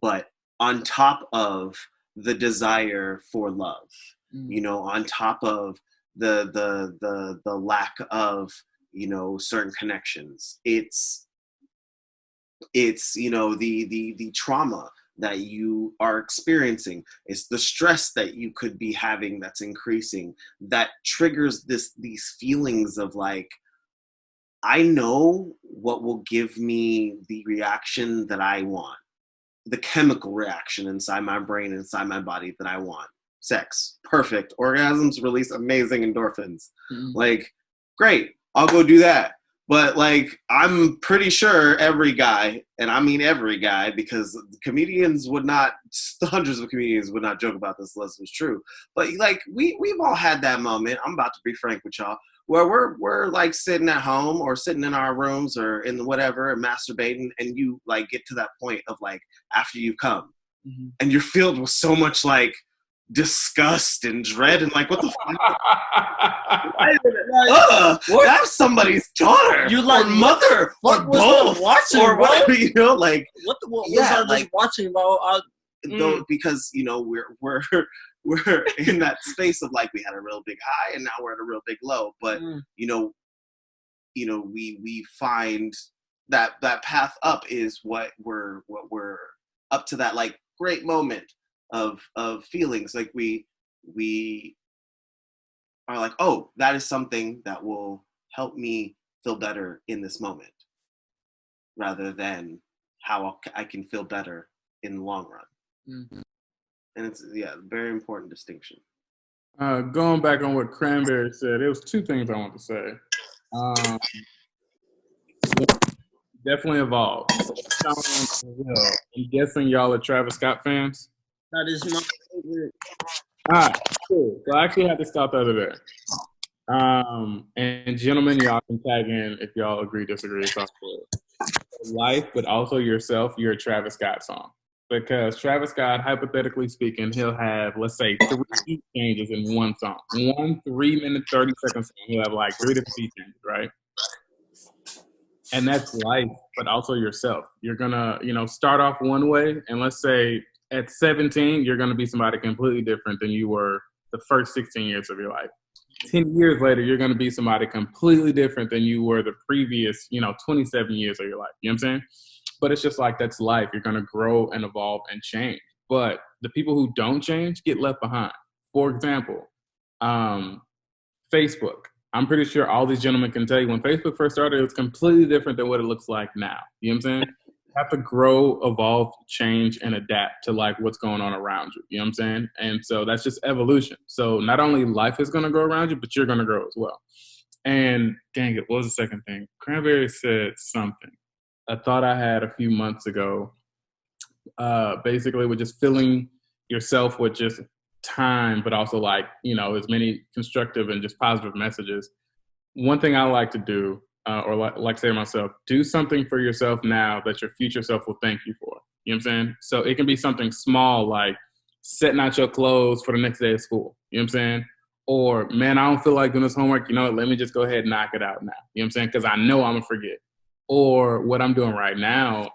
but on top of the desire for love, you know, on top of the lack of, you know, certain connections. It's It's, the trauma that you are experiencing. It's the stress that you could be having that's increasing, that triggers these feelings of like, I know what will give me the reaction that I want, the chemical reaction inside my brain, inside my body that I want. Sex, perfect. Orgasms release amazing endorphins. Like, great, I'll go do that. But like, I'm pretty sure every guy, and I mean every guy, because comedians would not, hundreds of comedians would not joke about this unless it was true. But like, we've all had that moment. I'm about to be frank with y'all, where we're like sitting at home or sitting in our rooms or in whatever and masturbating, and you like get to that point of like after you've come, and you're filled with so much like disgust and dread and like, what the fuck? That's somebody's daughter, you like or mother, or both, watching, or whatever, bro? Like what was I just watching, bro? Because we're in that space of like, we had a real big high and now we're at a real big low, but we find that path up is what we're up to, that like great moment of feelings. Like we are like, oh, that is something that will help me feel better in this moment, rather than how I can feel better in the long run. And it's very important distinction. Going back on what Cranberry said, it was two things I want to say. Definitely evolved. I'm guessing y'all are Travis Scott fans. That is my favorite. Cool. So I actually had to stop the other day. And gentlemen, y'all can tag in if y'all agree, disagree. Life, but also yourself, you're a Travis Scott song. Because Travis Scott, hypothetically speaking, he'll have, let's say, 3 beat changes in one song. 1 3-minute, 30-second song, he'll have like 3 different beat changes, right? And that's life, but also yourself. You're gonna, start off one way, and let's say at 17, you're gonna be somebody completely different than you were the first 16 years of your life. 10 years later, you're gonna be somebody completely different than you were the previous, 27 years of your life. You know what I'm saying? But it's just like, that's life. You're gonna grow and evolve and change. But the people who don't change get left behind. For example, Facebook. I'm pretty sure all these gentlemen can tell you when Facebook first started, it was completely different than what it looks like now. You know what I'm saying? You have to grow, evolve, change, and adapt to like what's going on around you. You know what I'm saying? And so that's just evolution. So not only life is going to grow around you, but you're going to grow as well. And dang it, what was the second thing? Cranberry said something. A thought I had a few months ago, basically with just filling yourself with just time, but also like, as many constructive and just positive messages. One thing I like to do, or like say to myself, do something for yourself now that your future self will thank you for. You know what I'm saying? So it can be something small, like setting out your clothes for the next day of school. You know what I'm saying? Or, man, I don't feel like doing this homework. Let me just go ahead and knock it out now. You know what I'm saying? Because I know I'm going to forget. Or what I'm doing right now,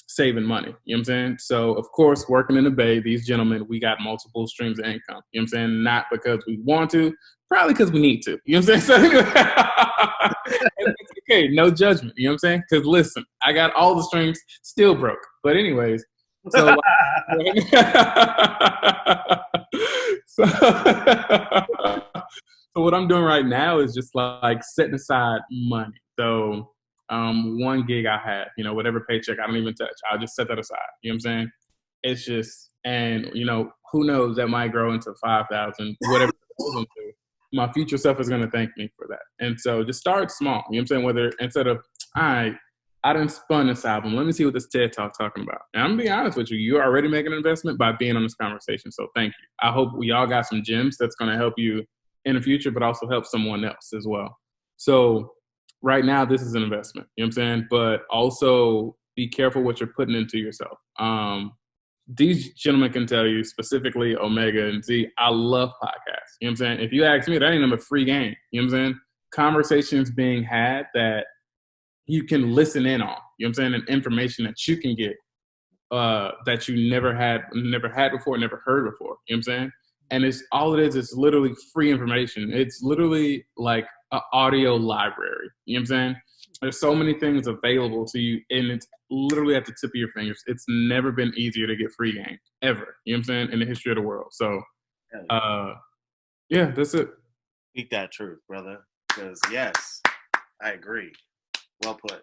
saving money. You know what I'm saying? So, of course, working in the Bay, these gentlemen, we got multiple streams of income. You know what I'm saying? Not because we want to, probably because we need to. You know what I'm saying? So, it's okay. No judgment. You know what I'm saying? Because, listen, I got all the strings, still broke. But anyways, so, so what I'm doing right now is just like setting aside money. So, one gig I had, whatever paycheck I don't even touch, I'll just set that aside. You know what I'm saying? It's just, and who knows, that might grow into 5,000, whatever it goes into. My future self is going to thank me for that. And so just start small. You know what I'm saying? Whether instead of, all right, I done spun this album, let me see what this TED Talk talking about. And I'm going to be honest with you, you're already making an investment by being on this conversation. So thank you. I hope we all got some gems that's going to help you in the future, but also help someone else as well. So right now, this is an investment, you know what I'm saying? But also be careful what you're putting into yourself. These gentlemen can tell you, specifically Omega and Z, I love podcasts, you know what I'm saying? If you ask me, that ain't a free game, you know what I'm saying? Conversations being had that you can listen in on, you know what I'm saying? And information that you can get that you never had before, never heard before, you know what I'm saying? And it's literally free information. It's literally like an audio library. You know what I'm saying? There's so many things available to you, and it's literally at the tip of your fingers. It's never been easier to get free game, ever. You know what I'm saying? In the history of the world. So, yeah, that's it. Speak that truth, brother. Because, yes, I agree. Well put.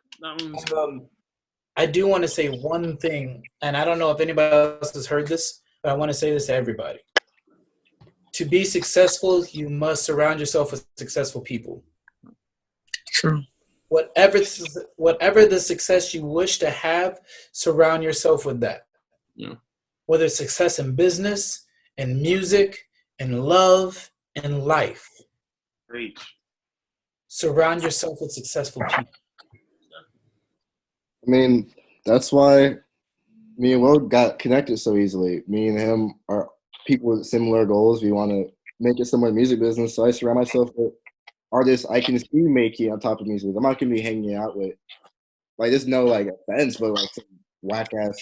I do want to say one thing, and I don't know if anybody else has heard this, but I want to say this to everybody. To be successful, you must surround yourself with successful people. True. Whatever the success you wish to have, surround yourself with that. Yeah. Whether it's success in business, in music, in love, in life. Preach. Surround yourself with successful people. I mean, that's why me and Will got connected so easily. Me and him are people with similar goals. We want to make it similar music business. So I surround myself with artists I can see making on top of music. I'm not gonna be hanging out with like there's no like offense, but like some whack ass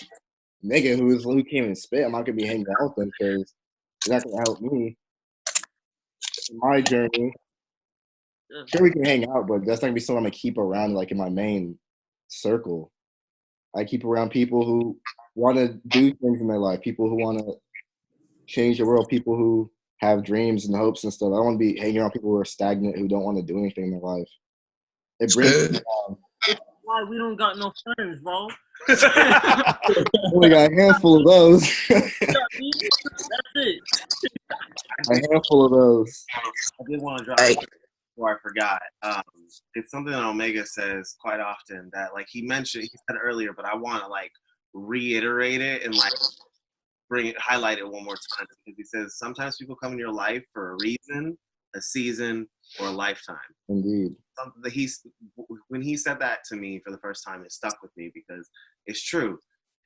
nigga who can't even spit. I'm not gonna be hanging out with them because they're not gonna help me in my journey. Sure, we can hang out, but that's not gonna be someone I'm gonna keep around like in my main circle. I keep around people who want to do things in their life, people who want to change the world, people who have dreams and hopes and stuff. I don't want to be hanging around people who are stagnant, who don't want to do anything in their life. It brings me down. That's why we don't got no friends, bro. We got a handful of those. That's it. A handful of those. I did want to drop it before I forgot. It's something that Omega says quite often that like he said earlier, but I want to like reiterate it and like highlight it one more time because he says sometimes people come in your life for a reason, a season, or a lifetime. Indeed. When he said that to me for the first time, it stuck with me because it's true.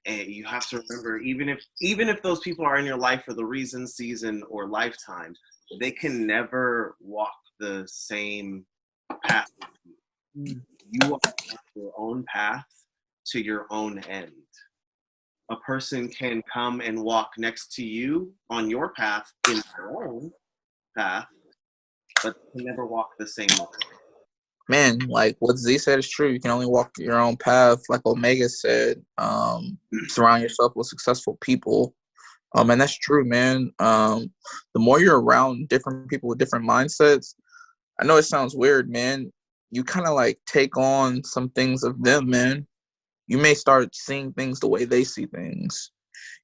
And you have to remember, even if those people are in your life for the reason, season, or lifetime, they can never walk the same path. You walk your own path to your own end. A person can come and walk next to you on your path in their own path, but can never walk the same way. Man, like what Z said is true. You can only walk your own path. Like Omega said, surround yourself with successful people. And that's true, man. The more you're around different people with different mindsets, I know it sounds weird, man. You kind of like take on some things of them, man. You may start seeing things the way they see things.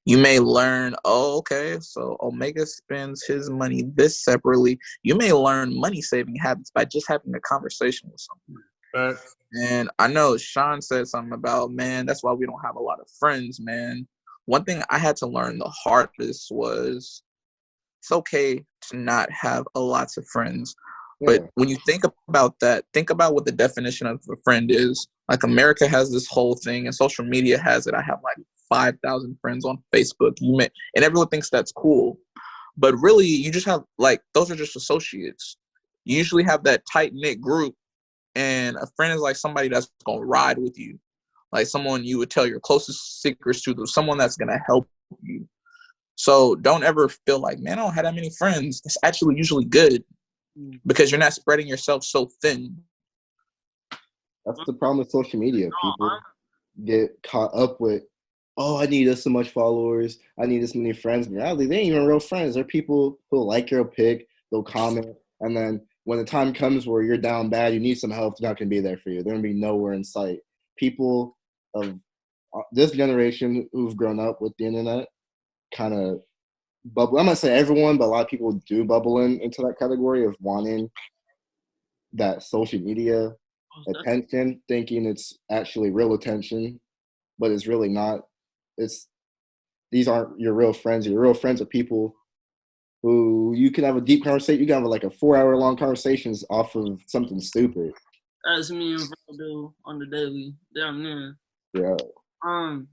You may learn, oh, okay, so Omega spends his money this separately. You may learn money saving habits by just having a conversation with someone. And I know Sean said something about, man, that's why we don't have a lot of friends, man. One thing I had to learn the hardest was it's okay to not have a lots of friends. But when you think about that, think about what the definition of a friend is. Like America has this whole thing and social media has it. I have like 5,000 friends on Facebook. And everyone thinks that's cool. But really, you just have like, those are just associates. You usually have that tight-knit group, and a friend is like somebody that's going to ride with you. Like someone you would tell your closest secrets to, someone that's going to help you. So don't ever feel like, man, I don't have that many friends. It's actually usually good because you're not spreading yourself so thin. That's the problem with social media. People get caught up with, oh, I need this so much followers. I need this many friends. In reality, they ain't even real friends. They're people who like your pic, they'll comment, and then when the time comes where you're down bad, you need some help, they're not going to be there for you. They're going to be nowhere in sight. People of this generation who've grown up with the internet kind of bubble. I'm not saying everyone, but a lot of people do bubble into that category of wanting that social media attention, thinking it's actually real attention, but it's really not. These aren't your real friends. Your real friends are people who you can have a deep conversation. You can have like a 4-hour long conversations off of something stupid. As me and Bro do on the daily, damn near. Yeah. No,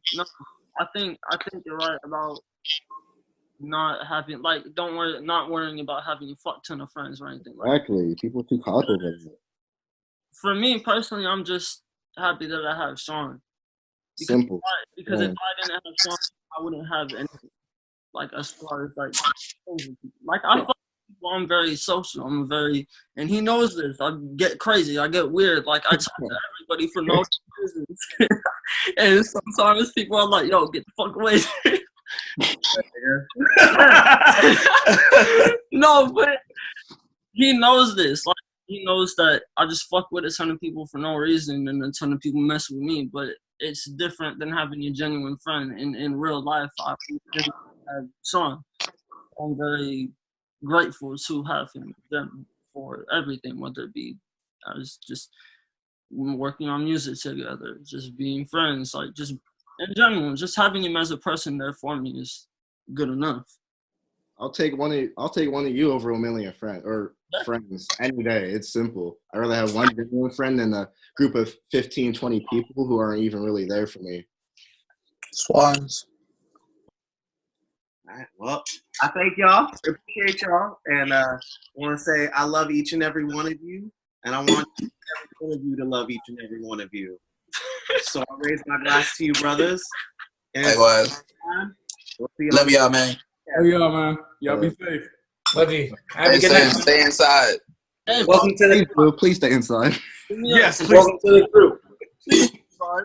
I think you're right about not having not worrying about having a fuck ton of friends or anything. Exactly. People too caught up with it. For me personally, I'm just happy that I have Sean. Simple. Because if I didn't have Sean, I wouldn't have anything. Like as far as like I fuck people, I'm very social. And he knows this. I get crazy. I get weird. Like, I talk to everybody for no reason. And sometimes people are like, yo, get the fuck away. No, but he knows this. Like, he knows that I just fuck with a ton of people for no reason, and a ton of people mess with me. But it's different than having a genuine friend in real life. I have Sean. I'm very grateful to have him for everything, whether it be I was just working on music together, just being friends, like just in general, just having him as a person there for me is good enough. I'll take one of you over a million friends any day. It's simple. I'd rather have one genuine friend than a group of 15, 20 people who aren't even really there for me. Swans. All right. Well, I thank y'all. I appreciate y'all. And I want to say I love each and every one of you. And I want every one of you to love each and every one of you. So I raise my glass to you, brothers. And Likewise. Love y'all, man. Love y'all, man. Y'all be safe. Love you. Have a good night. Stay inside. Hey, Welcome to the Please stay inside. Yes, please. Welcome to the group. Sorry.